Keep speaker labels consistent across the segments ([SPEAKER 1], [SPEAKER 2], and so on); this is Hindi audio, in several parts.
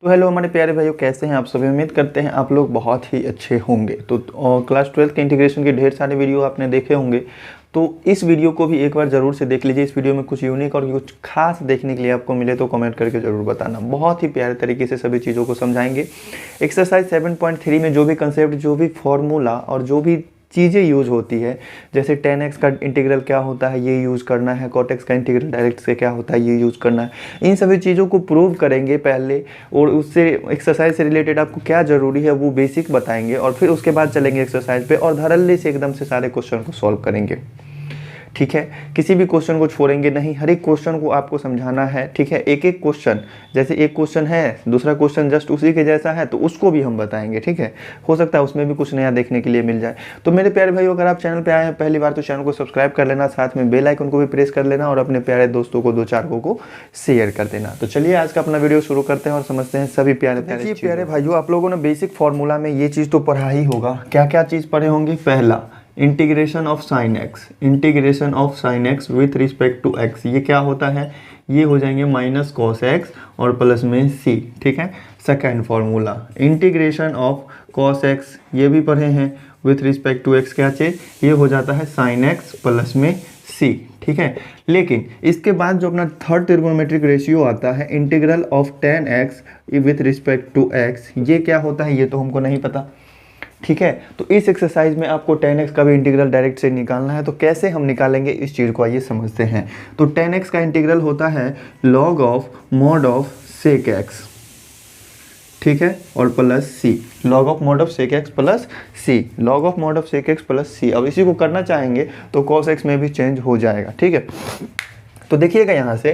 [SPEAKER 1] तो हेलो हमारे प्यारे भाइयों, कैसे हैं आप सभी। उम्मीद करते हैं आप लोग बहुत ही अच्छे होंगे। तो क्लास 12 के इंटीग्रेशन के ढेर सारे वीडियो आपने देखे होंगे, तो इस वीडियो को भी एक बार ज़रूर से देख लीजिए। इस वीडियो में कुछ यूनिक और कुछ खास देखने के लिए आपको मिले तो कमेंट करके ज़रूर बताना। बहुत ही प्यारे तरीके से सभी चीज़ों को समझाएंगे। एक्सरसाइज 7.3 में जो भी कंसेप्ट, जो भी फॉर्मूला और जो भी चीज़ें यूज होती है, जैसे 10x का इंटीग्रल क्या होता है ये यूज़ करना है, cot x का इंटीग्रल डायरेक्ट से क्या होता है ये यूज़ करना है, इन सभी चीज़ों को प्रूव करेंगे पहले। और उससे एक्सरसाइज से रिलेटेड आपको क्या ज़रूरी है वो बेसिक बताएंगे, और फिर उसके बाद चलेंगे एक्सरसाइज पे और धड़ल्ले से एकदम से सारे क्वेश्चन को सॉल्व करेंगे। ठीक है, किसी भी क्वेश्चन को छोड़ेंगे नहीं, हर एक क्वेश्चन को आपको समझाना है। ठीक है, एक एक क्वेश्चन, जैसे एक क्वेश्चन है दूसरा क्वेश्चन जस्ट उसी के जैसा है तो उसको भी हम बताएंगे। ठीक है, हो सकता है उसमें भी कुछ नया देखने के लिए मिल जाए। तो मेरे प्यारे भाइयों, अगर आप चैनल पे आए हैं पहली बार तो चैनल को सब्सक्राइब कर लेना, साथ में बेल आइकन को भी प्रेस कर लेना और अपने प्यारे दोस्तों को 2-4 को शेयर कर देना। तो चलिए आज का अपना वीडियो शुरू करते हैं और समझते हैं सभी प्यारे प्यारे भाइयों, आप लोगों ने बेसिक फॉर्मूला में ये चीज़ तो पढ़ा ही होगा। क्या क्या चीज़ पढ़े होंगे? पहला, integration of sine x, integration of sine x with respect to x, ये क्या होता है? ये हो जाएंगे माइनस कॉस एक्स और प्लस में सी। ठीक है, second formula integration of cos x, ये भी पढ़े हैं, विथ रिस्पेक्ट टू एक्स क्या चीज, ये हो जाता है साइन एक्स प्लस में सी। ठीक है, लेकिन इसके बाद जो अपना थर्ड ट्रिग्नोमेट्रिक रेशियो आता है, integral of tan x with respect to x, ये क्या होता है ये तो हमको नहीं पता। ठीक है, तो इस एक्सरसाइज में आपको tan x का भी इंटीग्रल डायरेक्ट से निकालना है। तो कैसे हम निकालेंगे इस चीज़ को आइए समझते हैं। तो tan x का इंटीग्रल होता है log of mod of sec x, ठीक है, और plus c, log of mod of sec x plus c, log of mod of sec x plus c। अब इसी को करना चाहेंगे तो cos x में भी चेंज हो जाएगा। ठीक है, तो देखिएगा यहाँ से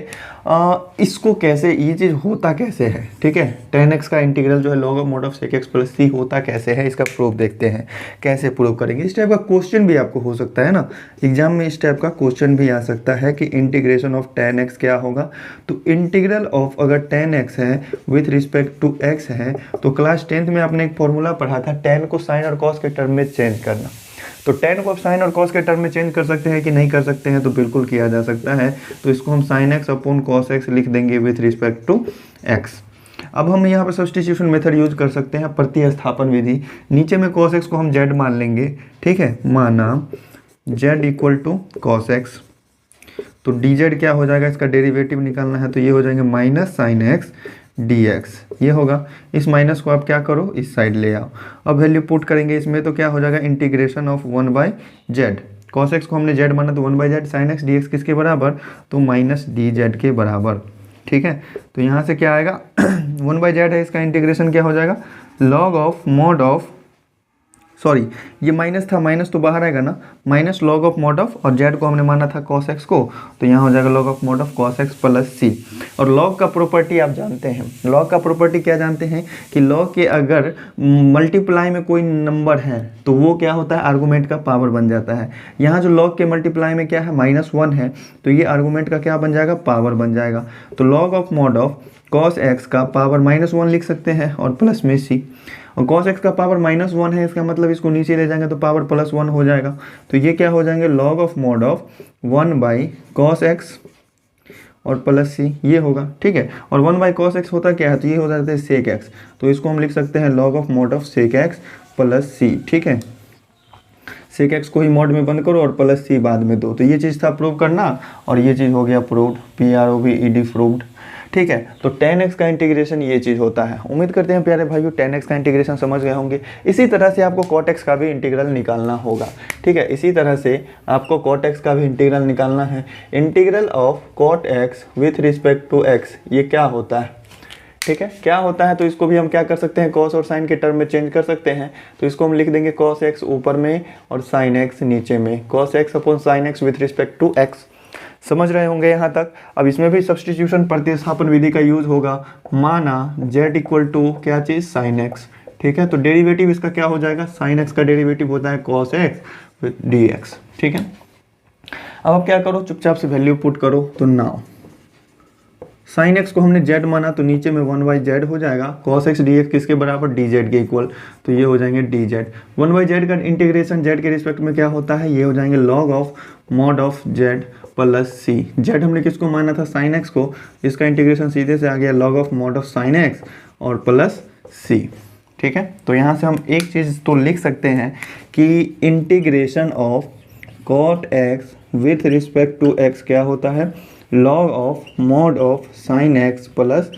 [SPEAKER 1] इसको कैसे, ये चीज़ होता कैसे है। ठीक है, tan x का इंटीग्रल जो है log of mod of sec x plus c होता कैसे है, इसका प्रूफ देखते हैं कैसे प्रूव करेंगे। इस टाइप का क्वेश्चन भी आपको हो सकता है ना एग्जाम में, इस टाइप का क्वेश्चन भी आ सकता है कि इंटीग्रेशन ऑफ tan x क्या होगा। तो इंटीग्रल ऑफ अगर tan x है विथ रिस्पेक्ट टू x है, तो क्लास 10th में आपने एक फॉर्मूला पढ़ा था tan को साइन और कॉस के टर्म में चेंज करना। तो tan को आप साइन और कॉस के टर्म में चेंज कर सकते हैं कि नहीं कर सकते हैं? तो बिल्कुल किया जा सकता है। तो इसको हम sign x upon cos x लिख देंगे विथ रिस्पेक्ट टू एक्स। अब हम यहाँ पर सब्स्टिट्यूशन मेथड यूज कर सकते हैं, प्रतिस्थापन विधि। नीचे में कॉस एक्स को हम जेड मान लेंगे। ठीक है, माना z equal to cos x, तो डी जेड क्या हो जाएगा, इसका डेरिवेटिव निकालना है, तो ये हो जाएंगे माइनस साइन एक्स dx, ये होगा। इस माइनस को आप क्या करो, इस साइड ले आओ। अब वैल्यू पुट करेंगे इसमें, तो क्या हो जाएगा integration of 1/z, cos x को हमने z माना तो 1/z, sin x dx किसके बराबर, तो माइनस dz के बराबर। ठीक है, तो यहाँ से क्या आएगा 1/z है, इसका इंटीग्रेशन क्या हो जाएगा, log of mod of, sorry ये माइनस था, माइनस तो बाहर आएगा ना, minus log of mod of, और जेड को हमने माना था कॉस एक्स को, तो यहाँ हो जाएगा log of mod of cos x plus C. और लॉग का प्रॉपर्टी आप जानते हैं, लॉग का प्रॉपर्टी क्या जानते हैं कि लॉग के अगर मल्टीप्लाई में कोई नंबर है तो वो क्या होता है, आर्गूमेंट का पावर बन जाता है। यहाँ जो लॉग के मल्टीप्लाई में क्या है, -1 है, तो ये आर्गूमेंट का क्या बन जाएगा, पावर बन जाएगा। तो log of mod of cos x का पावर -1 लिख सकते हैं और प्लस में सी, और cos x का पावर -1 है, इसका मतलब इसको नीचे ले जाएंगे तो पावर +1 हो जाएगा। तो ये क्या हो जाएंगे, log of mod of 1/cos x और प्लस सी, ये होगा। ठीक है, और 1/cos x होता क्या है, तो ये हो जाता है sec x, तो इसको हम लिख सकते हैं log of mod of sec x plus सी। ठीक है, sec x को ही मॉड में बंद करो और प्लस सी बाद में दो। तो ये चीज़ था प्रूव करना, और ये चीज़ हो गया प्रूव्ड, PROVED प्रूव्ड। ठीक है, तो tan x का इंटीग्रेशन ये चीज़ होता है। उम्मीद करते हैं प्यारे भाइयों tan x का इंटीग्रेशन समझ गए होंगे। इसी तरह से आपको cot x का भी इंटीग्रल निकालना होगा। ठीक है, इसी तरह से आपको cot x का भी इंटीग्रल निकालना है। Integral of cot x with respect to x, ये क्या होता है? ठीक है, क्या होता है, तो इसको भी हम क्या कर सकते हैं, cos और sin के टर्म में चेंज कर सकते हैं। तो इसको हम लिख देंगे cos x ऊपर में और sin x नीचे में, cos x upon sin x with respect to x। समझ रहे होंगे यहाँ तक। अब इसमें भी सब्स्टिट्यूशन प्रतिस्थापन विधि का यूज होगा। माना z इक्वल टू क्या चीज़, साइन एक्स। ठीक है, तो डेरिवेटिव इसका क्या हो जाएगा, साइन एक्स का डेरिवेटिव होता है cos x विद dx। ठीक है, अब आप क्या करो, चुपचाप से वैल्यू पुट करो। तो नाउ साइन एक्स को हमने z माना तो नीचे में 1/z हो जाएगा, cos x dx किसके बराबर, dz के इक्वल, तो ये हो जाएंगे dz। 1/z का इंटीग्रेशन z के रिस्पेक्ट में क्या होता है, ये हो जाएंगे log of mod of z plus c. z हमने किसको माना था, साइन एक्स को, इसका इंटीग्रेशन सीधे से आ गया log of mod of sine x और प्लस सी। ठीक है, तो यहाँ से हम एक चीज़ तो लिख सकते हैं कि integration of cot x with respect to x क्या होता है, log of mod of sin x plus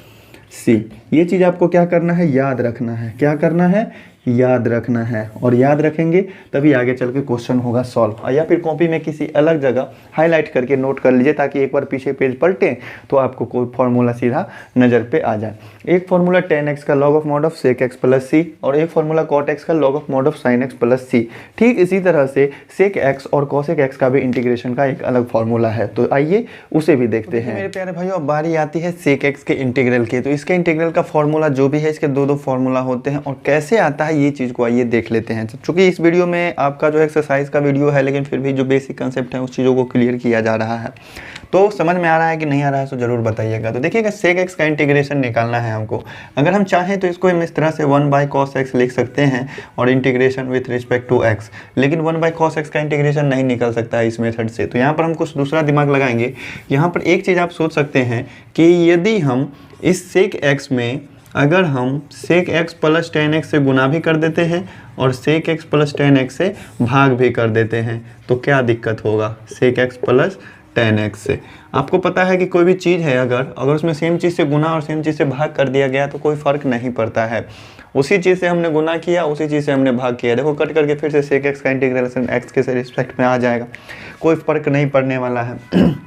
[SPEAKER 1] C. ये चीज़ आपको क्या करना है, याद रखना है। क्या करना है, याद रखना है, और याद रखेंगे तभी आगे चल के क्वेश्चन होगा सॉल्व। या फिर कॉपी में किसी अलग जगह हाईलाइट करके नोट कर लीजिए, ताकि एक बार पीछे पेज पलटें तो आपको कोई फॉर्मूला सीधा नज़र पे आ जाए। एक फॉर्मूला tan x का log of mod of sec x plus C, और एक फॉर्मूला cot x का log of mod of sin x plus सी। ठीक इसी तरह से sec x और cosec x का भी इंटीग्रेशन का एक अलग फॉर्मूला है, तो आइए उसे भी देखते हैं। मेरे प्यारे भाइयों, अब बारी आती है sec x के इंटीग्रल की। तो इसके इंटीग्रल का फॉर्मूला जो भी है, इसके दो फॉर्मूला होते हैं, और कैसे आता है ये चीज़ को आइए देख लेते हैं। चूंकि इस वीडियो में आपका जो एक्सरसाइज का वीडियो है, लेकिन फिर भी जो बेसिक कंसेप्ट है उस चीज़ों को क्लियर किया जा रहा है। तो समझ में आ रहा है कि नहीं आ रहा है तो ज़रूर बताइएगा। तो देखिएगा, sec x का इंटीग्रेशन निकालना है हमको। अगर हम चाहें तो इसको हम इस तरह से 1/cos x लिख सकते हैं और integration with respect to x, लेकिन 1/cos x का इंटीग्रेशन नहीं निकल सकता है इस मेथड से। तो यहाँ पर हम कुछ दूसरा दिमाग लगाएंगे। यहाँ पर एक चीज़ आप सोच सकते हैं कि यदि हम इस sec x में अगर हम sec x plus tan x से गुना भी कर देते हैं और sec x plus tan x से भाग भी कर देते हैं, तो क्या दिक्कत होगा, sec x plus tan x से। आपको पता है कि कोई भी चीज़ है, अगर उसमें सेम चीज़ से गुना और सेम चीज़ से भाग कर दिया गया तो कोई फ़र्क नहीं पड़ता है। उसी चीज़ से हमने गुना किया, उसी चीज़ से हमने भाग किया, देखो कट करके फिर से sec x का इंटीग्रेशन x के रिस्पेक्ट में आ जाएगा, कोई फ़र्क नहीं पड़ने वाला है।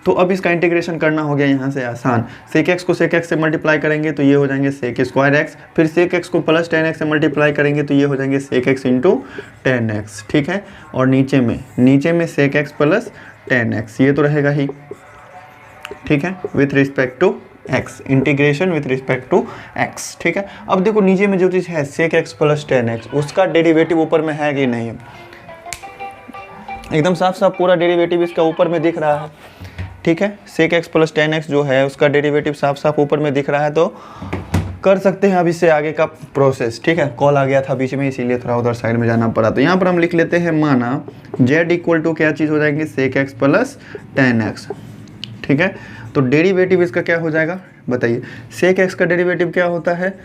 [SPEAKER 1] तो अब इसका इंटीग्रेशन करना हो गया यहाँ से आसान। sec x को sec x से मल्टीप्लाई करेंगे तो ये हो जाएंगे sec स्क्वायर x, फिर sec x को प्लस tan x से मल्टीप्लाई करेंगे तो ये हो जाएंगे sec x into tan x। ठीक है, और नीचे में sec x plus tan x, ये तो रहेगा ही। ठीक है, with respect to x, integration with respect to x। ठीक है, अब देखो नीचे में जो चीज़ है sec x plus tan x, उसका डेरिवेटिव ऊपर में है कि नहीं, एकदम साफ साफ पूरा डेरिवेटिव इसका ऊपर में दिख रहा है। ठीक है, sec x plus tan x जो है उसका डेरिवेटिव साफ साफ ऊपर में दिख रहा है, तो कर सकते हैं अब इससे आगे का प्रोसेस। ठीक है, कॉल आ गया था बीच में, इसीलिए थोड़ा उधर साइड में जाना पड़ा। तो यहाँ पर हम लिख लेते हैं, माना z इक्वल टू क्या चीज़ हो जाएंगे, sec x plus tan x। ठीक है, तो डेरिवेटिव इसका क्या हो जाएगा बताइए, sec x का डेरिवेटिव क्या होता है,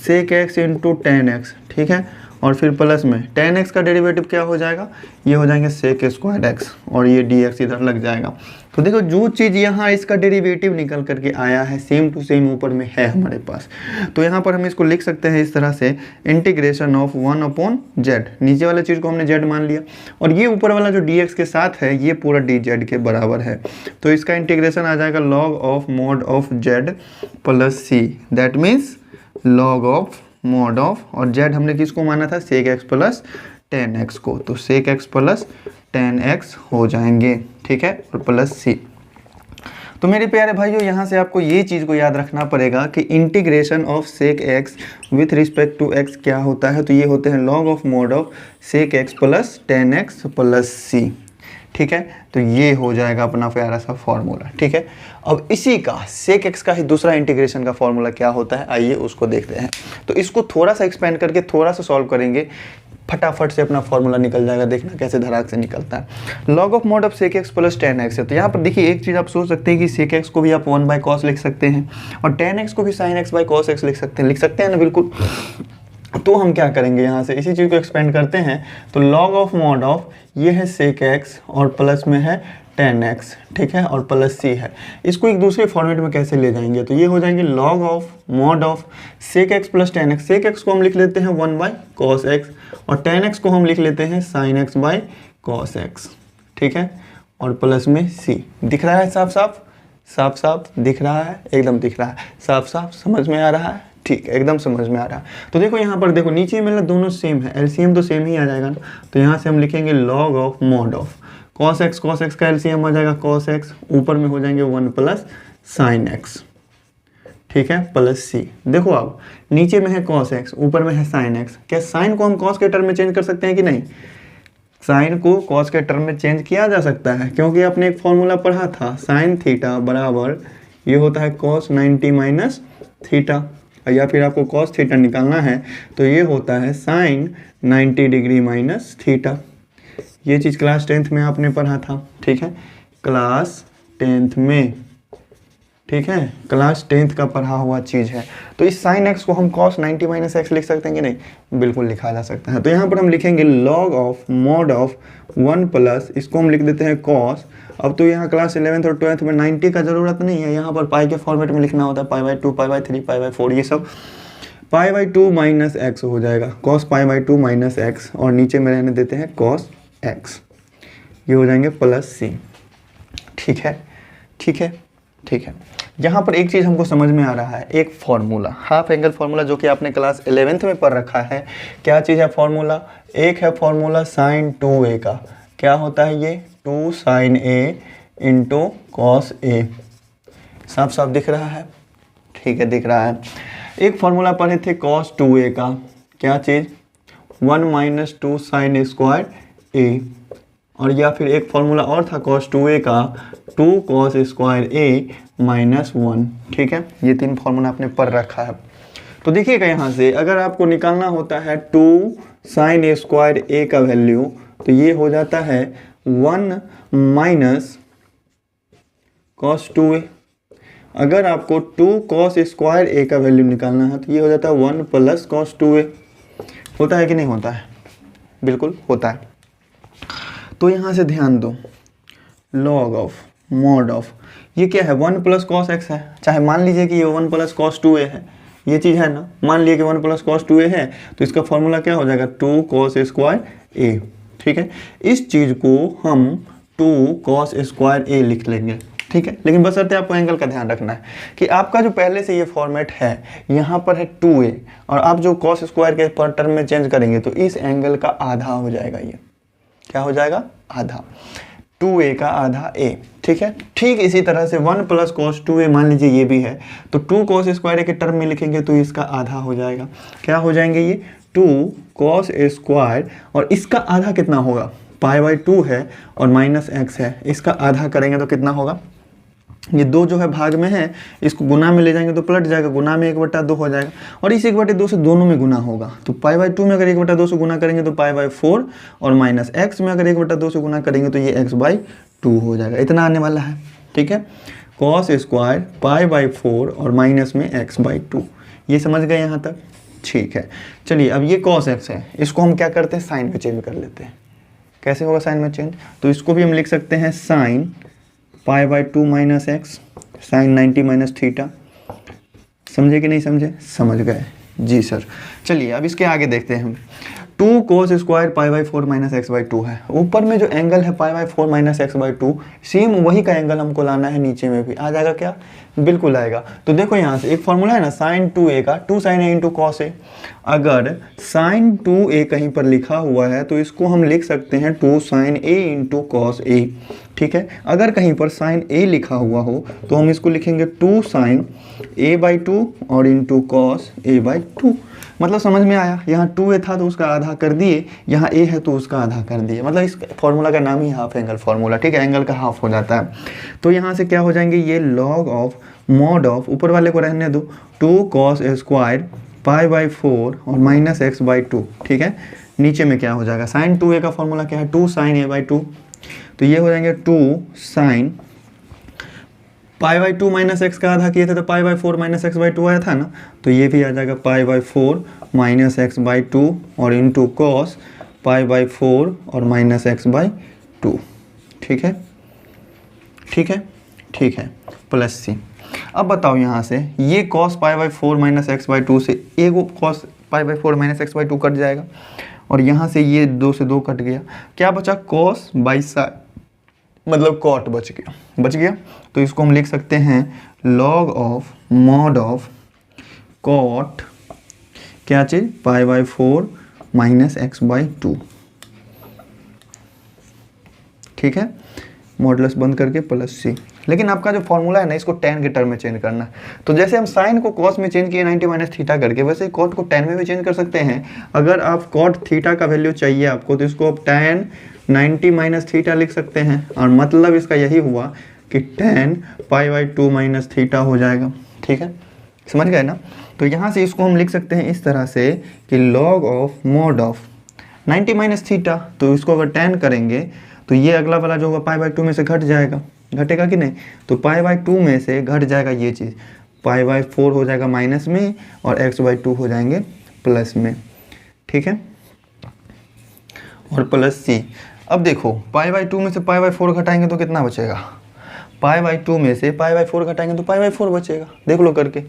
[SPEAKER 1] sec x into tan x। ठीक है, और फिर प्लस में tan x का डेरिवेटिव क्या हो जाएगा, ये हो जाएंगे sec स्क्वायर x, और ये dx इधर लग जाएगा। तो देखो जो चीज़ यहाँ इसका डेरिवेटिव निकल करके आया है सेम टू सेम ऊपर में है हमारे पास। तो यहाँ पर हम इसको लिख सकते हैं इस तरह से, इंटीग्रेशन ऑफ 1/z, नीचे वाला चीज़ को हमने z मान लिया, और ये ऊपर वाला जो dx के साथ है ये पूरा dz के बराबर है। तो इसका इंटीग्रेशन आ जाएगा log of mod of z plus c, that means log of mod of, और z हमने किसको माना था, sec x plus tan x को, तो sec x plus tan x हो जाएंगे। ठीक है, और प्लस सी। तो मेरे प्यारे भाइयों, यहाँ से आपको ये चीज़ को याद रखना पड़ेगा कि integration of sec x with respect to x क्या होता है, तो ये होते हैं log of mod of sec x plus tan x plus सी। ठीक है, तो ये हो जाएगा अपना प्यारा सा फॉर्मूला। ठीक है, अब इसी का sec x का ही दूसरा इंटीग्रेशन का फॉर्मूला क्या होता है, आइए उसको देखते हैं। तो इसको थोड़ा सा एक्सपेंड करके थोड़ा सा सॉल्व करेंगे, फटाफट से अपना फॉर्मूला निकल जाएगा। देखना कैसे धड़ाक से निकलता है। log of mod of sec x plus tan x है। तो यहाँ पर देखिए एक चीज़ आप सोच सकते हैं कि sec x को भी आप 1/cos लिख सकते हैं, और tan x को भी sin x cos x लिख सकते हैं ना, बिल्कुल। तो हम क्या करेंगे, यहाँ से इसी चीज़ को एक्सपेंड करते हैं। तो log ऑफ mod ऑफ ये है sec x और प्लस में है tan x। ठीक है, और प्लस c है। इसको एक दूसरे फॉर्मेट में कैसे ले जाएंगे, तो ये हो जाएंगे log of mod of sec x plus tan x। sec x को हम लिख लेते हैं 1/cos x, और tan x को हम लिख लेते हैं sin x cos x। ठीक है, और प्लस में c। दिख रहा है साफ साफ दिख रहा है, एकदम दिख रहा है, साफ साफ समझ में आ रहा है। ठीक है, एकदम समझ में आ रहा है। तो देखो यहाँ पर देखो नीचे में दोनों सेम है, एलसीएम तो सेम ही आ जाएगा ना। तो यहाँ से हम लिखेंगे log of mod of cos x का एलसीएम आ जाएगा cos x, ऊपर में हो जाएंगे 1 प्लस sin x। ठीक है, प्लस c। देखो अब नीचे में है cos x, ऊपर में है sin x। क्या sin को हम cos के टर्म में चेंज कर सकते हैं कि नहीं, sin को cos के टर्म में चेंज किया जा सकता है, क्योंकि आपने एक फॉर्मूला पढ़ा था, sin थीटा बराबर ये होता है cos 90 माइनस थीटा, या फिर आपको cos थीटा निकालना है तो ये होता है sin 90 डिग्री माइनस थीटा। ये चीज़ क्लास 10th में आपने पढ़ा था। ठीक है, क्लास 10th में। ठीक है, क्लास 10th का पढ़ा हुआ चीज़ है। तो इस साइन एक्स को हम cos 90 माइनस एक्स लिख सकते हैं कि नहीं, बिल्कुल लिखा जा सकता है। तो यहाँ पर हम लिखेंगे log of mod of 1 plus, इसको हम लिख देते हैं cos। अब तो यहाँ क्लास 11th और 12th में 90 का ज़रूरत नहीं है, यहाँ पर पाई के फॉर्मेट में लिखना होता है, π/2 π/3 π/4, ये सब π/2 माइनस एक्स हो जाएगा, cos π/2 माइनस एक्स, और नीचे में रहने देते हैं cos x, ये हो जाएंगे प्लस c। ठीक है, ठीक है, ठीक है। यहाँ पर एक चीज़ हमको समझ में आ रहा है, एक फॉर्मूला, हाफ एंगल फार्मूला, जो कि आपने क्लास 11th में पढ़ रखा है। क्या चीज़ है फॉर्मूला? एक है फॉर्मूला sin 2a का, क्या होता है ये, 2 sin a into cos a। साफ साफ दिख रहा है? ठीक है, दिख रहा है। एक फॉर्मूला पढ़े थे cos 2a का, क्या चीज़, 1 माइनस 2 sin स्क्वायर a। और या फिर एक फॉर्मूला और था cos 2a का, 2 cos स्क्वायर a माइनस 1। ठीक है, ये 3 फॉर्मूला आपने पढ़ रखा है। तो देखिएगा यहाँ से अगर आपको निकालना होता है 2 sin स्क्वायर a का वैल्यू, तो ये हो जाता है 1 माइनस cos 2a। अगर आपको 2 cos स्क्वायर a का वैल्यू निकालना है तो ये हो जाता है 1 प्लस cos 2a। होता है कि नहीं होता है? बिल्कुल होता है। तो यहाँ से ध्यान दो, log ऑफ मॉड ऑफ, ये क्या है, 1 प्लस कॉस एक्स है। चाहे मान लीजिए कि ये 1 प्लस कॉस 2a है, ये चीज़ है ना, मान लीजिए कि 1 प्लस कॉस 2a है, तो इसका फॉर्मूला क्या हो जाएगा, 2 cos स्क्वायर a। ठीक है, इस चीज़ को हम 2 cos स्क्वायर a लिख लेंगे। ठीक है, लेकिन बशर्ते आपको एंगल का ध्यान रखना है कि आपका जो पहले से ये फॉर्मेट है, यहाँ पर है 2a, और आप जो cos स्क्वायर के पर टर्म में चेंज करेंगे तो इस एंगल का आधा हो जाएगा। ये क्या हो जाएगा, आधा, 2a का आधा a। ठीक है, ठीक इसी तरह से 1 प्लस cos 2a मान लीजिए ये भी है, तो 2 cos स्क्वायर a के टर्म में लिखेंगे तो इसका आधा हो जाएगा। क्या हो जाएंगे ये, 2 cos स्क्वायर, और इसका आधा कितना होगा, π/2 है और माइनस एक्स है, इसका आधा करेंगे तो कितना होगा, ये 2 जो है भाग में है, इसको गुना में ले जाएंगे तो पलट जाएगा, गुना में 1/2 हो जाएगा, और इस 1/2 से दोनों में गुना होगा। तो π/2 में अगर 1/2 से गुना करेंगे तो π/4, और माइनस एक्स में अगर 1/2 से गुना करेंगे तो ये x/2 हो जाएगा। इतना आने वाला है। ठीक है, cos स्क्वायर π/4 और माइनस में x/2, ये समझ गए यहाँ तक? ठीक है, चलिए अब ये cos x है, इसको हम क्या करते हैं, साइन में चेंज कर लेते हैं। कैसे होगा साइन में चेंज, तो इसको भी हम लिख सकते हैं sine π/2 minus x, sine 90 minus theta. समझे कि नहीं समझे? समझ गए जी सर। चलिए अब इसके आगे देखते हैं हम, 2 cos स्क्वायर π/4 माइनस x/2 है। ऊपर में जो एंगल है π/4 माइनस x/2, सेम वही का एंगल हमको लाना है, नीचे में भी आ जाएगा क्या, बिल्कुल आएगा। तो देखो यहाँ से एक फॉर्मूला है ना sin 2a का, 2 sin a into cos a। अगर sin 2a कहीं पर लिखा हुआ है तो इसको हम लिख सकते हैं 2 sin a into cos a। ठीक है, अगर कहीं पर sin a लिखा हुआ हो तो हम इसको लिखेंगे 2 sin a/2 और इंटू कॉस a/2। मतलब समझ में आया, यहाँ 2a था तो उसका आधा कर दिए, यहाँ a है तो उसका आधा कर दिए। मतलब इस फॉर्मूला का नाम ही हाफ एंगल फार्मूला। ठीक है, एंगल का हाफ हो जाता है। तो यहाँ से क्या हो जाएंगे, ये log ऑफ मॉड ऑफ, ऊपर वाले को रहने दो, 2 cos स्क्वायर π/4 और माइनस x/2। ठीक है, नीचे में क्या हो जाएगा, sin 2a का फॉर्मूला क्या है, 2 sin a/2। तो ये हो जाएंगे 2 sin π/2 माइनस एक्स का आधा किए थे तो π/4 माइनस x/2 आया था ना, तो ये भी आ जाएगा π/4 माइनस x/2 और इंटू कॉस π/4 और माइनस x/2। ठीक है, ठीक है, ठीक है, प्लस सी। अब बताओ यहाँ से ये cos π/4 माइनस x/2 से एगो cos π/4 माइनस x/2 कट जाएगा, और यहाँ से ये 2 से 2 कट गया, क्या बचा, cos बाई साइड, मतलब कॉट बच गया। तो इसको हम लिख सकते हैं log of mod of cot, क्या चीज़, π/4 माइनस x/2। ठीक है, मॉडुलस बंद करके प्लस सी। लेकिन आपका जो फॉर्मूला है ना, इसको tan के टर्म में चेंज करना है। तो जैसे हम साइन को cos में चेंज किए 90 माइनस थीटा करके, वैसे cot को tan में भी चेंज कर सकते हैं। अगर आप cot थीटा का वैल्यू चाहिए आपको, तो इसको आप tan 90 माइनस थीटा लिख सकते हैं, और मतलब इसका यही हुआ कि tan π/2 माइनस थीटा हो जाएगा। ठीक है, समझ गए ना। तो यहाँ से इसको हम लिख सकते हैं इस तरह से कि log of mod of 90 minus theta, तो इसको अगर tan करेंगे तो ये अगला वाला जो होगा π/2 में से घट जाएगा। घटेगा कि नहीं, तो π/2 में से घट जाएगा ये चीज़, π/4 हो जाएगा माइनस में और x/2 हो जाएंगे प्लस में, ठीक है, और प्लस c। अब देखो π/2 में से π/4 घटाएंगे तो कितना बचेगा, π/2 में से π/4 घटाएंगे तो π/4 बचेगा, देख लो करके,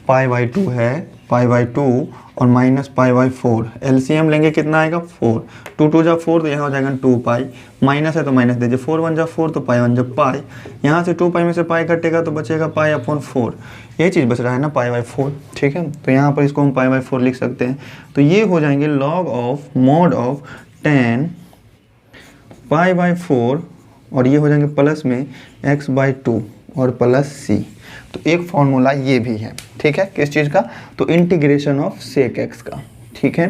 [SPEAKER 1] π/2 है, π/2 और माइनस π/4, एलसीएम लेंगे कितना आएगा 4, 2 2 जा 4 तो यहाँ हो जाएगा 2π, माइनस है तो माइनस दीजिए, 4 1 जा 4 तो π 1 जा पाई, यहाँ से 2π में से पाई कटेगा तो बचेगा π/4, ये चीज़ बच रहा है ना π/4, ठीक है, तो यहाँ पर इसको हम π/4 लिख सकते हैं, तो ये हो जाएंगे log ऑफ mod ऑफ 10 π/4 और ये हो जाएंगे प्लस में x/2 और प्लस c। तो एक फॉर्मूला ये भी है, ठीक है, किस चीज़ का, तो इंटीग्रेशन ऑफ सेक एक्स का, ठीक है।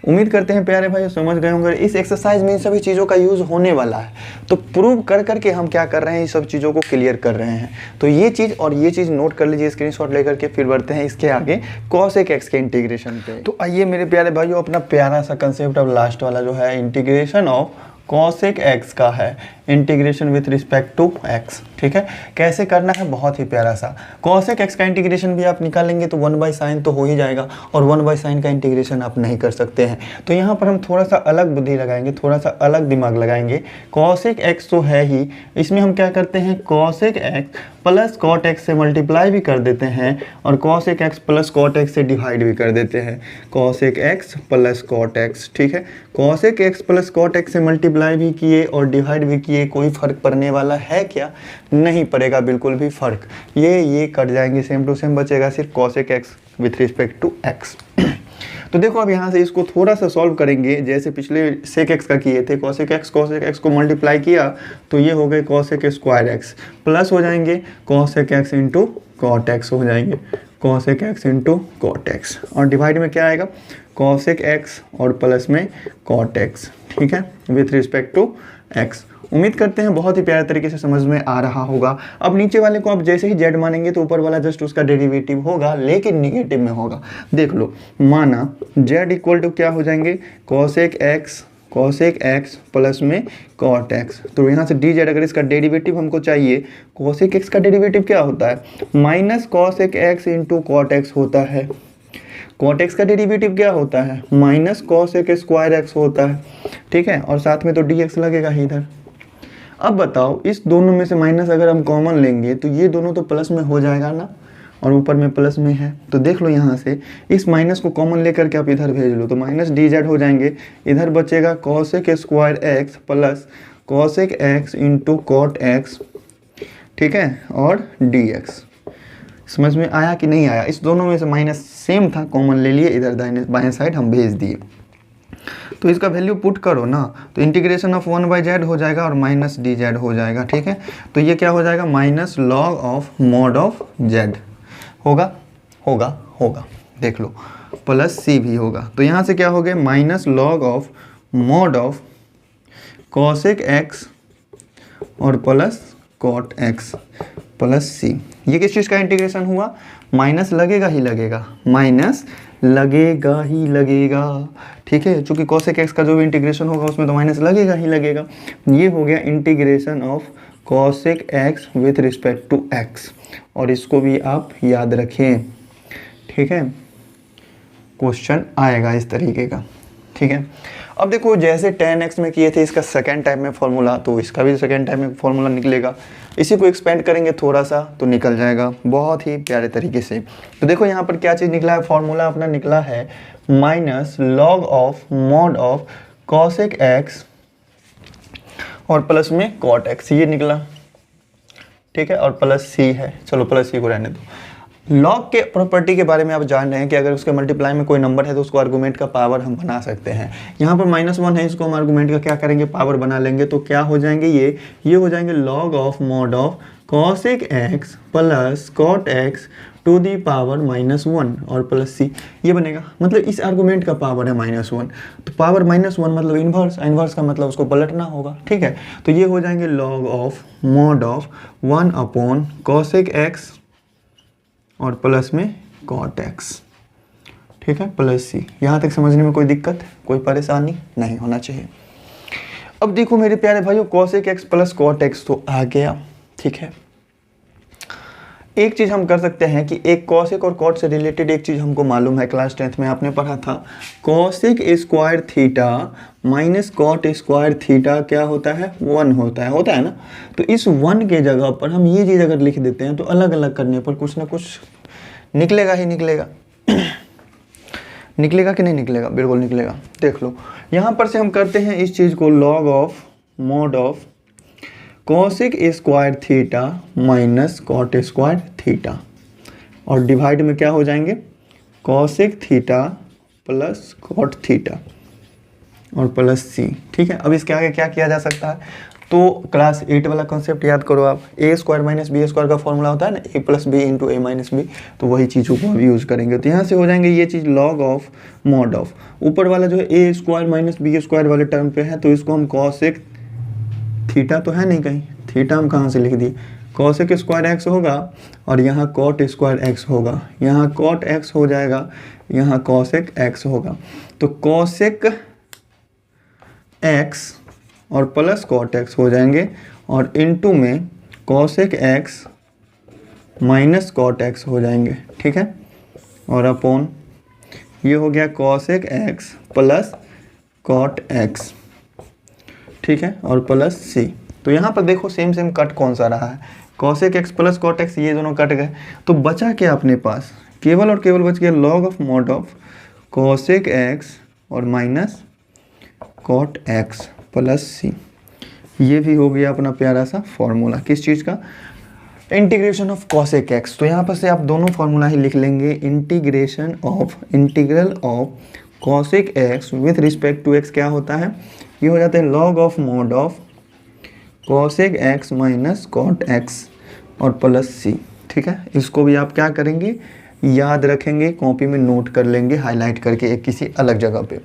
[SPEAKER 1] उम्मीद करते हैं प्यारे भाई समझ गए होंगे। इस एक्सरसाइज में इन सभी चीज़ों का यूज़ होने वाला है, तो प्रूव कर करके हम क्या कर रहे हैं, ये सब चीज़ों को क्लियर कर रहे हैं। तो ये चीज़ और ये चीज़ नोट कर लीजिए स्क्रीनशॉट लेकर के, फिर बढ़ते हैं इसके आगे कॉसेक एक्स के इंटीग्रेशन पे। तो आइए मेरे प्यारे भाइयों, अपना प्यारा सा कंसेप्ट अब लास्ट वाला जो है इंटीग्रेशन ऑफ कॉसेक एक्स का है, integration with respect to x, ठीक है। कैसे करना है, बहुत ही प्यारा सा, कॉसेक एक्स का इंटीग्रेशन भी आप निकालेंगे तो 1/sin तो हो ही जाएगा, और 1/sin का इंटीग्रेशन आप नहीं कर सकते हैं। तो यहाँ पर हम थोड़ा सा अलग बुद्धि लगाएंगे, थोड़ा सा अलग दिमाग लगाएंगे। कॉसेक एक्स तो है ही, इसमें हम क्या करते हैं, cosec x plus cot x से मल्टीप्लाई भी कर देते हैं और cosec x plus cot x से डिवाइड भी कर देते हैं, cosec x plus cot x, ठीक है। Cosec x plus cot x से मल्टीप्लाई भी किए और डिवाइड भी किए, कोई फर्क पड़ने वाला है क्या, नहीं पड़ेगा बिल्कुल भी फर्क, ये कट जाएंगे, सेम टू सेम बचेगा सिर्फ cosec x with respect to x. तो देखो अब यहाँ से इसको थोड़ा सा सॉल्व करेंगे, जैसे पिछले सेक एक्स का किए थे, कॉसेक एक्स को मल्टीप्लाई किया तो ये हो गए कॉसेक स्क्वायर एक्स, प्लस हो जाएंगे cosec x into cot x हो जाएंगे, cosec x into cot x, और डिवाइड में क्या आएगा, कॉसेक एक्स और प्लस में कॉट एक्स, ठीक है, विथ रिस्पेक्ट टू एक्स। उम्मीद करते हैं बहुत ही प्यारे तरीके से समझ में आ रहा होगा। अब नीचे वाले को आप जैसे ही जेड मानेंगे तो ऊपर वाला जस्ट उसका डेरिवेटिव होगा, लेकिन निगेटिव में होगा। देख लो, माना जेड इक्वल टू क्या हो जाएंगे, कॉसेक एक्स प्लस में कॉट एक्स, तो यहाँ से डी जेड, अगर इसका डेरिवेटिव हमको चाहिए, कॉसेक एक्स का डेरिवेटिव क्या होता है, minus cosec x into cot x होता है, कॉट एक्स का डेरिवेटिव क्या होता है, माइनस कॉसेक स्क्वायर एक्स होता है, ठीक है, और साथ में तो डी एक्स लगेगा ही इधर। अब बताओ, इस दोनों में से माइनस अगर हम कॉमन लेंगे तो ये दोनों तो प्लस में हो जाएगा ना, और ऊपर में प्लस में है, तो देख लो यहाँ से इस माइनस को कॉमन लेकर के आप इधर भेज लो तो माइनस डी जेड हो जाएंगे, इधर बचेगा cosec square x plus cosec x into cot x, ठीक है, और डी एक्स। समझ में आया कि नहीं आया, इस दोनों में से माइनस सेम था, कॉमन ले लिए, इधर दाहिने बाएं साइड हम भेज दिए। तो इसका वैल्यू पुट करो ना, तो इंटीग्रेशन ऑफ 1/z हो जाएगा और माइनस डी जेड हो जाएगा, ठीक है। तो ये क्या हो जाएगा, minus log of mod of Z होगा, देख लो, प्लस सी भी होगा। तो यहाँ से क्या हो गया, minus log of mod of cosec x और plus cot x plus C. ये किस चीज़ का इंटीग्रेशन हुआ, माइनस लगेगा ही लगेगा, माइनस लगेगा ही लगेगा, ठीक है, चूँकि कॉसेक एक्स का जो भी इंटीग्रेशन होगा उसमें तो माइनस लगेगा ही लगेगा। ये हो गया integration of cosec x with respect to x, और इसको भी आप याद रखें, ठीक है, क्वेश्चन आएगा इस तरीके का, ठीक है। अब देखो, जैसे tan x में किए थे इसका सेकेंड टाइप में फॉर्मूला, तो इसका भी सेकेंड टाइप में फॉर्मूला निकलेगा, इसी को एक्सपेंड करेंगे थोड़ा सा तो निकल जाएगा बहुत ही प्यारे तरीके से। तो देखो यहाँ पर क्या चीज़ निकला है, फॉर्मूला अपना निकला है minus log of mod of cosec x और प्लस में कॉट एक्स, ये निकला, ठीक है, और प्लस सी है, चलो प्लस सी को रहने दो। लॉग के प्रॉपर्टी के बारे में आप जान रहे हैं कि अगर उसके मल्टीप्लाई में कोई नंबर है तो उसको आर्गूमेंट का पावर हम बना सकते हैं। यहाँ पर -1 है, इसको हम आर्गूमेंट का क्या करेंगे, पावर बना लेंगे, तो क्या हो जाएंगे, ये हो जाएंगे log of mod of cosec x plus cot x to the power -1 और प्लस सी, ये बनेगा। मतलब इस आर्गूमेंट का पावर है -1, तो पावर -1 मतलब इन्वर्स का मतलब उसको पलटना होगा, ठीक है। तो ये हो जाएंगे log of mod of 1 upon cosec x और प्लस में कॉट एक्स, ठीक है, प्लस सी। यहाँ तक समझने में कोई दिक्कत, कोई परेशानी नहीं होना चाहिए। अब देखो मेरे प्यारे भाइयों, cosec x plus cot x तो आ गया, ठीक है। एक चीज़ हम कर सकते हैं कि एक कॉसेक और कॉट से रिलेटेड एक चीज़ हमको मालूम है, क्लास 10th में आपने पढ़ा था, cosec square theta minus cot square theta क्या होता है, 1 होता है ना। तो इस 1 के जगह पर हम ये चीज़ अगर लिख देते हैं तो अलग अलग करने पर कुछ ना कुछ निकलेगा ही निकलेगा। निकलेगा कि नहीं निकलेगा, बिल्कुल निकलेगा। देख लो यहाँ पर से हम करते हैं इस चीज़ को log of mod of cosec square theta minus cot square theta, और डिवाइड में क्या हो जाएंगे, cosec theta plus cot theta और प्लस सी। ठीक है, अब इसके आगे क्या किया जा सकता है, तो क्लास 8 वाला कॉन्सेप्ट याद करो आप, ए स्क्वायर माइनस बी स्क्वायर का फॉर्मूला होता है ना, ए plus B into A minus B, तो वही चीज़ों को हम यूज़ करेंगे। तो यहाँ से हो जाएंगे ये चीज़ लॉग ऑफ मॉड ऑफ, ऊपर वाला जो है ए स्क्वायर माइनस बी स्क्वायर वाले टर्म पे है, तो इसको हम कॉसेक थीटा तो है नहीं कहीं, थीटा हम कहाँ से लिख दिए, कॉसेक स्क्वायर एक्स होगा और यहाँ कॉट स्क्वायर एक्स होगा, यहाँ कॉट एक्स हो जाएगा, यहाँ कॉसेक एक्स होगा। तो कॉसेक एक्स और प्लस कॉट एक्स हो जाएंगे, और इनटू में cosec x minus cot x हो जाएंगे। ठीक है, और अपॉन ये हो गया cosec x plus cot x, ठीक है, और प्लस सी। तो यहाँ पर देखो सेम कट कौन सा रहा है, cosec x plus cot x, ये दोनों कट गए, तो बचा क्या अपने पास, केवल और केवल बच गया log of mod of cosec x और minus cot x plus C. ये भी हो गया अपना प्यारा सा फॉर्मूला, किस चीज़ का, इंटीग्रेशन ऑफ कॉसेक एक्स। तो यहाँ पर से आप दोनों फॉर्मूला ही लिख लेंगे, integral of cosec x with respect to x क्या होता है, ये हो जाता है log of mod of cosec x minus cot x और प्लस सी। ठीक है, इसको भी आप क्या करेंगे, याद रखेंगे, कॉपी में नोट कर लेंगे हाईलाइट करके एक किसी अलग जगह पे।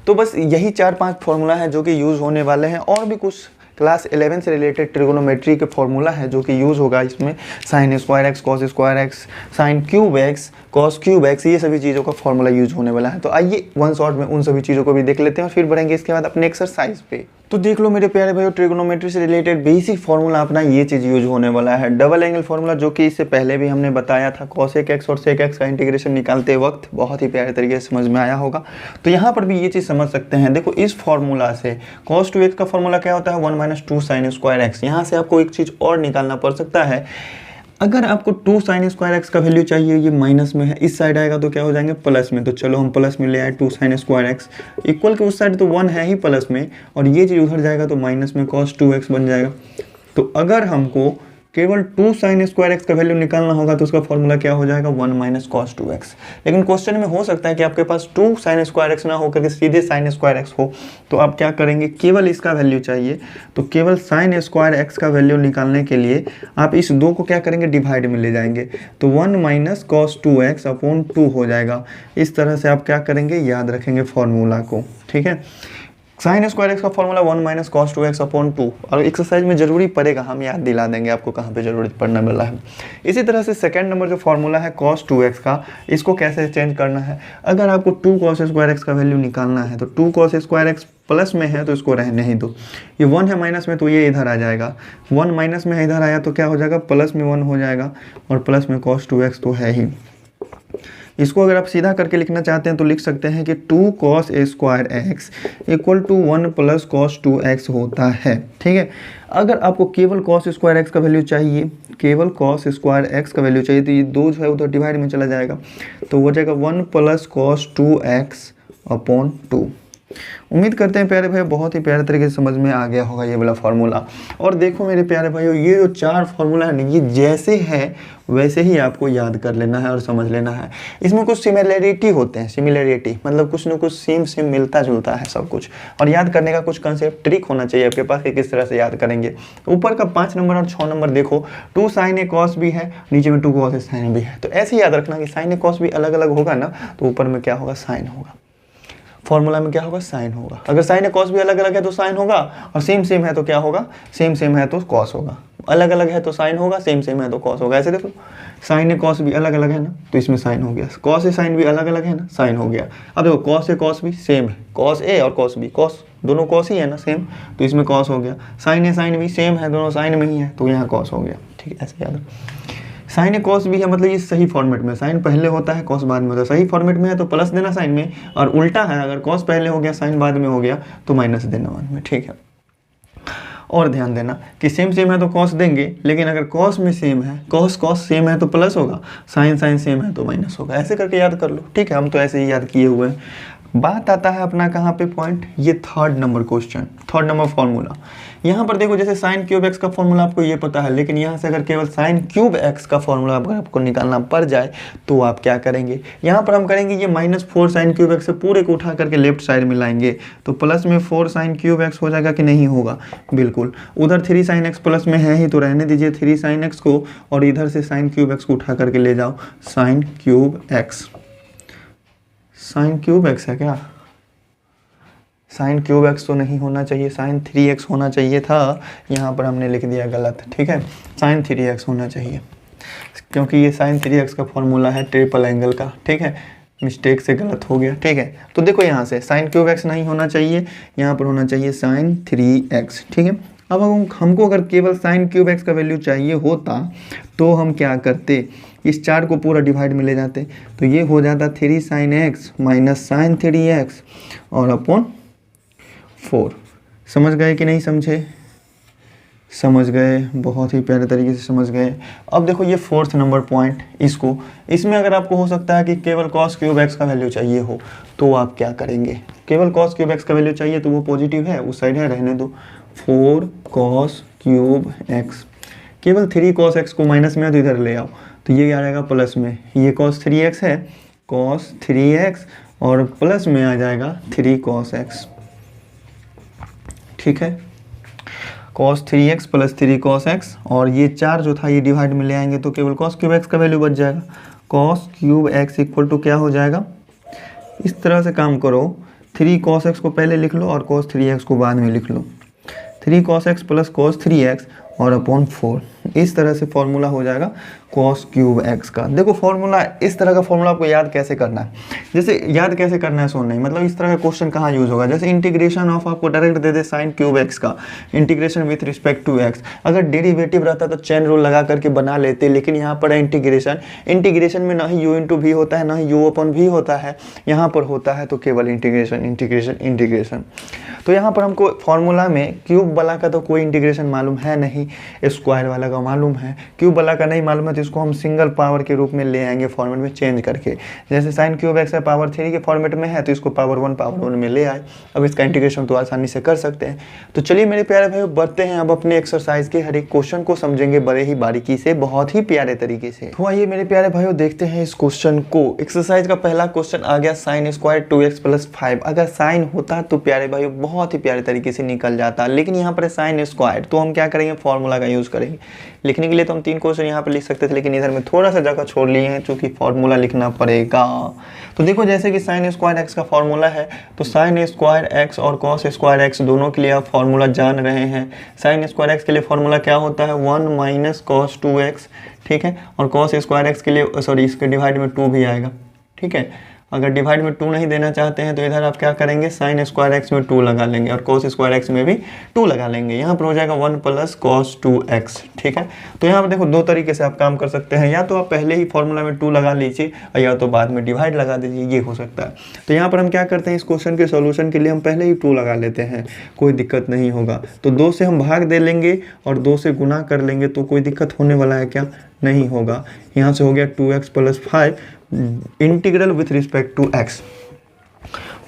[SPEAKER 1] तो बस यही 4-5 फॉर्मूला है जो कि यूज़ होने वाले हैं, और भी कुछ क्लास 11 से रिलेटेड ट्रिगोनोमेट्री के फॉर्मूला है जो कि यूज़ होगा इसमें, sign square x cos square x, sine cube x cos cube x, ये सभी चीज़ों का फॉर्मूला यूज होने वाला है। तो आइए वन शॉट में उन सभी चीज़ों को भी देख लेते हैं और फिर बढ़ेंगे इसके बाद अपने एक्सरसाइज पे। तो देख लो मेरे प्यारे भाइयों, ट्रिगोनोमेट्री से रिलेटेड बेसिक फॉर्मूला अपना ये चीज़ यूज होने वाला है, डबल एंगल फॉर्मूला, जो कि इससे पहले भी हमने बताया था, कॉसेक एक्स और सेक एक्स का इंटीग्रेशन निकालते वक्त बहुत ही प्यारे तरीके से समझ में आया होगा। तो यहाँ पर भी ये चीज़ समझ सकते हैं। देखो इस फॉर्मूला से cos 2x का फॉर्मूला क्या होता है, 1 - 2 sin स्क्वायर एक्स। यहाँ से आपको एक चीज़ और निकालना पड़ सकता है, अगर आपको 2 sin स्क्वायर एक्स का वैल्यू चाहिए, ये माइनस में है, इस साइड आएगा तो क्या हो जाएंगे प्लस में, तो चलो हम प्लस में ले आए 2 sin स्क्वायर एक्स, इक्वल के उस साइड तो 1 है ही प्लस में, और ये चीज़ उधर जाएगा तो माइनस में cos 2x बन जाएगा। तो अगर हमको केवल 2 sin स्क्वायर एक्स का वैल्यू निकालना होगा तो उसका फॉर्मूला क्या हो जाएगा, 1 - cos 2x। लेकिन क्वेश्चन में हो सकता है कि आपके पास 2 sin स्क्वायर एक्स ना होकर के सीधे sin स्क्वायर एक्स हो, तो आप क्या करेंगे, केवल इसका वैल्यू चाहिए, तो केवल sin स्क्वायर एक्स का वैल्यू निकालने के लिए आप इस 2 को क्या करेंगे, डिवाइड में ले जाएंगे, तो 1 - cos 2x अपॉन 2 हो जाएगा। इस तरह से आप क्या करेंगे, याद रखेंगे फॉर्मूला को। ठीक है, साइन स्क्वायर एक्स का फॉर्मूला 1 - cos 2x अपॉन 2, और एक्सरसाइज में जरूरी पड़ेगा, हम याद दिला देंगे आपको कहाँ पे जरूरत पड़ने वाला है। इसी तरह से सेकंड नंबर जो फॉर्मूला है cos 2x का, इसको कैसे चेंज करना है, अगर आपको 2 cos स्क्वायर एक्स का वैल्यू निकालना है तो 2 cos स्क्वायर एक्स प्लस में है तो इसको रहने ही दो, ये 1 है माइनस में तो ये इधर आ जाएगा, 1 माइनस में इधर आया तो क्या हो जाएगा, प्लस में 1 हो जाएगा, और प्लस में cos 2x तो है ही। इसको अगर आप सीधा करके लिखना चाहते हैं तो लिख सकते हैं कि 2 cos square x equal to 1 + cos 2x होता है। ठीक है, अगर आपको केवल cos स्क्वायर एक्स का वैल्यू चाहिए, केवल cos स्क्वायर एक्स का वैल्यू चाहिए, तो ये 2 जो है उधर डिवाइड में चला जाएगा, तो हो जाएगा 1 + cos 2x अपॉन 2। उम्मीद करते हैं प्यारे भाइयों बहुत ही प्यारे तरीके से समझ में आ गया होगा ये वाला फार्मूला। और देखो मेरे प्यारे भाइयों, ये जो 4 फार्मूला है ना, ये जैसे है वैसे ही आपको याद कर लेना है और समझ लेना है। इसमें कुछ सिमिलैरिटी होते हैं, सिमिलैरिटी मतलब कुछ ना कुछ सेम मिलता जुलता है सब कुछ, और याद करने का कुछ कंसेप्ट ट्रिक होना चाहिए आपके पास कि किस तरह से याद करेंगे। ऊपर का 5 नंबर और 6 नंबर देखो, 2 sin a cos भी है, नीचे में 2 cos a sin भी है, तो ऐसे याद रखना कि sin a cos भी अलग अलग होगा ना, तो ऊपर में क्या होगा, sin होगा। फॉर्मूला में क्या होगा, साइन होगा। अगर साइन है कॉस भी अलग अलग है तो साइन होगा, और सेम सेम है तो क्या होगा, सेम सेम है तो कॉस होगा। अलग अलग है तो साइन होगा, सेम सेम है तो कॉस होगा। ऐसे देखो, साइन है कॉस भी अलग अलग है ना, तो इसमें साइन हो गया। कॉस है साइन भी अलग अलग है ना, साइन हो गया। अब देखो कॉस है कॉस भी सेम है, कॉस ए और कॉस बी, कॉस दोनों कॉस ही है ना सेम, तो इसमें कॉस हो गया। साइन है साइन भी सेम है, दोनों साइन में ही है, तो यहाँ कॉस हो गया। ठीक है, ऐसे याद रखो। साइन है कॉस भी है, मतलब ये सही फॉर्मेट में, साइन पहले होता है कॉस बाद में होता है। सही फॉर्मेट में है तो प्लस देना साइन में, और उल्टा है अगर कॉस पहले हो गया साइन बाद में हो गया तो माइनस देना वन में। ठीक है, और ध्यान देना कि सेम सेम है तो कॉस देंगे, लेकिन अगर कॉस में सेम है, कॉस कॉस सेम है तो प्लस होगा, साइन साइन सेम है तो माइनस होगा। ऐसे करके याद कर लो। ठीक है, हम तो ऐसे ही याद किए हुए हैं। बात आता है अपना कहाँ पे पॉइंट, ये third number question, third number formula. यहाँ पर देखो जैसे साइन क्यूब एक्स का फॉर्मूला आपको ये पता है, लेकिन यहाँ से अगर केवल साइन क्यूब एक्स का फॉर्मूला अगर आपको निकालना पड़ जाए तो आप क्या करेंगे, यहाँ पर हम करेंगे ये -4 साइन क्यूब एक्स से पूरे को उठा करके लेफ्ट साइड में लाएंगे, तो प्लस में 4 साइन क्यूब एक्स हो जाएगा कि नहीं होगा, बिल्कुल। उधर 3 साइन एक्स प्लस में है ही, तो रहने दीजिए 3 साइन एक्स को, और इधर से साइन क्यूब एक्स को उठा करके ले जाओ, sine cube x. Sine cube x है क्या, साइन क्यूब एक्स तो नहीं होना चाहिए, साइन 3x होना चाहिए था, यहाँ पर हमने लिख दिया गलत। ठीक है, साइन 3x होना चाहिए, क्योंकि ये साइन 3x का फॉर्मूला है ट्रिपल एंगल का। ठीक है, मिस्टेक से गलत हो गया। ठीक है, तो देखो यहाँ से साइन क्यूब एक्स नहीं होना चाहिए, यहाँ पर होना चाहिए साइन 3x। ठीक है, अब हमको अगर केवल साइन क्यूब एक्स का वैल्यू चाहिए होता तो हम क्या करते, इस 4 को पूरा डिवाइड में ले जाते, तो ये हो जाता 3 sign x minus sign 3x और अपॉन 4। समझ गए कि नहीं समझे, समझ गए, बहुत ही प्यारे तरीके से समझ गए। अब देखो ये फोर्थ नंबर पॉइंट, इसको, इसमें अगर आपको हो सकता है कि केवल कॉस क्यूब एक्स का वैल्यू चाहिए हो तो आप क्या करेंगे, केवल कॉस क्यूब एक्स का वैल्यू चाहिए तो वो पॉजिटिव है, उस साइड है, रहने दो। 4 कॉस क्यूब एक्स, केवल 3 कॉस एक्स को माइनस में है तो इधर ले आओ, तो ये आ जाएगा प्लस में, ये कॉस 3x है, कॉस 3x और प्लस में आ जाएगा 3 कॉस एक्स। ठीक है, cos 3x plus 3 cos x, और ये 4 जो था ये डिवाइड में ले आएंगे तो केवल cos क्यूब x का वैल्यू बच जाएगा। cos cube x equal to क्या हो जाएगा, इस तरह से काम करो, 3 cos x को पहले लिख लो और cos 3x को बाद में लिख लो, 3 cos x plus cos 3x और अपॉन 4, इस तरह से फॉर्मूला हो जाएगा cos क्यूब x का। देखो फॉर्मूला, इस तरह का फॉर्मूला आपको याद कैसे करना है, जैसे याद कैसे करना है सुन नहीं, मतलब इस तरह का क्वेश्चन कहाँ यूज होगा, जैसे इंटीग्रेशन ऑफ आपको डायरेक्ट दे दे साइन क्यूब x का, integration with respect to x, अगर डेरिवेटिव रहता तो चेन रूल लगा करके बना लेते, लेकिन यहाँ पर है इंटीग्रेशन, इंटीग्रेशन में ना ही u इंटू v होता है ना ही u अपॉन v होता है, यहाँ पर होता है तो केवल इंटीग्रेशन इंटीग्रेशन इंटीग्रेशन। तो यहाँ पर हमको फॉर्मूला में क्यूब वाला का तो कोई इंटीग्रेशन मालूम है नहीं, स्क्वायर वाला का मालूम है, क्यूब वाला का नहीं मालूम है, तो इसको हम सिंगल पावर के रूप में ले आएंगे फॉर्मेट में चेंज करके, जैसे साइन क्यूब एक्स है पावर 3 के फॉर्मेट में है तो इसको पावर 1 में ले आए। अब इसका इंटीग्रेशन तो आसानी से कर सकते हैं। तो चलिए मेरे प्यारे भाइयों बढ़ते हैं अब अपने एक्सरसाइज के हर एक क्वेश्चन को समझेंगे बड़े ही बारीकी से, बहुत ही प्यारे तरीके से। तो आइए मेरे प्यारे भाइयों देखते हैं इस क्वेश्चन को। एक्सरसाइज का पहला क्वेश्चन आ गया साइन स्क्वायर 2x प्लस 5। अगर साइन होता तो प्यारे भाइयों बहुत ही प्यारे तरीके से निकल जाता, लेकिन यहाँ पर साइन स्क्वायर, तो हम क्या करेंगे, फॉर्मूला का यूज करेंगे। लिखने के लिए तो हम 3 क्वेश्चन यहाँ पर लिख सकते थे, लेकिन इधर में थोड़ा सा जगह छोड़ लिए हैं क्योंकि फॉर्मूला लिखना पड़ेगा। तो देखो जैसे कि साइन स्क्वायर एक्स का फॉर्मूला है, तो साइन स्क्वायर एक्स और कॉस स्क्वायर एक्स दोनों के लिए आप फॉर्मूला जान रहे हैं। साइन स्क्वायर एक्स के लिए फॉर्मूला क्या होता है, 1 माइनस कॉस 2x, ठीक है, और कॉस स्क्वायर एक्स के लिए सॉरी इसके डिवाइड में 2 भी आएगा। ठीक है, अगर डिवाइड में 2 नहीं देना चाहते हैं तो इधर आप क्या करेंगे, साइन स्क्वायर एक्स में 2 लगा लेंगे और कॉस स्क्वायर एक्स में भी 2 लगा लेंगे। यहाँ पर हो जाएगा 1 प्लस कॉस 2x। ठीक है, तो यहाँ पर देखो 2 तरीके से आप काम कर सकते हैं, या तो आप पहले ही फॉर्मूला में 2 लगा लीजिए या तो बाद में डिवाइड लगा दीजिए, ये हो सकता है। तो यहाँ पर हम क्या करते हैं, इस क्वेश्चन के सॉल्यूशन के लिए हम पहले ही 2 लगा लेते हैं, कोई दिक्कत नहीं होगा। तो 2 से हम भाग दे लेंगे और 2 से गुना कर लेंगे, तो कोई दिक्कत होने वाला है क्या, नहीं होगा। यहाँ से हो गया 2x plus 5 integral with respect to x।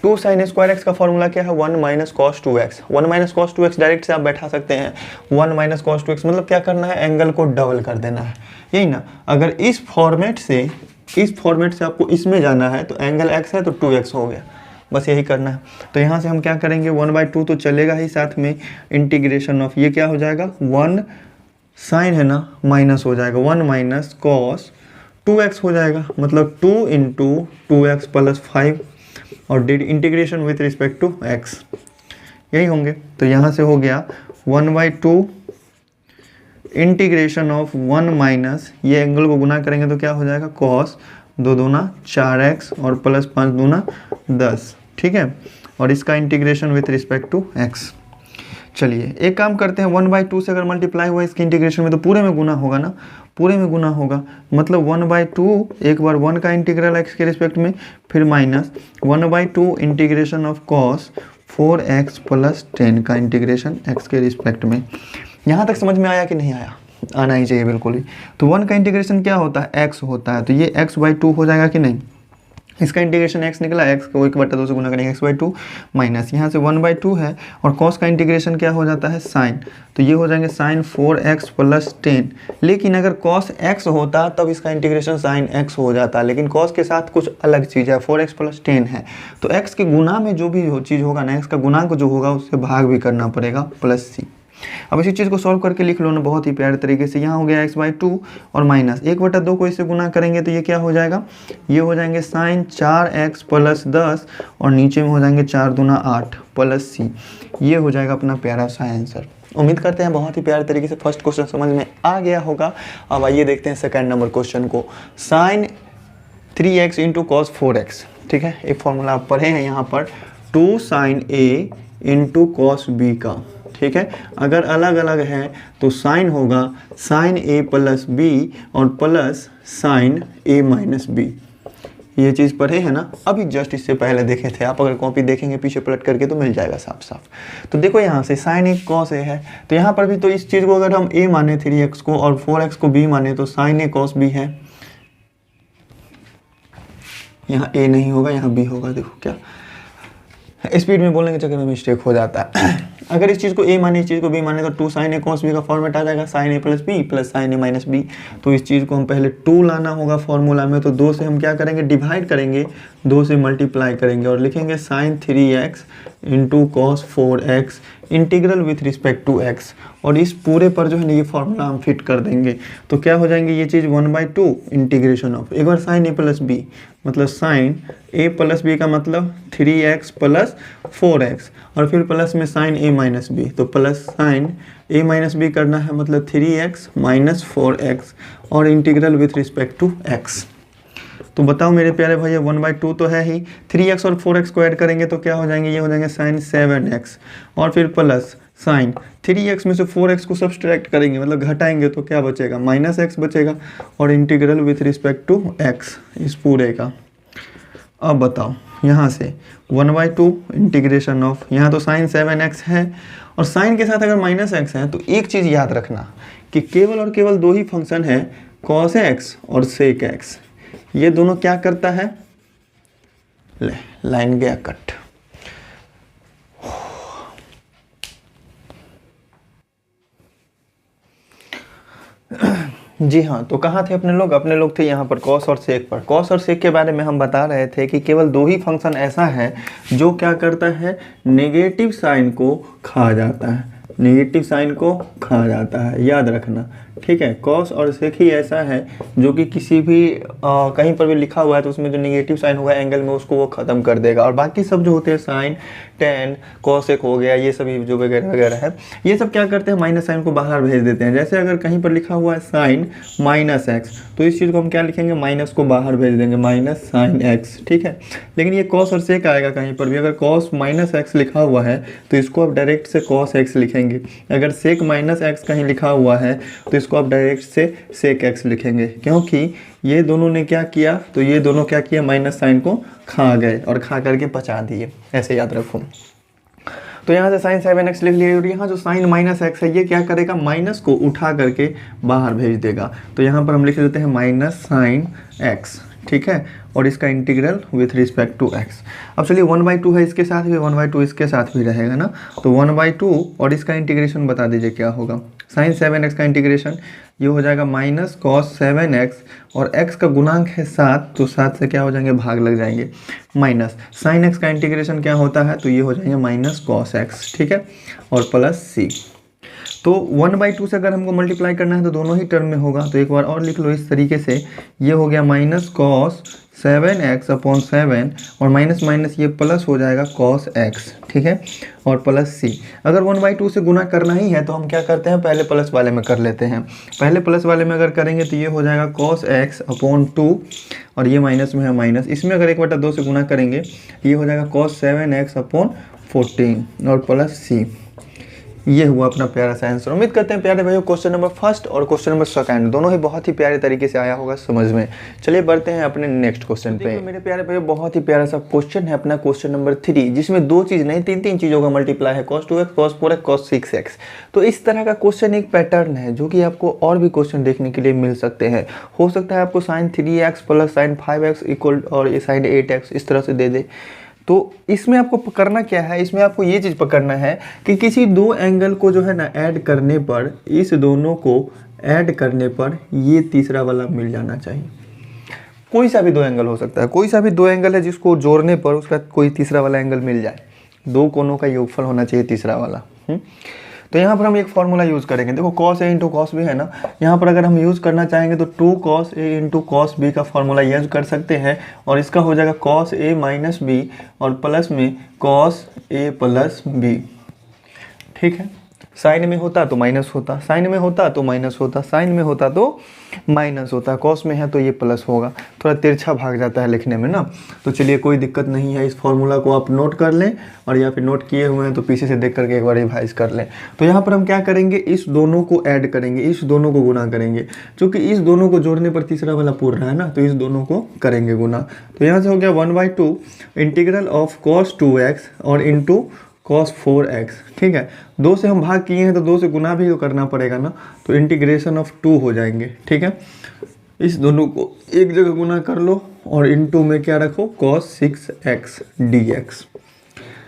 [SPEAKER 1] 2 sine square x का फॉर्मूला क्या है, 1 minus cos 2x। 1 minus cos 2x direct से आप बैठा सकते हैं। 1 माइनस कॉस 2x मतलब क्या करना है, एंगल को डबल कर देना है, यही ना। अगर इस फॉर्मेट से आपको इसमें जाना है तो एंगल x है तो 2x हो गया, बस यही करना है। तो यहाँ से हम क्या करेंगे, 1/2 तो चलेगा ही, साथ में इंटीग्रेशन ऑफ ये क्या हो जाएगा, 1 साइन है ना माइनस हो जाएगा, 1 माइनस कॉस 2x हो जाएगा, मतलब 2 इंटू 2x प्लस 5 और did integration with respect to x, यही होंगे। तो यहाँ से हो गया 1/2 इंटीग्रेशन ऑफ 1 माइनस, ये एंगल को गुना करेंगे तो क्या हो जाएगा कॉस 2 दूना 4x और प्लस 5 दूना 10, ठीक है। और इसका integration with respect to x। चलिए एक काम करते हैं, 1/2 से अगर मल्टीप्लाई हुआ इसके इंटीग्रेशन में तो पूरे में गुना होगा ना, पूरे में गुना होगा, मतलब 1/2 एक बार 1 का इंटीग्रल x के रिस्पेक्ट में, फिर minus 1/2 integration of cos 4x plus 10 का इंटीग्रेशन x के रिस्पेक्ट में। यहाँ तक समझ में आया कि नहीं आया? आना ही चाहिए बिल्कुल ही। तो 1 का इंटीग्रेशन क्या होता है? x होता है, तो ये x/2 हो जाएगा कि नहीं। इसका इंटीग्रेशन x निकला, x को 1/2 से गुना करेंगे x/2 माइनस यहाँ से 1/2 है, और cos का इंटीग्रेशन क्या हो जाता है? साइन, तो ये हो जाएंगे साइन 4x प्लस 10। लेकिन अगर cos x होता तब इसका इंटीग्रेशन साइन x हो जाता, लेकिन cos के साथ कुछ अलग चीज़ है, 4x प्लस 10 है, तो x के गुना में जो भी चीज़ होगा ना, x का गुणांक जो होगा उससे भाग भी करना पड़ेगा प्लस c। अब इसी चीज़ को सॉल्व करके लिख लो ना बहुत ही प्यारे तरीके से। यहाँ हो गया x/2 और माइनस 1/2 को इससे गुना करेंगे तो ये क्या हो जाएगा? ये हो जाएंगे साइन 4x प्लस 10 और नीचे में हो जाएंगे 4 दूना 8 प्लस c। ये हो जाएगा अपना प्यारा सा आंसर। उम्मीद करते हैं बहुत ही प्यारे तरीके से फर्स्ट क्वेश्चन समझ में आ गया होगा। अब आइए देखते हैं सेकेंड नंबर क्वेश्चन को। Sine 3x into cos 4x, ठीक है। एक फॉर्मूला आप पढ़े हैं यहाँ पर, 2 sine a into cos b का, ठीक है। अगर अलग अलग है तो साइन होगा साइन a प्लस b और plus sine a minus b। ये चीज़ पढ़े हैं ना, अभी जस्ट इससे पहले देखे थे। आप अगर कॉपी देखेंगे पीछे पलट करके तो मिल जाएगा साफ साफ। तो देखो यहाँ से साइन a कॉस a है, तो यहाँ पर भी तो इस चीज़ को अगर हम a माने 3x को और 4x को b माने तो साइन a कॉस b है। यहाँ a नहीं होगा, यहाँ b होगा। देखो क्या स्पीड में बोलने के चक्कर में मिस्टेक हो जाता है। अगर इस चीज़ को a माने इस चीज़ को b माने तो 2 साइन a कॉस b का फॉर्मेट आ जाएगा, sine a plus b plus sine a minus b। तो इस चीज़ को हम पहले 2 लाना होगा फॉर्मूला में, तो 2 से हम क्या करेंगे? डिवाइड करेंगे, 2 से मल्टीप्लाई करेंगे और लिखेंगे sine 3x into cos 4x integral with respect to x। और इस पूरे पर जो है ना ये फॉर्मूला हम फिट कर देंगे, तो क्या हो जाएंगे ये चीज़ 1/2 इंटीग्रेशन ऑफ, एक बार साइन a प्लस b, मतलब साइन a प्लस b का मतलब 3x प्लस 4x और फिर प्लस में साइन a माइनस b, तो plus sine a minus b करना है, मतलब 3x माइनस 4x और integral with respect to x। तो बताओ मेरे प्यारे भैया 1/2 तो है ही, 3x और 4x को ऐड करेंगे तो क्या हो जाएंगे? ये हो जाएंगे साइन 7x और फिर प्लस साइन 3x में से 4x को सब्सट्रैक्ट करेंगे, मतलब घटाएंगे तो क्या बचेगा? माइनस x बचेगा और integral with respect to x इस पूरे का। अब बताओ यहाँ से 1/2 इंटीग्रेशन ऑफ, यहाँ तो साइन 7x है और साइन के साथ अगर माइनस x है तो एक चीज़ याद रखना कि केवल और केवल 2 ही फंक्शन है, cos x और sec x। ये दोनों क्या करता है? ले लाइन गया कट। जी हाँ, तो कहाँ थे अपने लोग? अपने लोग थे यहाँ पर कॉस और सेक पर। कॉस और सेक के बारे में हम बता रहे थे कि केवल 2 ही फंक्शन ऐसा है जो क्या करता है? नेगेटिव साइन को खा जाता है, नेगेटिव साइन को खा जाता है, याद रखना, ठीक है। कॉस और सेक ही ऐसा है जो कि किसी भी कहीं पर भी लिखा हुआ है तो उसमें जो नेगेटिव साइन होगा एंगल में उसको वो ख़त्म कर देगा। और बाकी सब जो होते हैं साइन, टेन, कॉसेक हो गया, ये सभी जो वगैरह वगैरह है, ये सब क्या करते हैं? माइनस साइन को बाहर भेज देते हैं। जैसे अगर कहीं पर लिखा हुआ है साइन माइनस एक्स, तो इस चीज़ को हम क्या लिखेंगे? माइनस को बाहर भेज देंगे, माइनस साइन एक्स, ठीक है। लेकिन ये कॉस और सेक आएगा कहीं पर भी, अगर कॉस माइनस एक्स लिखा हुआ है तो इसको आप डायरेक्ट से कॉस एक्स लिखेंगे। अगर सेक माइनस एक्स कहीं लिखा हुआ है तो इसको आप डायरेक्ट से सेक एक्स लिखेंगे, क्योंकि ये दोनों ने क्या किया? तो ये दोनों क्या किया? माइनस साइन को खा गए और खा करके पचा दिए, ऐसे याद रखो। तो यहाँ से साइन 7x लिख लिए और यहाँ जो साइन माइनस एक्स है ये क्या करेगा? माइनस को उठा करके बाहर भेज देगा। तो यहाँ पर हम लिख देते हैं माइनस साइन एक्स, ठीक है, और इसका integral with respect to x। अब चलिए 1/2 है, इसके साथ भी 1/2 इसके साथ भी रहेगा ना, तो 1/2 और इसका इंटीग्रेशन बता दीजिए क्या होगा? साइन 7x का इंटीग्रेशन ये हो जाएगा माइनस कॉस 7x और x का गुणांक है 7, तो 7 से क्या हो जाएंगे? भाग लग जाएंगे, माइनस साइन x का इंटीग्रेशन क्या होता है? तो ये हो जाएंगे माइनस कॉस x, ठीक है, और प्लस c। तो 1/2 से अगर हमको मल्टीप्लाई करना है तो दोनों ही टर्म में होगा, तो एक बार और लिख लो इस तरीके से, ये हो गया माइनस कॉस 7x/7 और माइनस माइनस ये प्लस हो जाएगा cos x, ठीक है, और प्लस c। अगर 1/2 से गुना करना ही है तो हम क्या करते हैं, पहले प्लस वाले में कर लेते हैं। पहले प्लस वाले में अगर करेंगे तो ये हो जाएगा cos x/2 और ये माइनस में है माइनस, इसमें अगर 1/2 से गुना करेंगे ये हो जाएगा cos 7x/14 और प्लस c। ये हुआ अपना प्यारा सा आंसर। उम्मीद करते हैं प्यारे भाइयों क्वेश्चन नंबर फर्स्ट और क्वेश्चन नंबर सेकंड दोनों ही बहुत ही प्यारे तरीके से आया होगा समझ में। चलिए बढ़ते हैं अपने नेक्स्ट क्वेश्चन पे। मेरे प्यारे भाइयों बहुत ही प्यारा सा क्वेश्चन है अपना क्वेश्चन नंबर 3, जिसमें दो चीज़ नहीं तीन चीज़ों का मल्टीप्लाई है, cos 2x, cos 4x, cos 6x। तो इस तरह का क्वेश्चन एक पैटर्न है जो कि आपको और भी क्वेश्चन देखने के लिए मिल सकते हैं। हो सकता है आपको sin 3x plus sin 5x equal और sin 8x इस तरह से दे दे। तो इसमें आपको पकड़ना क्या है, इसमें आपको ये चीज़ पकड़ना है कि किसी दो एंगल को जो है ना ऐड करने पर, इस दोनों को ऐड करने पर ये तीसरा वाला मिल जाना चाहिए। कोई सा भी दो एंगल हो सकता है, कोई सा भी दो एंगल है जिसको जोड़ने पर उसका कोई तीसरा वाला एंगल मिल जाए। दो कोनों का योगफल होना चाहिए तीसरा वाला। तो यहाँ पर हम एक फॉर्मूला यूज़ करेंगे। देखो cos a into cos b है ना, यहाँ पर अगर हम यूज़ करना चाहेंगे तो 2 cos a into cos b का फॉर्मूला यूज़ कर सकते हैं और इसका हो जाएगा cos a माइनस b और प्लस में cos a प्लस b, ठीक है। साइन में होता तो माइनस होता, साइन में होता तो माइनस होता, साइन में होता तो माइनस होता, कॉस में है तो ये प्लस होगा। थोड़ा तिरछा भाग जाता है लिखने में ना, तो चलिए कोई दिक्कत नहीं है। इस फॉर्मूला को आप नोट कर लें और या फिर नोट किए हुए हैं तो पीछे से देख करके एक बार रिवाइज कर लें। तो यहाँ पर हम क्या करेंगे, इस दोनों को ऐड करेंगे, इस दोनों को गुना करेंगे। चूँकि इस दोनों को जोड़ने पर तीसरा वाला पूर्ण है ना, तो इस दोनों को करेंगे गुना। तो यहाँ से हो गया 1/2 इंटीग्रल ऑफ cos 2x और इंटू cos 4x, ठीक है। 2 से हम भाग किए हैं तो 2 से गुना भी तो करना पड़ेगा ना, तो इंटीग्रेशन ऑफ 2 हो जाएंगे, ठीक है। इस दोनों को एक जगह गुना कर लो और इनटू में क्या रखो, cos 6x dx।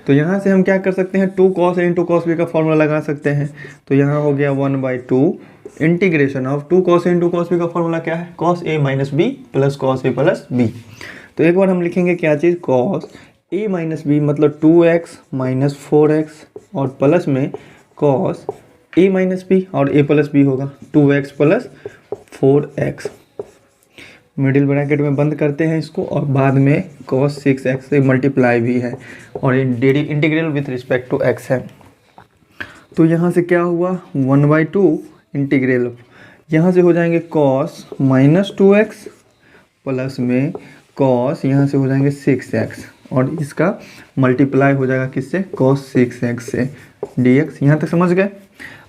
[SPEAKER 1] तो यहाँ से हम क्या कर सकते हैं, 2 cos a into cos b का फॉर्मूला लगा सकते हैं। तो यहाँ हो गया 1/2 integration of 2 cos a into cos b का फॉर्मूला क्या है, cos a minus b plus cos a plus b। तो एक बार हम लिखेंगे क्या चीज़, cos a माइनस बी मतलब 2x माइनस 4x और प्लस में cos a माइनस बी और a प्लस बी होगा 2x plus 4x। Middle bracket में बंद करते हैं इसको और बाद में cos 6x से मल्टीप्लाई भी है और integral with respect to x है। तो यहाँ से क्या हुआ 1/2 इंटीग्रल, यहाँ से हो जाएंगे cos माइनस 2x प्लस में cos यहाँ से हो जाएंगे 6x और इसका मल्टीप्लाई हो जाएगा किससे, cos 6x से dx। यहाँ तक समझ गए।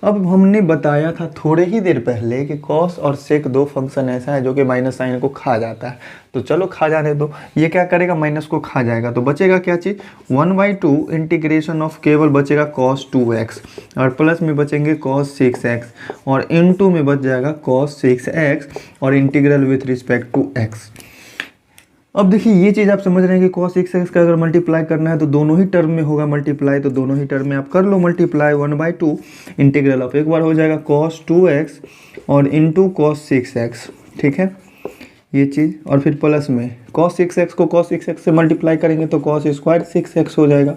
[SPEAKER 1] अब हमने बताया था थोड़े ही देर पहले कि cos और sec दो फंक्शन ऐसा है जो कि माइनस साइन को खा जाता है। तो चलो खा जाने दो, ये क्या करेगा, माइनस को खा जाएगा। तो बचेगा क्या चीज़, 1/2 इंटीग्रेशन ऑफ केवल बचेगा cos 2x और प्लस में बचेंगे cos 6x और इनटू में बच जाएगा cos 6x और integral with respect to x। अब देखिए ये चीज़ आप समझ रहे हैं कि cos 6x का अगर मल्टीप्लाई करना है तो दोनों ही टर्म में होगा मल्टीप्लाई, तो दोनों ही टर्म में आप कर लो मल्टीप्लाई। 1/2 इंटीग्रल ऑफ एक बार हो जाएगा cos 2x और इंटू cos 6x, ठीक है ये चीज़, और फिर प्लस में cos 6x को cos 6x से मल्टीप्लाई करेंगे तो cos स्क्वायर 6x हो जाएगा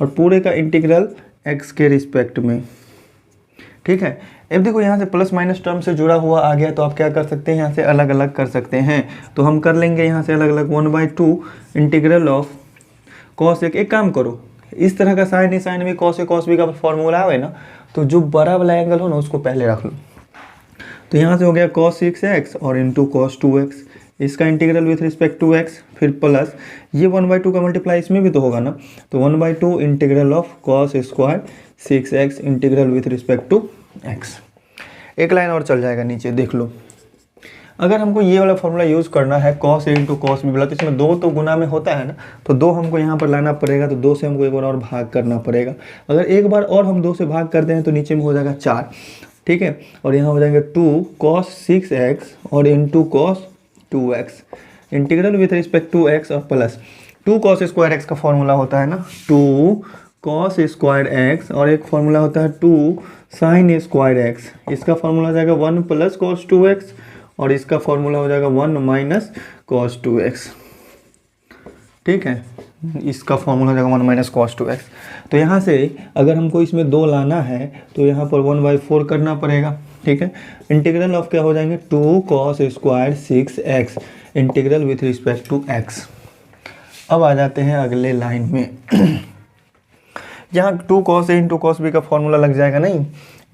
[SPEAKER 1] और पूरे का इंटीग्रल x के रिस्पेक्ट में, ठीक है। अब देखो यहाँ से प्लस माइनस टर्म से जुड़ा हुआ आ गया तो आप क्या कर सकते हैं, यहाँ से अलग अलग कर सकते हैं। तो हम कर लेंगे यहाँ से अलग अलग 1/2 इंटीग्रल ऑफ cos एक काम करो, इस तरह का साइन साइन में cos a cos b का फॉर्मूला है ना, तो जो बड़ा वाला एंगल हो ना उसको पहले रख लो। तो यहाँ से हो गया cos 6x और इंटू cos 2x, इसका integral with respect to x, फिर प्लस ये 1/2 का मल्टीप्लाई इसमें भी तो होगा ना, तो 1/2 integral of cos square 6x integral with respect to x। एक लाइन और चल जाएगा नीचे, देख लो। अगर हमको ये वाला फॉर्मूला यूज़ करना है cos a into cos b बोला, तो इसमें 2 तो गुना में होता है ना, तो 2 हमको यहाँ पर लाना पड़ेगा, तो 2 से हमको एक बार और भाग करना पड़ेगा। अगर एक बार और हम 2 से भाग करते हैं तो नीचे में हो जाएगा 4, ठीक है, और यहाँ हो जाएंगे 2 cos 6x और into cos 2x integral with respect to x और प्लस 2 cos स्क्वायर x का फॉर्मूला होता है ना 2 cos स्क्वायर x और एक फॉर्मूला होता है 2 sin स्क्वायर x, इसका फॉर्मूला हो जाएगा 1 प्लस cos 2x और इसका फॉर्मूला हो जाएगा 1 माइनस cos 2x, ठीक है, इसका फॉर्मूला हो जाएगा 1 माइनस cos 2x। तो यहाँ से अगर हमको इसमें 2 लाना है तो यहाँ पर 1/4 करना पड़ेगा, ठीक है। इंटीग्रल ऑफ क्या हो जाएंगे 2 cos square 6x integral with respect to x। अब आ जाते हैं अगले लाइन में यहाँ 2 cos a into cos b का फॉर्मूला लग जाएगा, नहीं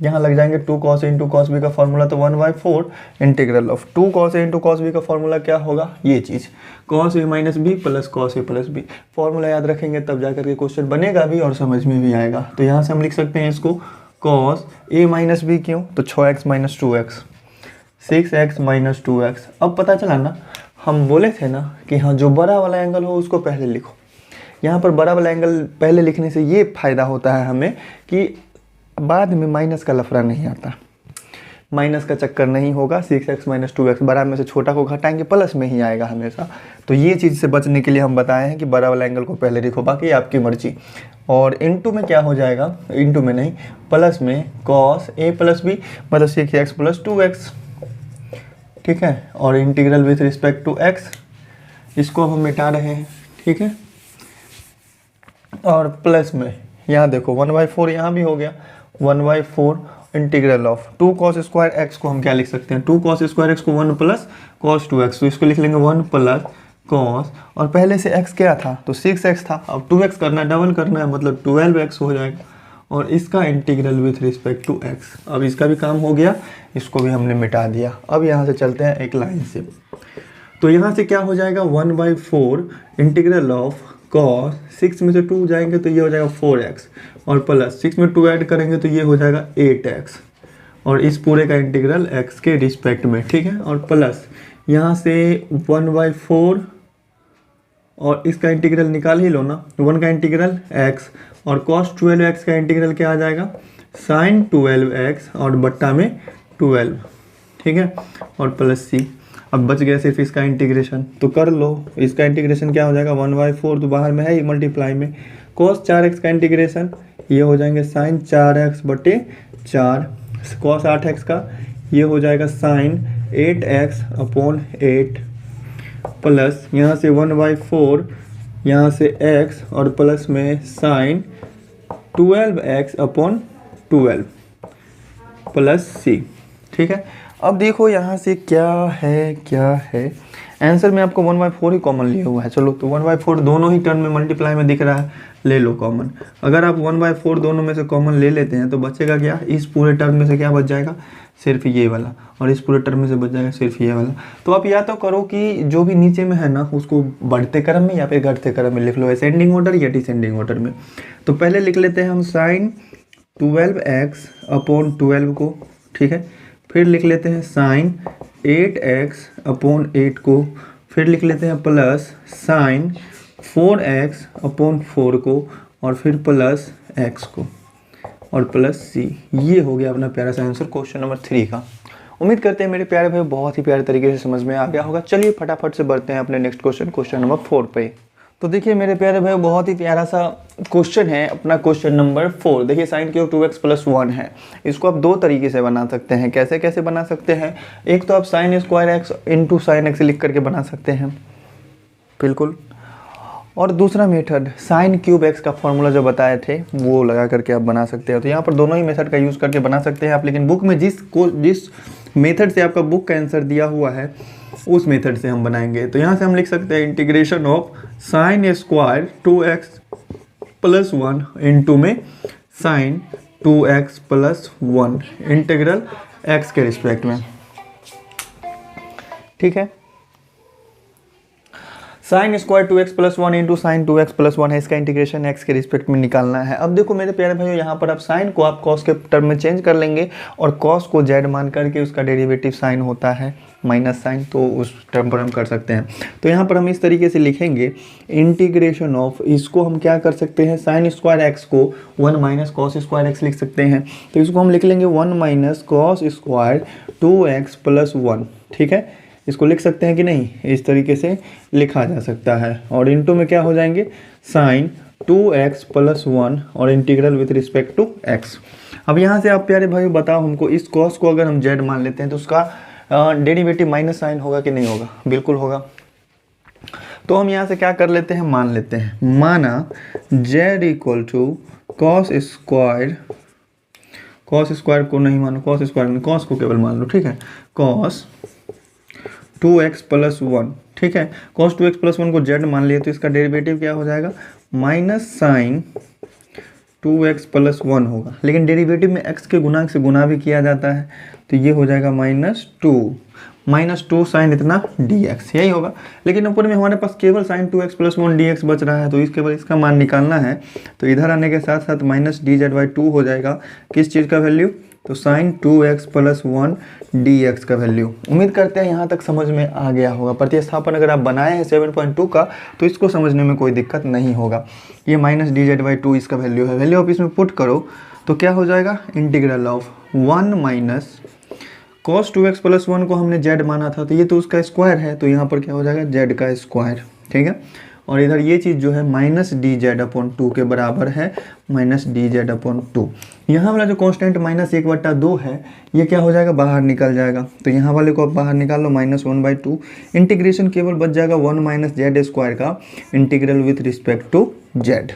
[SPEAKER 1] यहाँ लग जाएंगे 2 cos a into cos b का फॉर्मूला, तो 1/4 integral of 2 cos a into cos b का फॉर्मूला क्या होगा, ये चीज़ cos a minus b plus cos a plus b. Formula याद रखेंगे तब जाकर के क्वेश्चन बनेगा भी और समझ में भी आएगा। तो यहाँ से हम लिख सकते हैं इसको cos a माइनस बी, क्यों, तो 6x minus 2x 6x minus 2x। अब पता चला ना, हम बोले थे ना कि हाँ जो बड़ा वाला एंगल हो उसको पहले लिखो। यहाँ पर बड़ा वाला एंगल पहले लिखने से ये फ़ायदा होता है हमें कि बाद में माइनस का लफड़ा नहीं आता, माइनस का चक्कर नहीं होगा। 6x माइनस 2x बड़ा में से छोटा को घटाएंगे प्लस में ही आएगा हमेशा। तो ये चीज़ से बचने के लिए हम बताए हैं कि बड़ा वाला एंगल को पहले लिखो, बाकी आपकी मर्जी। और इनटू में क्या हो जाएगा, इनटू में नहीं प्लस में cos a प्लस बी मतलब 6x प्लस 2x, ठीक है। और integral with respect to x, इसको अब हम मिटा रहे हैं, ठीक है। और प्लस में यहाँ देखो 1/4 यहाँ भी हो गया, 1/4 integral of 2 cos square x को हम क्या लिख सकते हैं, 2 cos स्क्वायर x को 1 प्लस cos 2x, तो इसको लिख लेंगे 1 प्लस cos, और पहले से x क्या था, तो 6x था, अब 2x करना है, डबल करना है, मतलब 12x हो जाएगा। और इसका integral with respect to x, अब इसका भी काम हो गया, इसको भी हमने मिटा दिया। अब यहाँ से चलते हैं एक लाइन से, तो यहाँ से क्या हो जाएगा 1/4 इंटीग्रल ऑफ cos 6 में से 2 जाएंगे तो ये हो जाएगा 4x, और प्लस 6 में 2 ऐड करेंगे तो ये हो जाएगा 8x, और इस पूरे का इंटीग्रल x के रिस्पेक्ट में, ठीक है। और प्लस यहाँ से 1/4 और इसका इंटीग्रल निकाल ही लो ना, 1 का इंटीग्रल x और cos 12x का इंटीग्रल क्या आ जाएगा sin 12x और बट्टा में 12, ठीक है। और प्लस c, अब बच गया सिर्फ इसका इंटीग्रेशन, तो कर लो। इसका इंटीग्रेशन क्या हो जाएगा 1/4, तो बाहर में है ही मल्टीप्लाई में, cos 4x का इंटीग्रेशन ये हो जाएंगे sin 4x बटे 4, cos 8x का ये हो जाएगा sin 8x अपॉन 8, प्लस यहाँ से 1/4 यहाँ से x और प्लस में sin 12x upon 12 plus c, ठीक है। अब देखो यहाँ से क्या है आंसर में आपको 1/4 ही कॉमन लिया हुआ है। चलो तो 1/4 दोनों ही टर्म में मल्टीप्लाई में दिख रहा है, ले लो कॉमन। अगर आप 1/4 दोनों में से कॉमन ले लेते हैं तो बचेगा क्या, इस पूरे टर्म में से क्या बच जाएगा, सिर्फ ये वाला, और इस पूरे टर्म में से बच जाएगा सिर्फ ये वाला। तो आप या तो करो कि जो भी नीचे में है ना उसको बढ़ते क्रम में या फिर घटते क्रम में लिख लो, असेंडिंग ऑर्डर या डिसेंडिंग ऑर्डर में। तो पहले लिख लेते हैं हम sin 12x अपॉन 12 को, ठीक है। फिर लिख लेते हैं sin 8x अपॉन 8 को, फिर लिख लेते हैं प्लस sin 4x अपॉन 4 को, और फिर प्लस x को, और प्लस c। ये हो गया अपना प्यारा सा आंसर क्वेश्चन नंबर 3 का। उम्मीद करते हैं मेरे प्यारे भाई बहुत ही प्यारे तरीके से समझ में आ गया होगा। चलिए फटाफट से बढ़ते हैं अपने नेक्स्ट क्वेश्चन नंबर 4 पे। तो देखिए मेरे प्यारे भाई बहुत ही प्यारा सा क्वेश्चन है अपना क्वेश्चन नंबर 4। देखिए sin क्यूब 2x प्लस 1 है, इसको आप दो तरीके से बना सकते हैं। कैसे कैसे बना सकते हैं, एक तो आप sin square x into sine x लिख करके बना सकते हैं, बिल्कुल। और दूसरा मेथड sin क्यूब x का फॉर्मूला जो बताए थे वो लगा करके आप बना सकते हैं। तो यहाँ पर दोनों ही मेथड का यूज़ करके बना सकते हैं आप, लेकिन बुक में जिस मेथड से आपका बुक का आंसर दिया हुआ है उस मेथड से हम बनाएंगे। तो यहाँ से हम लिख सकते हैं integration of sin square 2x प्लस 1 इंटू में sin 2x प्लस 1 इंटीग्रल x के रिस्पेक्ट में, ठीक है। sin स्क्वायर 2x प्लस 1 इंटू साइन 2x प्लस 1 है, इसका इंटीग्रेशन x के रिस्पेक्ट में निकालना है। अब देखो मेरे प्यारे भाइयों यहाँ पर आप sin को आप cos के टर्म में चेंज कर लेंगे और cos को z मान करके उसका डेरिवेटिव sin होता है माइनस साइन, तो उस टर्म पर हम कर सकते हैं। तो यहाँ पर हम इस तरीके से लिखेंगे इंटीग्रेशन ऑफ, इसको हम क्या कर सकते हैं sin स्क्वायर x को 1 माइनस cos स्क्वायर x लिख सकते हैं। तो इसको हम लिख लेंगे 1 माइनस cos स्क्वायर 2x प्लस 1, ठीक है। इसको लिख सकते हैं कि नहीं, इस तरीके से लिखा जा सकता है। और इंटू में क्या हो जाएंगे sin 2x प्लस 1 और integral with respect to x। अब यहाँ से आप प्यारे भाई बताओ हमको, इस cos को अगर हम z मान लेते हैं तो उसका डेरिवेटिव माइनस साइन होगा कि नहीं होगा, बिल्कुल होगा। तो हम यहाँ से क्या कर लेते हैं, मान लेते हैं, माना z equal to cos cos square को नहीं मानो, कॉस स्क्वायर नहीं, कॉस को केवल मान लो, ठीक है। कॉस 2x प्लस 1, ठीक है। कॉस 2x प्लस 1 को z मान लिए तो इसका डेरिवेटिव क्या हो जाएगा, माइनस साइन 2x प्लस 1 होगा, लेकिन डेरिवेटिव में x के गुणांक से गुना भी किया जाता है, तो ये हो जाएगा माइनस टू साइन इतना dx, यही होगा। लेकिन ऊपर में हमारे पास केवल साइन 2x प्लस 1 dx बच रहा है, तो इस केवल इसका मान निकालना है, तो इधर आने के साथ साथ माइनस dz/2 हो जाएगा। किस चीज़ का वैल्यू, तो साइन 2x प्लस 1 dx का वैल्यू। उम्मीद करते हैं यहाँ तक समझ में आ गया होगा। प्रतिस्थापन अगर आप बनाए हैं 7.2 का, तो इसको समझने में कोई दिक्कत नहीं होगा। ये माइनस dz/2 इसका वैल्यू है। वैल्यू आप इसमें पुट करो तो क्या हो जाएगा, integral of 1 minus cos 2x प्लस 1 को हमने z माना था, तो ये तो उसका स्क्वायर है, तो यहाँ पर क्या हो जाएगा, z का स्क्वायर, ठीक है। और इधर ये चीज़ जो है माइनस dz/2 के बराबर है, माइनस dz/2। यहाँ वाला जो कांस्टेंट माइनस 1/2 है, ये क्या हो जाएगा, बाहर निकल जाएगा, तो यहाँ वाले को आप बाहर निकाल लो, माइनस 1/2। इंटीग्रेशन केवल बच जाएगा 1 माइनस z स्क्वायर का integral with respect to z।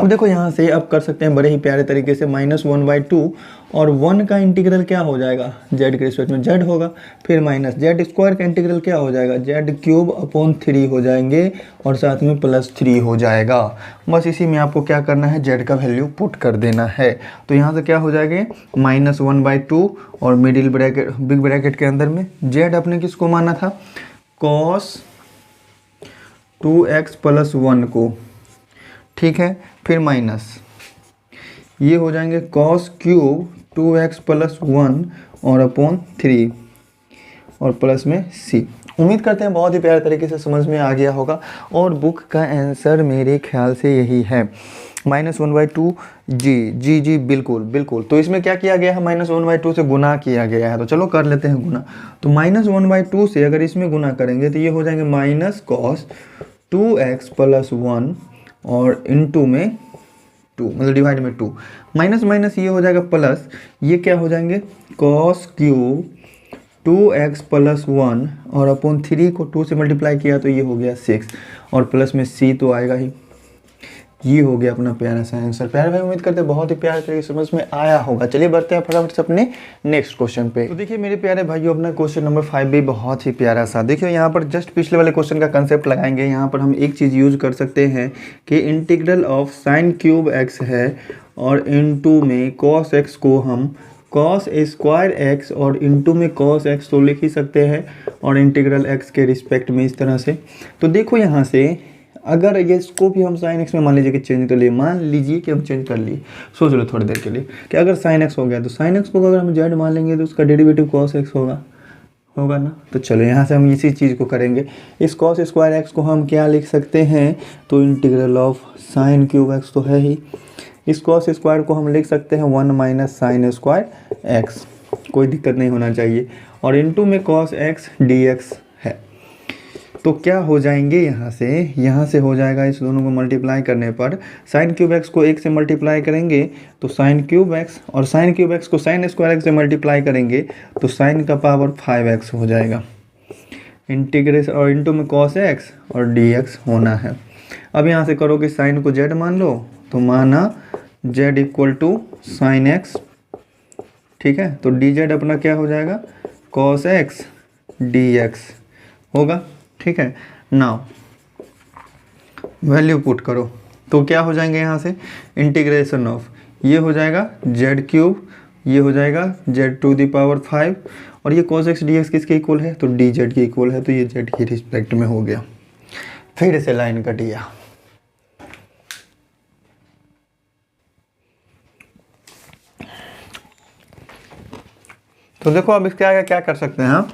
[SPEAKER 1] अब देखो यहाँ से आप कर सकते हैं बड़े ही प्यारे तरीके से, माइनस 1/2 और 1 का इंटीग्रल क्या हो जाएगा, z के रिस्पेक्ट में z होगा, फिर माइनस z स्क्वायर का इंटीग्रल क्या हो जाएगा, z³ हो जाएंगे, और साथ में प्लस 3 हो जाएगा। बस इसी में आपको क्या करना है, z का वैल्यू पुट कर देना है। तो यहाँ से क्या हो जाएगा, माइनस 1/2 और मिडिल ब्रैकेट बिग ब्रैकेट के अंदर में z अपने किसको माना था, cos 2x प्लस 1 को, ठीक है। फिर माइनस ये हो जाएंगे cos³ 2x प्लस 1 और अपॉन 3 और प्लस में c। उम्मीद करते हैं बहुत ही प्यारे तरीके से समझ में आ गया होगा, और बुक का आंसर मेरे ख्याल से यही है, माइनस 1/2। जी बिल्कुल। तो इसमें क्या किया गया है, माइनस 1/2 से गुना किया गया है, तो चलो कर लेते हैं गुना। तो माइनस 1/2 से अगर इसमें गुना करेंगे तो ये हो जाएंगे माइनस cos 2x प्लस 1 और इनटू में 2, मतलब डिवाइड में 2, माइनस माइनस ये हो जाएगा प्लस, ये क्या हो जाएंगे cos³ 2x प्लस 1 और अपॉन 3 को 2 से मल्टीप्लाई किया तो ये हो गया 6, और प्लस में c तो आएगा ही। ये हो गया अपना प्यारा सा आंसर। प्यारे भाई, उम्मीद करते हैं बहुत ही प्यारे तरीके से समझ में आया होगा। चलिए बढ़ते हैं फटाफट से अपने नेक्स्ट क्वेश्चन पे। तो देखिए मेरे प्यारे भाइयों, अपना क्वेश्चन नंबर 5 भी बहुत ही प्यारा सा। देखिए यहाँ पर जस्ट पिछले वाले क्वेश्चन का कंसेप्ट लगाएंगे। यहाँ पर हम एक चीज़ यूज कर सकते हैं कि इंटीग्रल ऑफ sin³ x है, और इनटू में cos x को हम cos स्क्वायर x और इनटू में cos x तो लिख ही सकते हैं, और इंटीग्रल x के रिस्पेक्ट में इस तरह से। तो देखो यहाँ से अगर ये इसको भी हम sin x में मान लीजिए कि चेंज कर लिए, मान लीजिए कि हम चेंज कर लिए, सोच लो थोड़ी देर के लिए कि अगर sin x हो गया तो sin x को अगर हम z मान लेंगे तो उसका डेरिवेटिव cos x होगा ना। तो चलो यहाँ से हम इसी चीज़ को करेंगे। इस cos स्क्वायर x को हम क्या लिख सकते हैं, तो इंटीग्रल ऑफ sin³ x तो है ही, इस cos स्क्वायर को हम लिख सकते हैं 1 माइनस साइन स्क्वायर x, कोई दिक्कत नहीं होना चाहिए, और इनटू में cos x dx है। तो क्या हो जाएंगे यहाँ से हो जाएगा, इस दोनों को मल्टीप्लाई करने पर sin³ x को 1 से मल्टीप्लाई करेंगे तो sin³ x, और sin³ x को sin स्क्वायर x से मल्टीप्लाई करेंगे तो sin का पावर 5x हो जाएगा, इंटीग्रेशन और इनटू में cos x और dx होना है। अब यहाँ से करो कि sin को z मान लो, तो माना z equal to sin x, ठीक है। तो dz अपना क्या हो जाएगा, cos x dx होगा, ठीक है। नाउ वैल्यू पुट करो तो क्या हो जाएंगे, यहाँ से इंटीग्रेशन ऑफ ये हो जाएगा z³, ये हो जाएगा z⁵, और ये cos x dx किसके इक्वल है, तो dz के इक्वल है, तो ये z के रिस्पेक्ट में हो गया। फिर से लाइन कटिया, तो देखो अब इसके आगे क्या कर सकते हैं हम,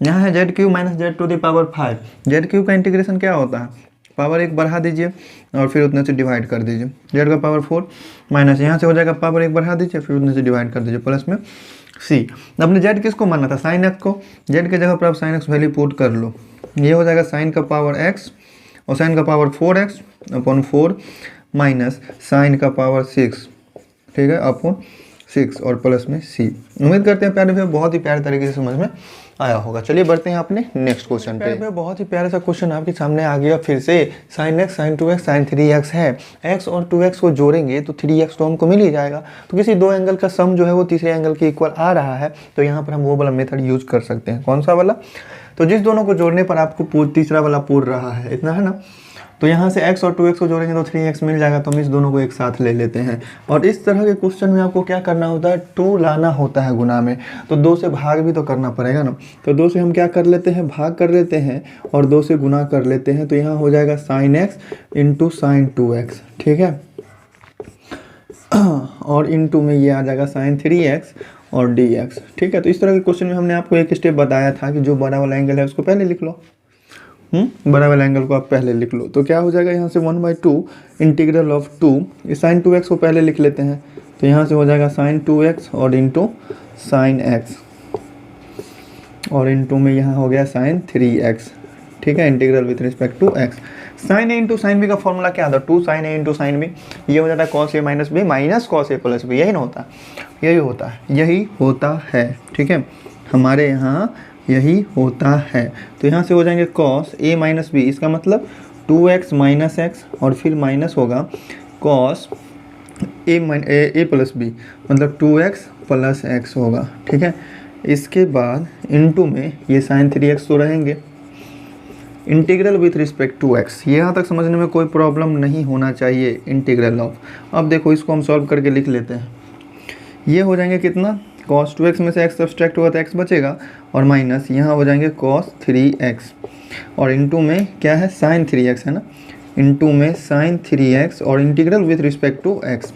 [SPEAKER 1] यहाँ है z³ माइनस z⁵। z³ का इंटीग्रेशन क्या होता है, पावर 1 बढ़ा दीजिए और फिर उतने से डिवाइड कर दीजिए, z का पावर 4 माइनस यहाँ से हो जाएगा पावर 1 बढ़ा दीजिए, फिर उतने से डिवाइड कर दीजिए, प्लस में c। अपने z किसको माना था, sin x को, z के जगह पर आप sin x वैल्यू पुट कर लो, ये हो जाएगा sin का पावर x और sin का power 4x upon 4 minus sin का पावर 6, ठीक है, अपॉन 6 और प्लस में c। उम्मीद करते हैं प्यारे भाई बहुत ही प्यारे तरीके से समझ में आया होगा। चलिए बढ़ते हैं अपने नेक्स्ट क्वेश्चन पे। बहुत ही प्यारा सा क्वेश्चन आपके सामने आ गया फिर से। sin x sin 2x sin 3x है, x और 2x को जोड़ेंगे तो 3x तो हमको मिल ही जाएगा। तो किसी दो एंगल का सम जो है वो तीसरे एंगल के इक्वल आ रहा है, तो यहाँ पर हम वो वाला मेथड यूज कर सकते हैं। कौन सा वाला? तो जिस दोनों को जोड़ने पर आपको तीसरा वाला पूर रहा है, इतना है ना। तो यहाँ से x और 2x को जोड़ेंगे तो 3x मिल जाएगा, तो हम इस दोनों को एक साथ ले लेते हैं। और इस तरह के क्वेश्चन में आपको क्या करना होता है, 2 लाना होता है गुना में, तो 2 से भाग भी तो करना पड़ेगा ना। तो 2 से हम क्या कर लेते हैं, भाग कर लेते हैं और 2 से गुना कर लेते हैं। तो यहाँ हो जाएगा sin x into sine 2x, ठीक है। और इंटू में ये आ जाएगा sin 3x और dx, ठीक है। तो इस तरह के क्वेश्चन में हमने आपको एक स्टेप बताया था कि जो बड़ा वाला एंगल है उसको पहले लिख लो। बड़ा वाला एंगल को आप पहले लिख लो। तो क्या हो जाएगा, यहाँ से 1/2 इंटीग्रल ऑफ 2, इस sin 2x को पहले लिख लेते हैं। तो यहाँ से हो जाएगा sin 2x और इंटू sin x, और इंटू में यहाँ हो गया sin 3x, ठीक है, integral with respect to x। sin a into sine B का फॉर्मूला क्या था, 2 sin a into sine b. ये हो जाता है cos a minus B minus cos a plus B, यही ना होता, यही होता है, ठीक है। हमारे यहाँ यही होता है। तो यहाँ से हो जाएंगे cos a माइनस बी, इसका मतलब 2x माइनस एक्स और फिर माइनस होगा cos a प्लस बी, मतलब 2x प्लस एक्स होगा, ठीक है। इसके बाद इनटू में ये sin 3x तो रहेंगे, integral with respect to x। यहाँ तक समझने में कोई प्रॉब्लम नहीं होना चाहिए, इंटीग्रल ऑफ। अब देखो इसको हम सॉल्व करके लिख लेते हैं। ये हो जाएंगे कितना, cos 2x में से x सब्सट्रैक्ट हुआ तो x बचेगा, और माइनस यहाँ हो जाएंगे cos 3x, और इंटू में क्या है sin 3x है ना, इंटू में sin 3x और integral with respect to x।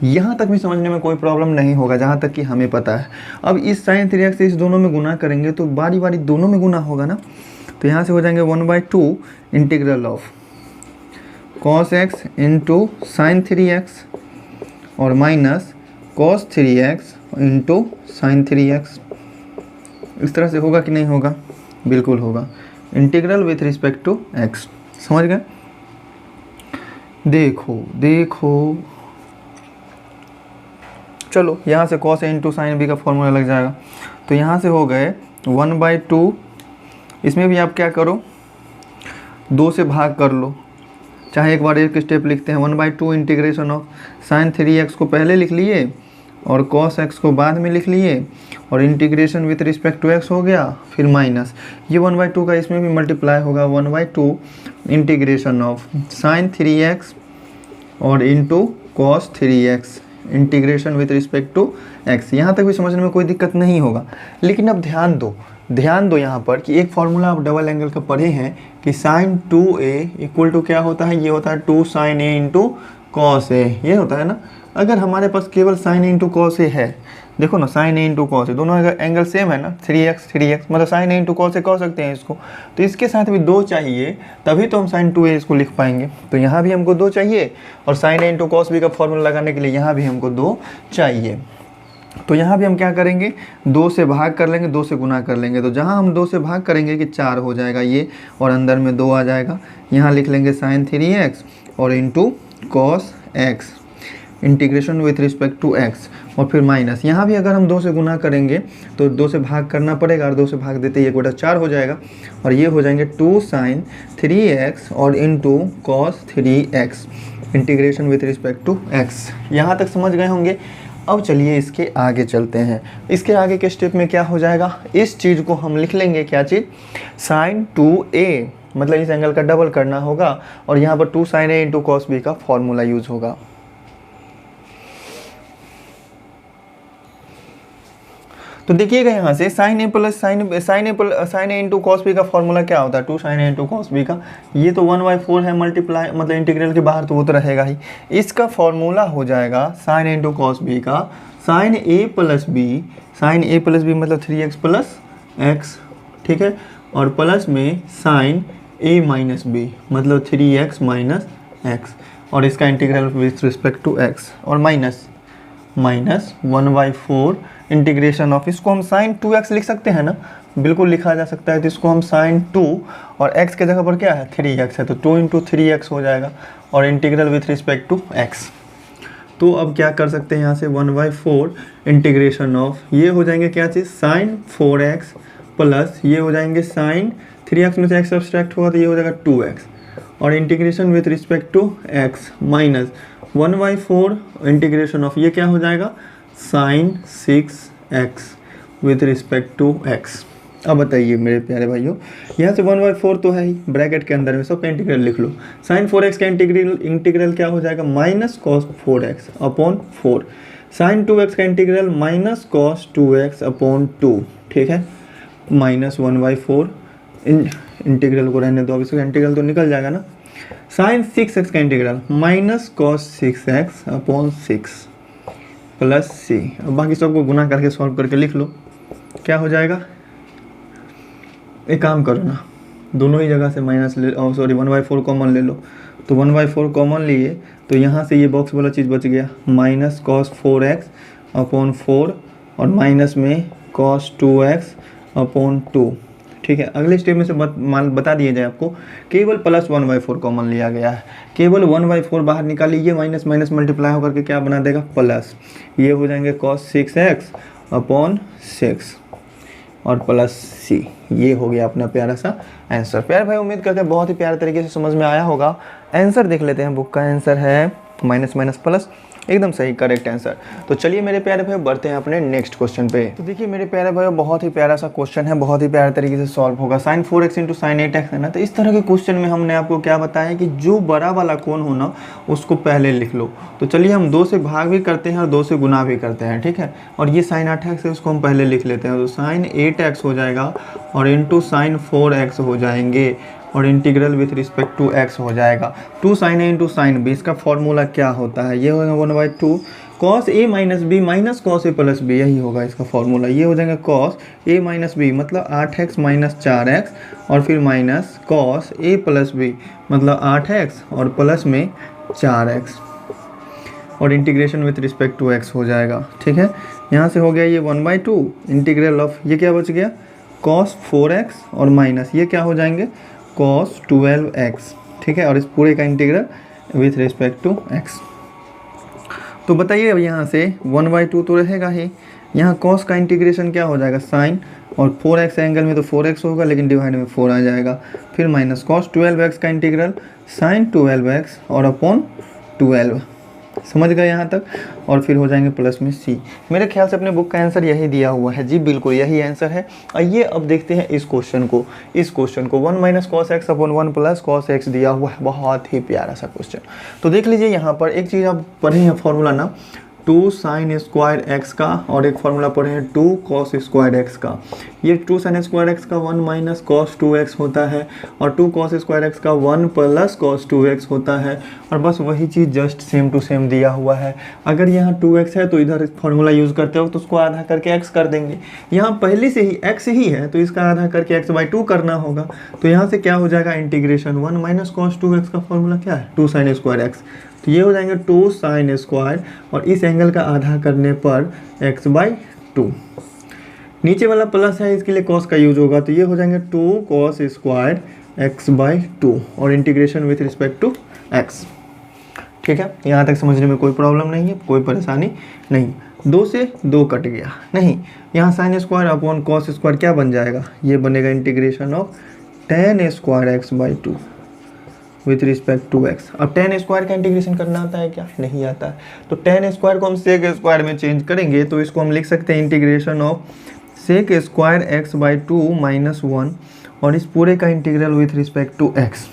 [SPEAKER 1] यहाँ तक भी समझने में कोई प्रॉब्लम नहीं होगा जहाँ तक कि हमें पता है। अब इस sin 3x से इस दोनों में गुना करेंगे तो बारी बारी दोनों में गुना होगा ना। तो यहाँ से हो जाएंगे 1/2 integral of cos x into sine 3x और minus cos 3x into sine 3x। इस तरह से होगा कि नहीं होगा, बिल्कुल होगा, integral with respect to x। समझ गए? देखो चलो यहाँ से cos a into sine b का फॉर्मूला लग जाएगा। तो यहाँ से हो गए 1/2, इसमें भी आप क्या करो, 2 से भाग कर लो, चाहे एक बार एक स्टेप लिखते हैं। 1/2 इंटीग्रेशन ऑफ साइन 3x को पहले लिख लिए और cos x को बाद में लिख लिए, और integration with respect to x हो गया, फिर माइनस ये 1/2 का इसमें भी मल्टीप्लाई होगा, 1/2 इंटीग्रेशन ऑफ साइन 3x और into cos 3x integration with respect to x। यहाँ तक भी समझने में कोई दिक्कत नहीं होगा। लेकिन अब ध्यान दो यहाँ पर कि एक फॉर्मूला आप डबल एंगल का पढ़े हैं कि sin 2a इक्वल टू क्या होता है, ये होता है 2 sin a into cos a, ये होता है ना। अगर हमारे पास केवल sin a into cos a है, देखो ना sin a into cos a, दोनों अगर एंगल सेम है ना, 3x मतलब sin a into cos a कह सकते हैं इसको। तो इसके साथ भी 2 चाहिए, तभी तो हम sin 2a इसको लिख पाएंगे। तो यहाँ भी हमको 2 चाहिए, और sin a into cos b का फॉर्मूला लगाने के लिए यहाँ भी हमको 2 चाहिए। तो यहाँ भी हम क्या करेंगे, 2 से भाग कर लेंगे, 2 से गुना कर लेंगे। तो जहाँ हम 2 से भाग करेंगे कि 4 हो जाएगा ये, और अंदर में 2 आ जाएगा। यहाँ लिख लेंगे sin 3x और into cos x integration with respect to x, और फिर माइनस। यहाँ भी अगर हम 2 से गुना करेंगे तो 2 से भाग करना पड़ेगा, और 2 से भाग देते ये गोटा 4 हो जाएगा, और ये हो जाएंगे 2 sin 3x और into cos 3x integration with respect to x। यहाँ तक समझ गए होंगे। अब चलिए इसके आगे चलते हैं। इसके आगे के स्टेप में क्या हो जाएगा, इस चीज़ को हम लिख लेंगे, क्या चीज़, sin 2a, मतलब इस एंगल का डबल करना होगा, और यहाँ पर 2 sin a into cos b का फॉर्मूला यूज होगा। तो देखिएगा यहाँ से sin a plus sign A into cos b का फॉर्मूला क्या होता है, 2 sin a into cos b का। ये तो 1/4 है, मल्टीप्लाई मतलब इंटीग्रल के बाहर तो वो तो रहेगा ही। इसका फॉर्मूला हो जाएगा sin a into cos b का sin a प्लस b मतलब 3x प्लस x, ठीक है, और प्लस में sin a माइनस b मतलब 3x माइनस x, और इसका integral with respect to x, और माइनस 1/4 इंटीग्रेशन ऑफ, इसको हम sin 2x लिख सकते हैं ना, बिल्कुल लिखा जा सकता है। तो इसको हम sin 2 और x के जगह पर क्या है 3x है, तो 2 इंटू 3x हो जाएगा, और integral with respect to x। तो अब क्या कर सकते हैं यहाँ से 1/4 इंटीग्रेशन ऑफ, ये हो जाएंगे क्या चीज़ sin 4x प्लस ये हो जाएंगे साइन 3x में से x सब्सट्रैक्ट होगा तो ये हो जाएगा 2x, और integration with respect to x minus 1/4 integration of ये क्या हो जाएगा sine 6x with respect to x। अब बताइए मेरे प्यारे भाइयों, यहाँ से 1/4 तो है ही, ब्रैकेट के अंदर में सबका इंटीग्रल लिख लो। साइन 4x का इंटीग्रल क्या हो जाएगा minus cos 4x upon 4। Sign 2x का integral minus cos 2x upon 2, ठीक है, माइनस 1/4 इंटीग्रल को रहने दो, अब इसका इंटीग्रल तो निकल जाएगा ना। साइन 6x का integral minus cos 6x upon 6 plus c। अब बाकी सबको गुना करके सॉल्व करके लिख लो, क्या हो जाएगा। एक काम करो ना, दोनों ही जगह से माइनस ले, सॉरी 1/4 कॉमन ले लो, तो 1/4 कॉमन लिए तो यहाँ से ये बॉक्स वाला चीज़ बच गया, माइनस कॉस 4x अपॉन 4 और माइनस में कॉस 2x अपॉन 2, ठीक है। अगले स्टेप में से बता दिया जाए आपको, केवल प्लस 1/4 कॉमन लिया गया है, केवल 1/4 बाहर निकालिए, ये माइनस माइनस मल्टीप्लाई होकर के क्या बना देगा प्लस, ये हो जाएंगे कॉस 6x अपॉन 6 और प्लस c। ये हो गया अपना प्यारा सा आंसर। प्यारे भाई उम्मीद करते हैं बहुत ही प्यारे तरीके से समझ में आया होगा। आंसर देख लेते हैं, बुक का आंसर है माइनस माइनस प्लस, एकदम सही करेक्ट आंसर। तो चलिए मेरे प्यारे भाई बढ़ते हैं अपने नेक्स्ट क्वेश्चन पे। तो देखिए मेरे प्यारे भाई बहुत ही प्यारा सा क्वेश्चन है, बहुत ही प्यारे तरीके से सॉल्व होगा। Sign 4x into sine 8x है ना, तो इस तरह के क्वेश्चन में हमने आपको क्या बताया कि जो बड़ा वाला कोण हो ना उसको पहले लिख लो। तो चलिए हम 2 से भाग भी करते हैं और 2 से गुना भी करते हैं, ठीक है। और ये साइन 8x है उसको हम पहले लिख लेते हैं, तो साइन 8x हो जाएगा और इंटू साइन 4x हो जाएंगे और integral with respect to x हो जाएगा। 2 sine a into sine b, इसका फॉर्मूला क्या होता है, ये होगा 1/2 cos a minus B minus cos a plus B, यही होगा इसका फॉर्मूला। ये हो जाएगा कॉस a माइनस बी मतलब 8x माइनस 4x और फिर minus cos a plus B मतलब 8x और प्लस में 4x और integration with respect to x हो जाएगा, ठीक है। यहाँ से हो गया ये 1/2 इंटीग्रल ऑफ ये क्या बच गया कॉस 4x और माइनस ये क्या हो जाएंगे कॉस 12x, ठीक है, और इस पूरे का integral with respect to x। तो बताइए अब यहाँ से 1/2 तो रहेगा ही, यहाँ कॉस का इंटीग्रेशन क्या हो जाएगा साइन और 4x एंगल में तो 4x होगा लेकिन डिवाइड में 4 आ जाएगा, फिर माइनस कॉस 12x का इंटीग्रल साइन 12x और अपॉन 12, समझ गए यहाँ तक, और फिर हो जाएंगे प्लस में c। मेरे ख्याल से अपने बुक का आंसर यही दिया हुआ है, जी बिल्कुल यही आंसर है। आइए अब देखते हैं इस क्वेश्चन को 1 minus cos x upon 1 plus cos x दिया हुआ है, बहुत ही प्यारा सा क्वेश्चन। तो देख लीजिए यहाँ पर एक चीज़ आप पढ़े हैं फॉर्मूला ना 2 साइन स्क्वायर एक्स का, और एक फार्मूला पढ़े हैं 2 कॉस स्क्वायर एक्स का। ये 2 साइन स्क्वायर एक्स का 1 माइनस कॉस 2x होता है और 2 कॉस स्क्वायर एक्स का 1 प्लस कॉस 2x होता है, और बस वही चीज़ जस्ट सेम टू सेम दिया हुआ है। अगर यहाँ 2x है तो इधर फार्मूला यूज़ करते हो तो उसको आधा करके x कर देंगे, यहाँ पहले से ही x ही है तो इसका आधा करके x/2 करना होगा। तो यहाँ से क्या हो जाएगा इंटीग्रेशन 1 माइनस कॉस 2x का फॉर्मूला क्या है 2 साइन स्क्वायर एक्स, तो ये हो जाएंगे 2 साइन स्क्वायर और इस एंगल का आधा करने पर x/2। नीचे वाला प्लस है इसके लिए कॉस का यूज होगा, तो ये हो जाएंगे 2 कॉस स्क्वायर x/2 और integration with respect to x। ठीक है, यहाँ तक समझने में कोई प्रॉब्लम नहीं है, कोई परेशानी नहीं। 2 से 2 कट गया नहीं, यहाँ sine square upon cos square क्या बन जाएगा, ये बनेगा integration of tan square x/2 with respect to x। अब tan स्क्वायर का इंटीग्रेशन करना आता है क्या, नहीं आता है, तो tan स्क्वायर को हम sec स्क्वायर में चेंज करेंगे तो इसको हम लिख सकते हैं integration of sec square x/2 minus 1 और इस पूरे का integral with respect to x।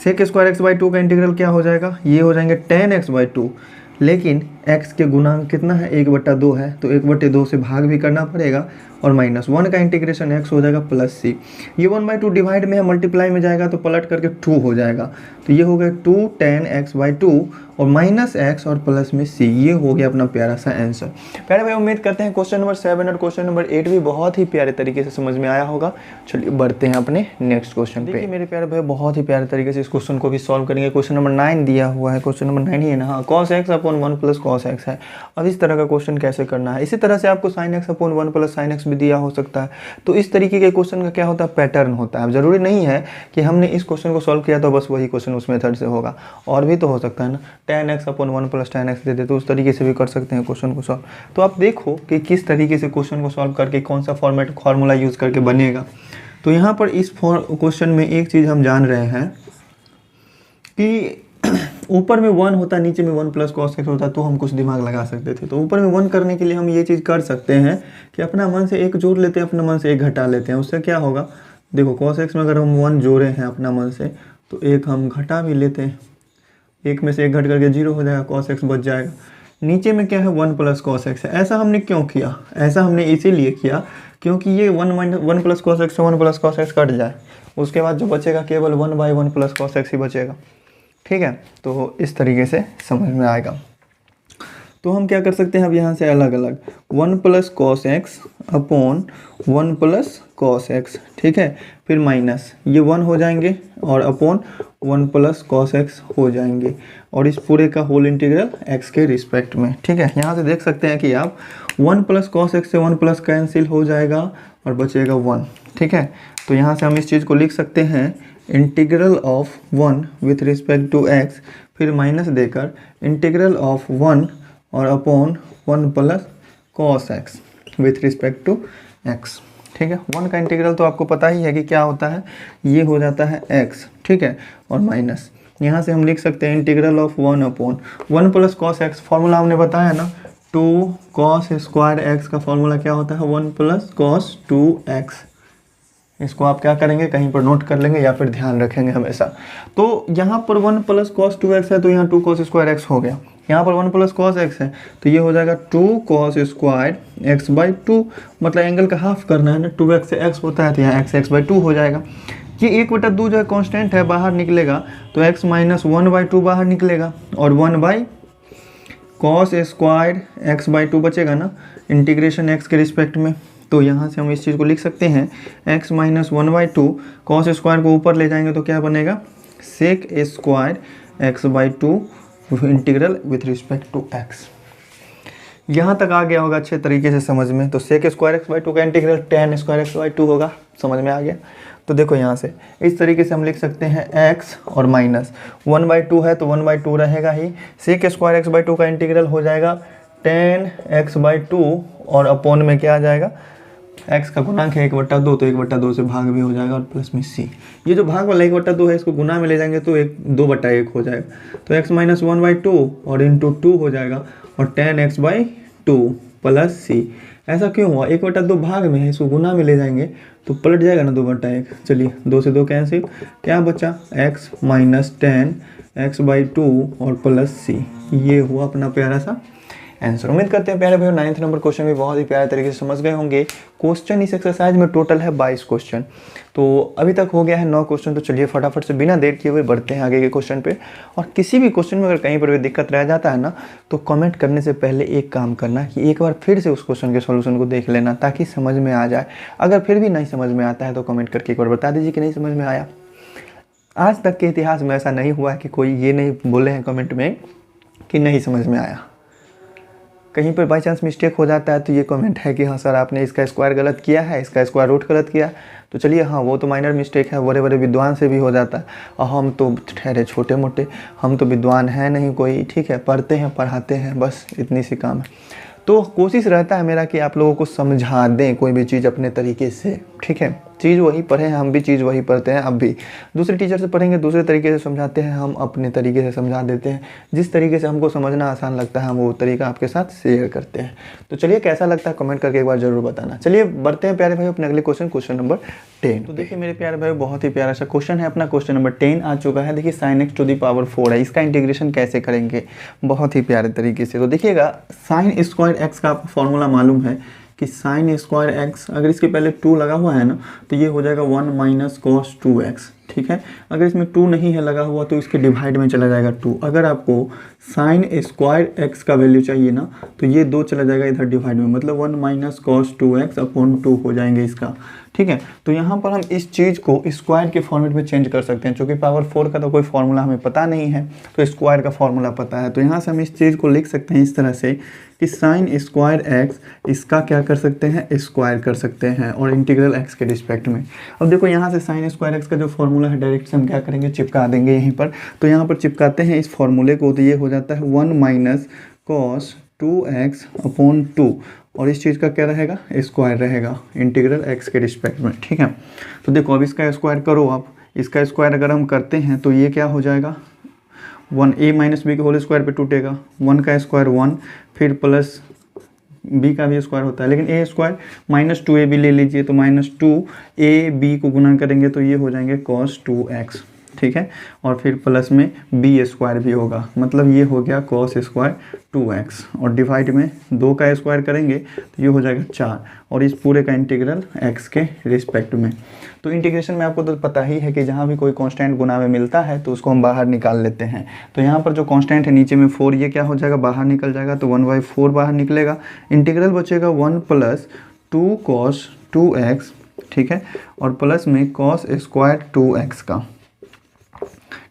[SPEAKER 1] sec square x/2 का इंटीग्रल क्या हो जाएगा, ये हो जाएंगे tan x/2, लेकिन x के गुणांक कितना है 1/2 है तो 1/2 से भाग भी करना पड़ेगा और माइनस 1 का इंटीग्रेशन x हो जाएगा प्लस c। ये 1/2 डिवाइड में है, मल्टीप्लाई में जाएगा तो पलट करके 2 हो जाएगा, तो ये हो गया 2 tan x/2 और माइनस x और प्लस में c। ये हो गया अपना प्यारा सा आंसर। प्यारे भाई उम्मीद करते हैं क्वेश्चन नंबर 7 और क्वेश्चन नंबर 8 भी बहुत ही प्यारे तरीके से समझ में आया होगा। चलिए बढ़ते हैं अपने नेक्स्ट क्वेश्चन पे। देखिए मेरे प्यारे भाई बहुत ही प्यारे तरीके से इस क्वेश्चन को भी सॉल्व करेंगे। क्वेश्चन नंबर 9 दिया हुआ है, क्वेश्चन नंबर 9 ही है ना, हाँ, cos x upon 1 plus cos cos x है। अब इस तरह का क्वेश्चन कैसे करना है, इसी तरह से आपको sign x upon 1 plus sine x भी दिया हो सकता है। तो इस तरीके के क्वेश्चन का क्या होता है, पैटर्न होता है। अब जरूरी नहीं है कि हमने इस क्वेश्चन को सॉल्व किया तो बस वही क्वेश्चन उस मेथड से होगा, और भी तो हो सकता है ना, tan x upon 1 plus tan x दे दे तो उस तरीके से भी कर सकते हैं क्वेश्चन को सॉल्व। तो आप देखो कि किस तरीके से क्वेश्चन को सॉल्व करके कौन सा फॉर्मेट फार्मूला यूज़ करके बनेगा। तो यहाँ पर इस क्वेश्चन में एक चीज़ हम जान रहे हैं कि ऊपर में 1 होता, नीचे में 1 प्लस कॉस एक्स होता, तो हम कुछ दिमाग लगा सकते थे। तो ऊपर में 1 करने के लिए हम ये चीज़ कर सकते हैं कि अपना मन से एक जोड़ लेते हैं, अपना मन से एक घटा लेते हैं। उससे क्या होगा, देखो कॉस एक्स में अगर हम 1 जोड़े हैं अपना मन से, तो एक हम घटा भी लेते हैं, एक में से एक घट करके 0 हो जाएगा, कॉस एक्स बच जाएगा। नीचे में क्या है, 1 प्लस कॉस एक्स है। ऐसा हमने क्यों किया, ऐसा हमने इसीलिए किया क्योंकि ये 1 प्लस कॉस एक्स से 1 प्लस कॉस एक्स कट जाए, उसके बाद जो बचेगा केवल 1/1 प्लस कॉस एक्स ही बचेगा। ठीक है, तो इस तरीके से समझ में आएगा। तो हम क्या कर सकते हैं अब यहाँ से अलग अलग, 1 plus cos x upon 1 plus cos x, ठीक है, फिर माइनस ये 1 हो जाएंगे और अपॉन 1 प्लस कॉस एक्स हो जाएंगे, और इस पूरे का होल इंटीग्रल एक्स के रिस्पेक्ट में। ठीक है, यहाँ से देख सकते हैं कि आप 1 प्लस कॉस एक्स से 1 प्लस कैंसिल हो जाएगा और बचेगा 1। ठीक है, तो यहाँ से हम इस चीज़ को लिख सकते हैं integral of 1 with respect to x, फिर माइनस देकर इंटीग्रल ऑफ 1 और upon 1 plus cos x with respect to x. ठीक है, 1 का इंटीग्रल तो आपको पता ही है कि क्या होता है, ये हो जाता है x। ठीक है, और माइनस यहाँ से हम लिख सकते हैं integral of 1 upon 1 plus cos x, formula हमने बताया ना 2 कॉस स्क्वायर एक्स का फॉर्मूला क्या होता है, 1 प्लस कॉस 2x। इसको आप क्या करेंगे, कहीं पर नोट कर लेंगे या फिर ध्यान रखेंगे हमेशा। तो यहाँ पर 1 प्लस कॉस 2x है, तो यहाँ 2 कॉस स्क्वायर एक्स हो गया। यहाँ पर 1 प्लस कॉस एक्स है, तो ये हो जाएगा 2 कॉस स्क्वायर एक्स बाई 2, मतलब एंगल का हाफ करना है ना, 2x से x होता है तो यहाँ x बाई 2 हो जाएगा। ये 1/2 जो है कॉन्स्टेंट है, बाहर निकलेगा तो x माइनस 1/2 बाहर निकलेगा, और 1 by cos square x by 2 बचेगा ना, इंटीग्रेशन x के रिस्पेक्ट में। तो यहाँ से हम इस चीज़ को लिख सकते हैं x माइनस 1/2, कॉस स्क्वायर को ऊपर ले जाएंगे तो क्या बनेगा, sec square x by 2 integral with respect to x। यहाँ तक आ गया होगा अच्छे तरीके से समझ में। तो सेक स्क्वायर एक्स बाई 2 का integral tan square x by 2 होगा, समझ में आ गया। तो देखो यहाँ से इस तरीके से हम लिख सकते हैं x और माइनस 1/2 है तो 1/2 रहेगा ही, सेक स्क्वायर एक्स बाई 2 का इंटीग्रल हो जाएगा tan x बाई 2, और अपॉन में क्या आ जाएगा, x का गुणांक है 1/2, तो 1/2 से भाग भी हो जाएगा, और प्लस में c। ये जो भाग वाला 1/2 है इसको गुना में ले जाएंगे तो 2/1 हो जाएगा, तो x माइनस 1/2 और इंटू 2 हो जाएगा, और tan x by 2 plus c। ऐसा क्यों हुआ, 1/2 भाग में है, इसको गुना में ले जाएंगे तो पलट जाएगा ना 2/1। चलिए 2 से 2 कैंसिल, क्या बचा, x minus tan x by 2 और प्लस c। ये हुआ अपना प्यारा सा आंसर। उम्मीद करते हैं प्यारे भाइयों 9th नंबर क्वेश्चन भी बहुत ही प्यारे तरीके से समझ गए होंगे। क्वेश्चन इस एक्सरसाइज में टोटल है 22 क्वेश्चन, तो अभी तक हो गया है 9 क्वेश्चन। तो चलिए फटाफट से बिना देर किए हुए बढ़ते हैं आगे के क्वेश्चन पे। और किसी भी क्वेश्चन में अगर कहीं पर भी दिक्कत रह जाता है ना, तो कमेंट करने से पहले एक काम करना कि एक बार फिर से उस क्वेश्चन के सोल्यूशन को देख लेना, ताकि समझ में आ जाए। अगर फिर भी नहीं समझ में आता है तो कमेंट करके एक बार बता दीजिए कि नहीं समझ में आया। आज तक के इतिहास में ऐसा नहीं हुआ है कि कोई ये नहीं बोले हैं कमेंट में कि नहीं समझ में आया। कहीं पर बाई चांस मिस्टेक हो जाता है तो ये कमेंट है कि हाँ सर आपने इसका स्क्वायर गलत किया है, इसका स्क्वायर रूट गलत किया। तो चलिए हाँ, वो तो माइनर मिस्टेक है, बड़े बड़े विद्वान से भी हो जाता है, और हम तो ठहरे छोटे मोटे, हम तो विद्वान हैं नहीं कोई। ठीक है, पढ़ते हैं पढ़ाते हैं, बस इतनी सी काम है। तो कोशिश रहता है मेरा कि आप लोगों को समझा दें कोई भी चीज़ अपने तरीके से। ठीक है, चीज़ वही पढ़े हैं, हम भी चीज़ वही पढ़ते हैं। अब भी दूसरे टीचर से पढ़ेंगे, दूसरे तरीके से समझाते हैं, हम अपने तरीके से समझा देते हैं। जिस तरीके से हमको समझना आसान लगता है हम वो तरीका आपके साथ शेयर करते हैं। तो चलिए कैसा लगता है कमेंट करके एक बार जरूर बताना। चलिए बढ़ते हैं प्यारे भाई अपने अगले क्वेश्चन नंबर 10। तो देखिए मेरे प्यारे भाई बहुत ही प्यारा सा क्वेश्चन है अपना, क्वेश्चन नंबर 10 आ चुका है। देखिए sin x to the power 4 है, इसका इंटीग्रेशन कैसे करेंगे बहुत ही प्यारे तरीके से। तो देखिएगा sin स्क्वायर एक्स का आपको फॉर्मूला मालूम है कि sin स्क्वायर एक्स, अगर इसके पहले 2 लगा हुआ है ना, तो ये हो जाएगा 1 माइनस कॉस 2x। ठीक है, अगर इसमें 2 नहीं है लगा हुआ तो इसके डिवाइड में चला जाएगा 2। अगर आपको sin स्क्वायर एक्स का वैल्यू चाहिए ना, तो ये 2 चला जाएगा इधर डिवाइड में, मतलब 1 माइनस कॉस 2x अपॉन 2 हो जाएंगे इसका। ठीक है। तो यहाँ पर हम इस चीज़ को स्क्वायर के फॉर्मेट में चेंज कर सकते हैं, क्योंकि पावर 4 का तो कोई फार्मूला हमें पता नहीं है, तो स्क्वायर का फार्मूला पता है। तो यहाँ से हम इस चीज़ को लिख सकते हैं इस तरह से कि साइन स्क्वायर एक्स, इसका क्या कर सकते हैं, स्क्वायर कर सकते हैं, और इंटीग्रल एक्स के रिस्पेक्ट में। अब देखो यहाँ से साइन स्क्वायर एक्स का जो फॉर्मूला है डायरेक्ट से हम क्या करेंगे, चिपका देंगे यहीं पर। तो यहाँ पर चिपकाते हैं इस फॉर्मूले को, तो ये हो जाता है 1 माइनस कॉस 2x अपॉन 2, और इस चीज़ का क्या रहेगा, स्क्वायर रहेगा इंटीग्रल x के रिस्पेक्ट में। ठीक है। तो देखो अब इसका स्क्वायर करो आप, इसका स्क्वायर अगर हम करते हैं तो ये क्या हो जाएगा, 1a माइनस बी के होल स्क्वायर पे टूटेगा, 1 का स्क्वायर 1, फिर प्लस b का भी स्क्वायर होता है, लेकिन a स्क्वायर माइनस 2ab ले लीजिए, तो माइनस 2ab को गुना करेंगे तो ये हो जाएंगे cos 2x। ठीक है। और फिर प्लस में b स्क्वायर भी होगा, मतलब ये हो गया cos स्क्वायर 2x, और डिवाइड में 2 का स्क्वायर करेंगे तो ये हो जाएगा 4, और इस पूरे का इंटीग्रल x के रिस्पेक्ट में। तो इंटीग्रेशन में आपको तो पता ही है कि जहाँ भी कोई कांस्टेंट गुना में मिलता है तो उसको हम बाहर निकाल लेते हैं। तो यहाँ पर जो कांस्टेंट है नीचे में 4, ये क्या हो जाएगा, बाहर निकल जाएगा, तो 1/4 बाहर निकलेगा, इंटीग्रल बचेगा 1 प्लस 2 cos 2x। ठीक है। और प्लस में cos स्क्वायर 2x का,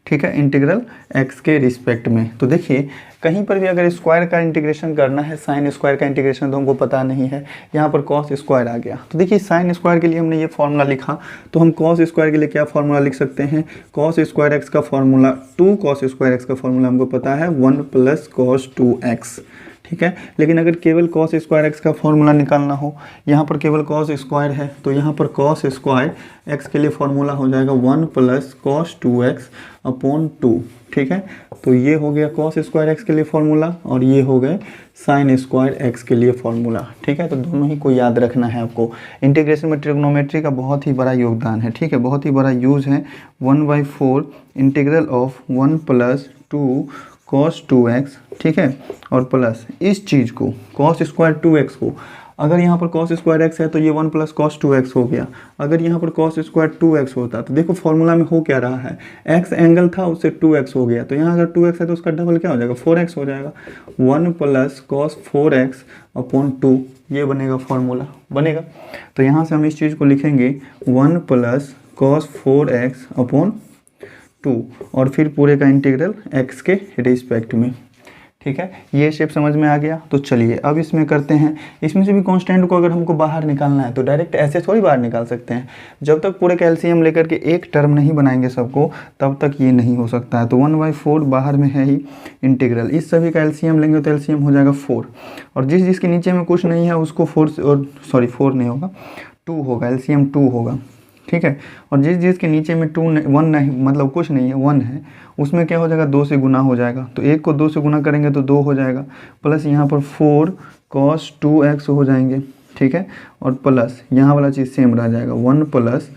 [SPEAKER 1] ठीक है, इंटीग्रल x के रिस्पेक्ट में। तो देखिए कहीं पर भी अगर स्क्वायर का इंटीग्रेशन करना है, साइन स्क्वायर का इंटीग्रेशन तो हमको पता नहीं है, यहाँ पर cos स्क्वायर आ गया। तो देखिए साइन स्क्वायर के लिए हमने ये फॉर्मूला लिखा, तो हम cos स्क्वायर के लिए क्या फॉर्मूला लिख सकते हैं, cos स्क्वायर x का फॉर्मूला 2 cos स्क्वायर x का फॉर्मूला हमको पता है 1 प्लस cos 2x। ठीक है। लेकिन अगर केवल cos स्क्वायर x का फॉर्मूला निकालना हो, यहाँ पर केवल cos स्क्वायर है, तो यहाँ पर cos स्क्वायर x के लिए फॉर्मूला हो जाएगा 1 प्लस cos 2x अपॉन 2। ठीक है। तो ये हो गया cos स्क्वायर x के लिए फॉर्मूला, और ये हो गए साइन स्क्वायर x के लिए फॉर्मूला। ठीक है। तो दोनों ही को याद रखना है आपको। इंटीग्रेशन में ट्रिग्नोमेट्री का बहुत ही बड़ा योगदान है। ठीक है, बहुत ही बड़ा यूज़ है। 1/4 integral of 1 plus 2 cos 2x। ठीक है। और प्लस इस चीज़ को cos स्क्वायर 2x को, अगर यहाँ पर cos स्क्वायर x है तो ये 1 प्लस cos 2x हो गया। अगर यहाँ पर cos स्क्वायर 2x होता तो देखो फॉर्मूला में हो क्या रहा है, x एंगल था उससे 2x हो गया, तो यहाँ अगर 2x है तो उसका डबल क्या हो जाएगा, 4x हो जाएगा। 1 प्लस cos 4x अपॉन 2, ये बनेगा फॉर्मूला, बनेगा। तो यहाँ से हम इस चीज़ को लिखेंगे 1 प्लस cos 4x अपॉन 2, और फिर पूरे का इंटीग्रल x के रिस्पेक्ट में। ठीक है, ये शेप समझ में आ गया। तो चलिए अब इसमें करते हैं, इसमें से भी कांस्टेंट को अगर हमको बाहर निकालना है तो डायरेक्ट ऐसे थोड़ी बाहर निकाल सकते हैं, जब तक पूरे कैल्शियम लेकर के एक टर्म नहीं बनाएंगे सबको तब तक ये नहीं हो सकता है। तो 1/4 बाहर में है ही इंटीग्रल, इस सभी का एलसीएम लेंगे तो एलसीएम हो जाएगा 4, और जिसके नीचे में कुछ नहीं है उसको 4 और 4 नहीं होगा, 2 होगा, एलसीएम 2 होगा। ठीक है। और जिसके नीचे में 1 नहीं, मतलब कुछ नहीं है, 1 है, उसमें क्या हो जाएगा, 2 से गुना हो जाएगा। तो 1 को 2 से गुना करेंगे तो 2 हो जाएगा, प्लस यहाँ पर 4 cos 2x हो जाएंगे। ठीक है। और प्लस यहाँ वाला चीज़ सेम रह जाएगा, 1 प्लस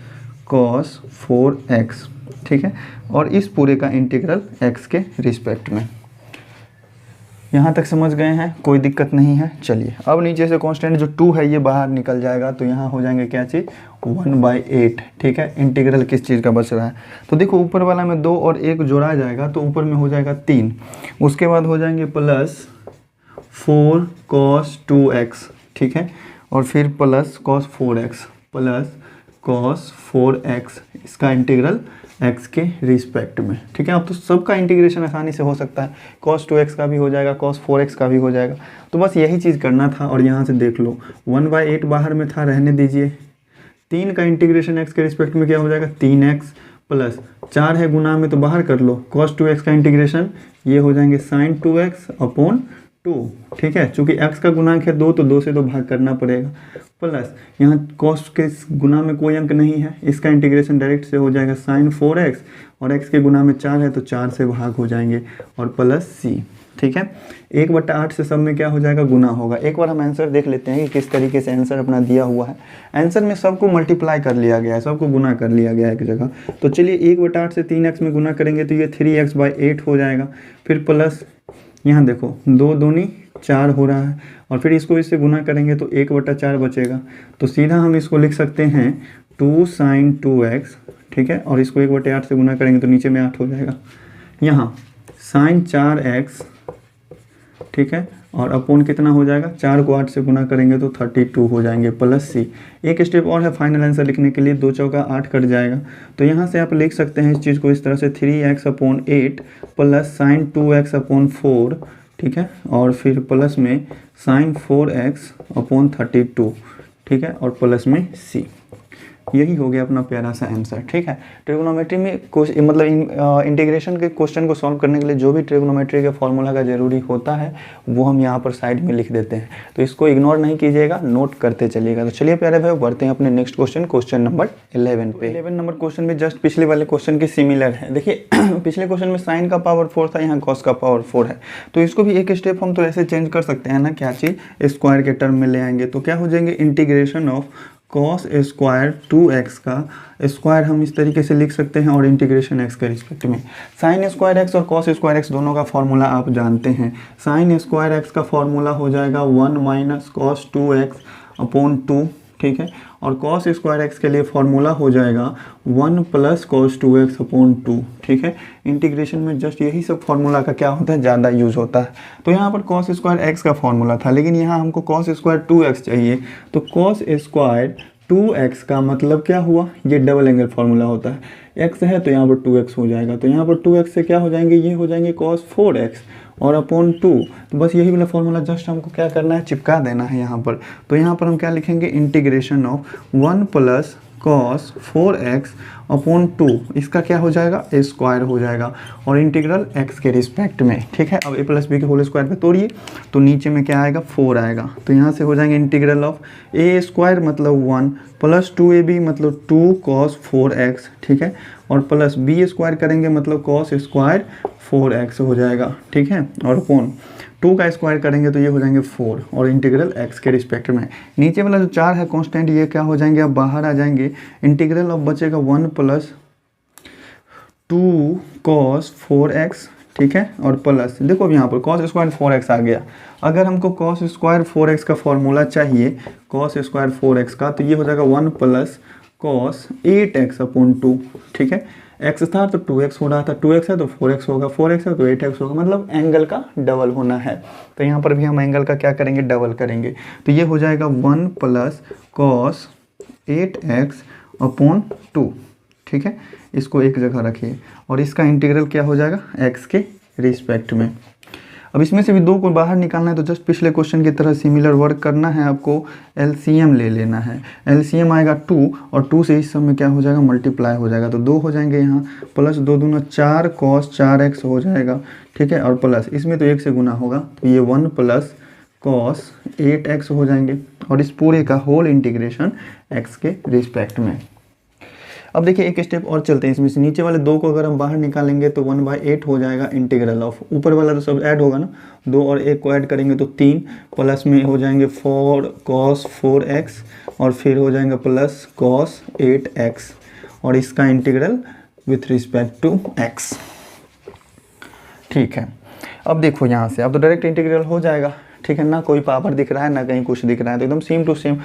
[SPEAKER 1] cos 4x। ठीक है। और इस पूरे का इंटीग्रल x के रिस्पेक्ट में। यहाँ तक समझ गए हैं, कोई दिक्कत नहीं है। चलिए अब नीचे से कांस्टेंट जो 2 है ये बाहर निकल जाएगा, तो यहाँ हो जाएंगे क्या चीज़, 1/8। ठीक है। इंटीग्रल किस चीज़ का बच रहा है, तो देखो ऊपर वाला में 2 और 1 जोड़ा जाएगा तो ऊपर में हो जाएगा 3, उसके बाद हो जाएंगे प्लस 4 cos 2x। ठीक है। और फिर plus cos 4x plus cos 4x, इसका इंटीग्रल x के रिस्पेक्ट में। ठीक है। अब तो सबका इंटीग्रेशन आसानी से हो सकता है, cos 2x का भी हो जाएगा, cos 4x का भी हो जाएगा। तो बस यही चीज़ करना था, और यहाँ से देख लो 1/8 बाहर में था, रहने दीजिए। 3 का इंटीग्रेशन x के रिस्पेक्ट में क्या हो जाएगा, 3x, प्लस 4 है गुना में तो बाहर कर लो, cos 2x का इंटीग्रेशन ये हो जाएंगे sin 2x अपॉन 2। ठीक है। चूँकि x का गुणांक है 2 तो 2 से तो भाग करना पड़ेगा, प्लस यहाँ cos के गुना में कोई अंक नहीं है, इसका इंटीग्रेशन डायरेक्ट से हो जाएगा sin 4x, और x के गुना में 4 है तो 4 से भाग हो जाएंगे, और प्लस c। ठीक है। 1/8 से सब में क्या हो जाएगा, गुना होगा। एक बार हम आंसर देख लेते हैं कि किस तरीके से आंसर अपना दिया हुआ है। आंसर में सबको मल्टीप्लाई कर लिया गया है, सबको गुना कर लिया गया है एक जगह। तो चलिए 1/8 से 3x में गुना करेंगे तो ये 3x/8 हो जाएगा, फिर प्लस यहाँ देखो 2 दूनी 4 हो रहा है, और फिर इसको इससे गुना करेंगे तो 1/4 बचेगा। तो सीधा हम इसको लिख सकते हैं 2 sin 2x। ठीक है। और इसको 1/8 से गुना करेंगे तो नीचे में 8 हो जाएगा, यहाँ sin 4x। ठीक है। और अपोन कितना हो जाएगा, 4 को 8 से गुना करेंगे तो 32 हो जाएंगे प्लस सी। एक स्टेप और है फाइनल आंसर लिखने के लिए, 2 चौका 8 कट जाएगा। तो यहाँ से आप लिख सकते हैं इस चीज़ को इस तरह से 3x/8 प्लस sin 2x/4, ठीक है, और फिर प्लस में sin 4x/32, ठीक है, और प्लस में c। यही हो गया अपना प्यारा सा आंसर, ठीक है। ट्रिग्नोमेट्री में मतलब इंटीग्रेशन के क्वेश्चन को सॉल्व करने के लिए जो भी ट्रिग्नोमेट्री के फॉर्मूला का जरूरी होता है वो हम यहाँ पर साइड में लिख देते हैं, तो इसको इग्नोर नहीं कीजिएगा, नोट करते चलिएगा। तो चलिए प्यारे भाई बढ़ते हैं अपने नेक्स्ट क्वेश्चन, क्वेश्चन नंबर 11 पे। 11 नंबर क्वेश्चन भी जस्ट पिछले वाले क्वेश्चन के सिमिलर है। देखिए पिछले क्वेश्चन में साइन का पावर 4 था, यहाँ कॉस का पावर 4 है, तो इसको भी एक स्टेप हम तो ऐसे चेंज कर सकते हैं ना, क्या चीज़ स्क्वायर के टर्म में ले आएंगे, तो क्या हो जाएंगे integration of cos square 2x का स्क्वायर हम इस तरीके से लिख सकते हैं, और इंटीग्रेशन x के रिस्पेक्ट में साइन स्क्वायर x और कॉस स्क्वायर x दोनों का फॉर्मूला आप जानते हैं। साइन स्क्वायर x का फॉर्मूला हो जाएगा 1 माइनस कॉस 2x/2, ठीक है, और कॉस स्क्वायर x के लिए फॉर्मूला हो जाएगा 1 प्लस कॉस 2x/2, ठीक है। इंटीग्रेशन में जस्ट यही सब फॉर्मूला का क्या होता है, ज़्यादा यूज़ होता है। तो यहाँ पर कॉस स्क्वायर x का फॉर्मूला था, लेकिन यहाँ हमको कॉस स्क्वायर 2x चाहिए, तो कॉस स्क्वायर 2x का मतलब क्या हुआ, ये डबल एंगल फॉर्मूला होता है, x है तो यहाँ पर 2x हो जाएगा, तो यहाँ पर 2x से क्या हो जाएंगे, ये हो जाएंगे cos 4x और अपॉन 2। तो बस यही वाला फॉर्मूला जस्ट हमको क्या करना है, चिपका देना है यहाँ पर। तो यहाँ पर हम क्या लिखेंगे, integration of 1 plus cos 4x/2, इसका क्या हो जाएगा, ए स्क्वायर हो जाएगा, और इंटीग्रल x के रिस्पेक्ट में, ठीक है। अब a प्लस बी के होल स्क्वायर पे तोड़िए तो नीचे में क्या आएगा, 4 आएगा, तो यहाँ से हो जाएंगे इंटीग्रल ऑफ a स्क्वायर मतलब 1 प्लस 2ab मतलब 2 cos 4x, ठीक है, और प्लस बी स्क्वायर करेंगे मतलब cos स्क्वायर 4x हो जाएगा, ठीक है, और अपॉन 2 का स्क्वायर करेंगे तो ये हो जाएंगे 4, और इंटीग्रल x के रिस्पेक्ट में। नीचे वाला जो 4 है कांस्टेंट, ये क्या हो जाएंगे, अब बाहर आ जाएंगे, इंटीग्रल ऑफ बचेगा 1 प्लस 2 cos 4x, ठीक है, और प्लस देखो अब यहाँ पर cos स्क्वायर 4x आ गया। अगर हमको cos स्क्वायर 4x का फॉर्मूला चाहिए cos स्क्वायर 4x का, तो ये हो जाएगा 1 प्लस cos 8x/2, ठीक है। x था तो 2x हो रहा था, 2x है तो 4x होगा, 4x है तो 8x होगा, मतलब एंगल का डबल होना है। तो यहाँ पर भी हम एंगल का क्या करेंगे, डबल करेंगे, तो ये हो जाएगा 1 प्लस cos 8x/2, ठीक है। इसको एक जगह रखिए, और इसका इंटीग्रल क्या हो जाएगा, x के रिस्पेक्ट में। अब इसमें से भी 2 को बाहर निकालना है, तो जस्ट पिछले क्वेश्चन की तरह सिमिलर वर्क करना है, आपको एलसीएम ले लेना है। एलसीएम आएगा 2, और 2 से इस सब में क्या हो जाएगा, मल्टीप्लाई हो जाएगा, तो 2 हो जाएंगे यहाँ, प्लस 2 दूना 4 cos 4x हो जाएगा, ठीक है, और प्लस इसमें तो 1 से गुना होगा, तो ये 1 प्लस cos 8x हो जाएंगे, और इस पूरे का होल इंटीग्रेशन x के रिस्पेक्ट में। अब देखिए एक स्टेप और चलते हैं, इसमें से नीचे वाले 2 को अगर हम बाहर निकालेंगे तो 1/8 हो जाएगा इंटीग्रल ऑफ, ऊपर वाला तो सब ऐड होगा ना, 2 और 1 को ऐड करेंगे तो 3, प्लस में हो जाएंगे 4 cos 4x, और फिर हो जाएंगे प्लस cos 8x, और इसका integral with respect to x, ठीक है। अब देखो यहाँ से अब तो डायरेक्ट इंटीग्रल हो जाएगा, ठीक है ना, कोई पावर दिख रहा है ना कहीं कुछ दिख रहा है, तो एकदम सेम टू सेम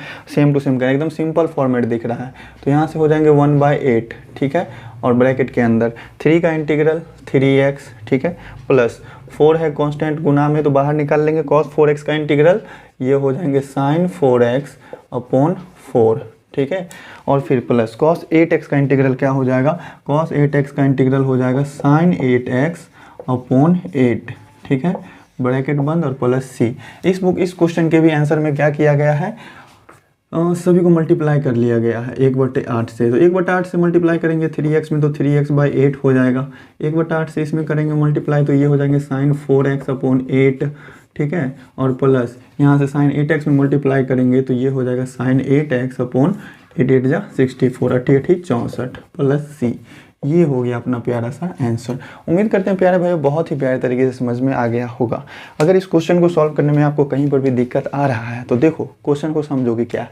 [SPEAKER 1] करें, एकदम सिंपल फॉर्मेट दिख रहा है। तो यहाँ से हो जाएंगे 1/8, ठीक है, और ब्रैकेट के अंदर 3 का इंटीग्रल 3x, ठीक है, प्लस 4 है कांस्टेंट गुना में, तो बाहर निकाल लेंगे cos 4x का इंटीग्रल, ये हो जाएंगे sin 4x/4, ठीक है, और फिर प्लस cos 8x का इंटीग्रल क्या हो जाएगा, cos 8x का इंटीग्रल हो जाएगा sin 8x/8, ठीक है, ब्रैकेट बंद और प्लस c। इस क्वेश्चन के भी आंसर में क्या किया गया है, सभी को मल्टीप्लाई कर लिया गया है 1/8 से, तो 1/8 से मल्टीप्लाई करेंगे 3x में तो 3x/8 हो जाएगा, 1/8 से इसमें करेंगे मल्टीप्लाई तो ये हो जाएंगे sin 4x/8, ठीक है, और प्लस यहाँ से sin 8x में मल्टीप्लाई करेंगे तो ये हो जाएगा sin 8x/8, 8 जा 64, 8 64 प्लस c। ये हो गया अपना प्यारा सा आंसर। उम्मीद करते हैं प्यारे भाई बहुत ही प्यारे तरीके से समझ में आ गया होगा। अगर इस क्वेश्चन को सॉल्व करने में आपको कहीं पर भी दिक्कत आ रहा है तो देखो क्वेश्चन को समझोगे क्या,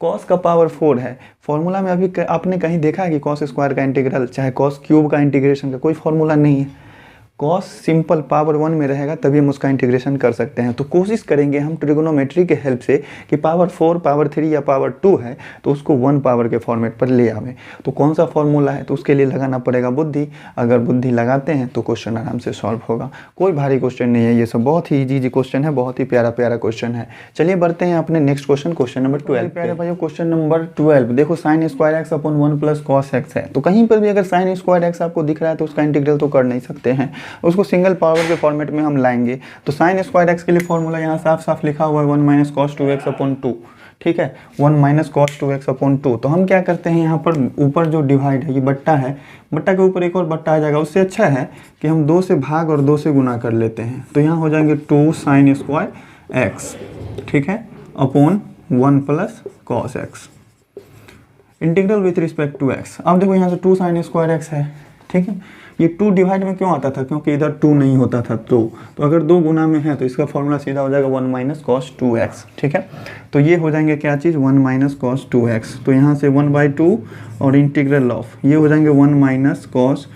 [SPEAKER 1] cos का पावर 4 है, फॉर्मूला में अभी आपने कहीं देखा है कि cos स्क्वायर का इंटीग्रल चाहे cos क्यूब का इंटीग्रेशन का कोई फॉर्मूला नहीं है। कॉस सिंपल पावर 1 में रहेगा तभी हम उसका इंटीग्रेशन कर सकते हैं। तो कोशिश करेंगे हम ट्रिगोनोमेट्री के हेल्प से कि पावर 4, पावर 3 या पावर 2 है तो उसको 1 पावर के फॉर्मेट पर ले आवें। तो कौन सा फॉर्मूला है, तो उसके लिए लगाना पड़ेगा बुद्धि। अगर बुद्धि लगाते हैं तो क्वेश्चन आराम से सॉल्व होगा। कोई भारी क्वेश्चन नहीं है, ये सब बहुत ही इजी क्वेश्चन है, बहुत ही प्यारा प्यारा क्वेश्चन है। चलिए बढ़ते हैं अपने नेक्स्ट क्वेश्चन, क्वेश्चन नंबर 12। प्यारे भाइयों क्वेश्चन नंबर 12 देखो, sign square x upon 1 plus cos x है। तो कहीं पर भी अगर साइन स्क्वायर एक्स आपको दिख रहा है तो उसका इंटीग्रल तो कर नहीं सकते हैं, उसको सिंगल पावर के फॉर्मेट में हम लाएंगे। तो साइन स्क्वायर एक्स के लिए फॉर्मूला यहाँ साफ साफ लिखा हुआ है 1 माइनस कॉस 2x अपॉन 2, ठीक है, 1 माइनस कॉस 2x अपॉन 2। तो हम क्या करते हैं, यहाँ पर ऊपर जो डिवाइड है ये बट्टा है, बट्टा के ऊपर एक और बट्टा आ जाएगा। उससे अच्छा है कि हम 2 से भाग और 2 से गुना कर लेते हैं। तो यहाँ हो जाएंगे 2 साइन स्क्वायर एक्स, ठीक है, upon 1 plus cos x, integral with respect to x. अब देखो यहाँ से 2 साइन स्क्वायर एक्स है, ठीक है। ये 2 डिवाइड में क्यों आता था, क्योंकि इधर 2 नहीं होता था। तो अगर 2 गुना में है तो इसका फॉर्मूला सीधा हो जाएगा 1 माइनस कॉस 2x, ठीक है। तो ये हो जाएंगे क्या चीज़, 1 माइनस कॉस 2x। तो यहाँ से 1/2 और इंटीग्रल ऑफ ये हो जाएंगे 1 minus cos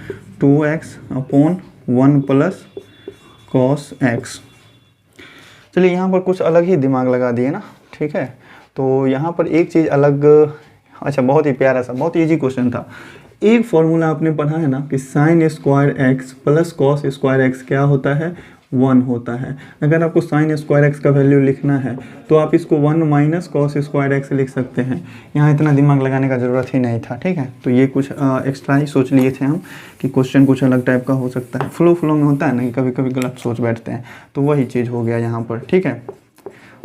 [SPEAKER 1] 2x upon 1 plus cos x। चलिए यहाँ पर कुछ अलग ही दिमाग लगा दिए ना, ठीक है। तो यहाँ पर एक चीज़ अलग, अच्छा बहुत ही प्यारा सा, बहुत ईजी क्वेश्चन था। एक फॉर्मूला आपने पढ़ा है ना कि sign square x plus cos square x क्या होता है, 1 होता है। अगर आपको साइन स्क्वायर एक्स का वैल्यू लिखना है तो आप इसको 1 माइनस कॉस स्क्वायर एक्स लिख सकते हैं। यहाँ इतना दिमाग लगाने का ज़रूरत ही नहीं था, ठीक है। तो ये कुछ एक्स्ट्रा ही सोच लिए थे हम कि क्वेश्चन कुछ अलग टाइप का हो सकता है। फ्लो में होता है ना कि कभी कभी गलत सोच बैठते हैं, तो वही चीज़ हो गया यहाँ पर, ठीक है।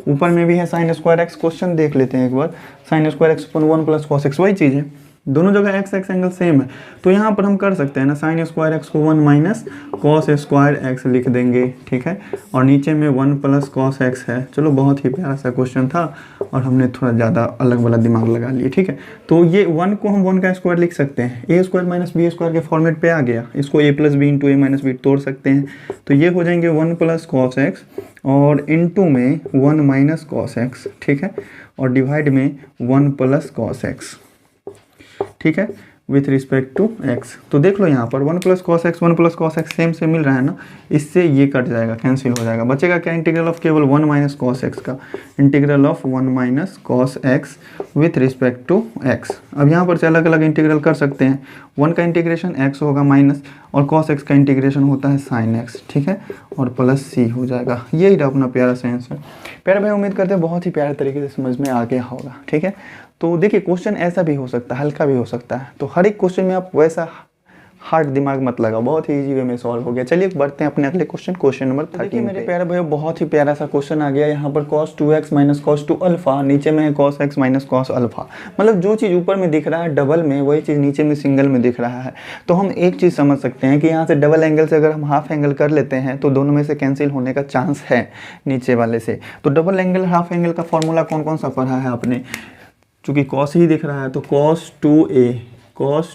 [SPEAKER 1] ऊपर में भी है साइन स्क्वायर एक्स, क्वेश्चन देख लेते हैं एक बार। Sine square x upon 1 plus cos x, वही चीज़ है, दोनों जगह एक्स एक्स एंगल सेम है। तो यहाँ पर हम कर सकते हैं ना, साइन स्क्वायर एक्स को 1 माइनस कॉस स्क्वायर एक्स लिख देंगे, ठीक है। और नीचे में 1 प्लस कॉस एक्स है। चलो बहुत ही प्यारा सा क्वेश्चन था और हमने थोड़ा ज़्यादा अलग वाला दिमाग लगा लिया, ठीक है। तो ये 1 को हम 1 का स्क्वायर लिख सकते हैं, ए स्क्वायर माइनस बी स्क्वायर के फॉर्मेट पे आ गया। इसको ए plus B into A minus B तोड़ सकते हैं। तो ये हो जाएंगे 1 प्लस कॉस एक्स और इंटू में 1 माइनस कॉस एक्स, ठीक है, और डिवाइड में 1 प्लस कॉस एक्स, ठीक है, विथ रिस्पेक्ट टू एक्स। तो देख लो यहाँ पर 1 plus cos x 1 plus cos x same से मिल रहा है ना, इससे ये कट जाएगा, कैंसिल हो जाएगा। बचेगा क्या, इंटीग्रल ऑफ केवल 1 माइनस कॉस एक्स का, integral of 1 minus cos x with respect to x. अब यहाँ पर से अलग अलग इंटीग्रल कर सकते हैं। 1 का इंटीग्रेशन एक्स होगा माइनस, और कॉस एक्स का इंटीग्रेशन होता है साइन एक्स, ठीक है, और प्लस सी हो जाएगा। यही रहा अपना प्यारा सा आंसर। प्यारे भाई उम्मीद करते हैं बहुत ही प्यारे तरीके से समझ में आ गया होगा, ठीक है। तो देखिए क्वेश्चन ऐसा भी हो सकता है, हल्का भी हो सकता है। तो हर एक क्वेश्चन में आप वैसा हार्ड दिमाग मत लगाओ, बहुत ही इजी वे में सॉल्व हो गया। चलिए बढ़ते हैं अपने अगले क्वेश्चन, क्वेश्चन नंबर 13। मेरे प्यारे भाई बहुत ही प्यारा सा क्वेश्चन आ गया। यहाँ पर cos 2x minus cos 2 alpha, नीचे में है cos x minus cos alpha. मतलब जो चीज़ ऊपर में दिख रहा है डबल में, वही चीज़ नीचे में सिंगल में दिख रहा है। तो हम एक चीज़ समझ सकते हैं कि यहाँ से डबल एंगल से अगर हम हाफ एंगल कर लेते हैं तो दोनों में से कैंसिल होने का चांस है नीचे वाले से। तो डबल एंगल हाफ एंगल का फॉर्मूला कौन कौन सा पढ़ा है आपने, चूँकि cos ही दिख रहा है तो cos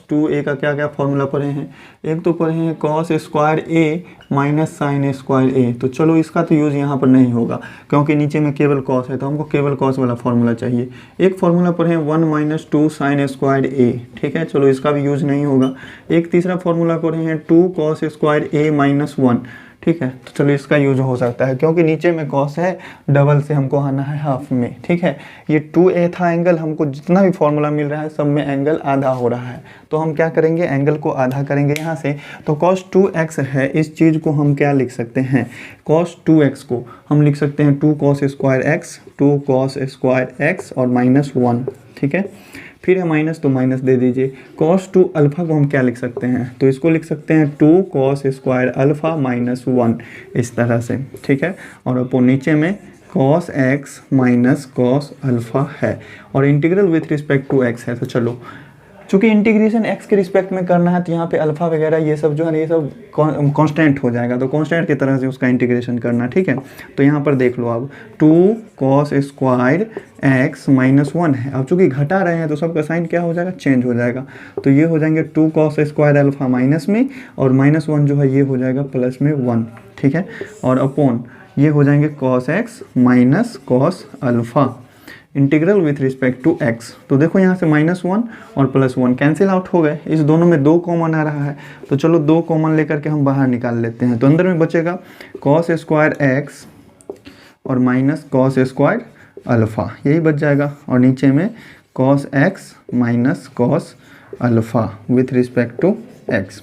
[SPEAKER 1] 2a का क्या क्या फॉर्मूला पढ़े हैं। एक तो पढ़े हैं cos square a minus sine square a। तो चलो इसका तो यूज़ यहाँ पर नहीं होगा क्योंकि नीचे में केवल cos है, तो हमको केवल cos वाला फॉर्मूला चाहिए। एक फॉर्मूला पढ़े हैं 1 माइनस 2 साइन स्क्वायर a, ठीक है, चलो इसका भी यूज़ नहीं होगा। एक तीसरा फॉर्मूला पढ़े हैं 2 cos स्क्वायर a माइनस 1, ठीक है, तो चलो इसका यूज हो सकता है क्योंकि नीचे में cos है, डबल से हमको आना है हाफ में, ठीक है। ये 2a था एंगल, हमको जितना भी फॉर्मूला मिल रहा है सब में एंगल आधा हो रहा है। तो हम क्या करेंगे, एंगल को आधा करेंगे यहाँ से। तो cos 2x है, इस चीज़ को हम क्या लिख सकते हैं, cos 2x को हम लिख सकते हैं 2 cos square x, 2 cos square x और माइनस 1, ठीक है। फिर है माइनस तो माइनस दे दीजिए। cos 2 अल्फ़ा को हम क्या लिख सकते हैं, तो इसको लिख सकते हैं 2 cos स्क्वायर अल्फ़ा माइनस 1, इस तरह से, ठीक है। और अपो नीचे में cos x minus cos alpha है और integral with respect to x है। तो चलो चूँकि इंटीग्रेशन x के रिस्पेक्ट में करना है तो यहाँ पे अल्फ़ा वगैरह ये सब जो है ये सब कांस्टेंट हो जाएगा, तो कांस्टेंट की तरह से उसका इंटीग्रेशन करना, ठीक है। तो यहाँ पर देख लो अब 2 cos स्क्वायर x माइनस 1 है। अब चूँकि घटा रहे हैं तो सबका साइन क्या हो जाएगा, चेंज हो जाएगा। तो ये हो जाएंगे 2 cos स्क्वायर अल्फ़ा माइनस में और माइनस 1 जो है ये हो जाएगा प्लस में 1, ठीक है। और अपॉन ये हो जाएंगे cos x minus cos alpha, integral with respect to x. तो देखो यहाँ से -1 और +1 कैंसिल आउट हो गए, इस दोनों में 2 कॉमन आ रहा है, तो चलो 2 कॉमन लेकर के हम बाहर निकाल लेते हैं। तो अंदर में बचेगा cos स्क्वायर एक्स और माइनस cos स्क्वायर अल्फ़ा, यही बच जाएगा। और नीचे में cos x minus cos alpha with respect to x.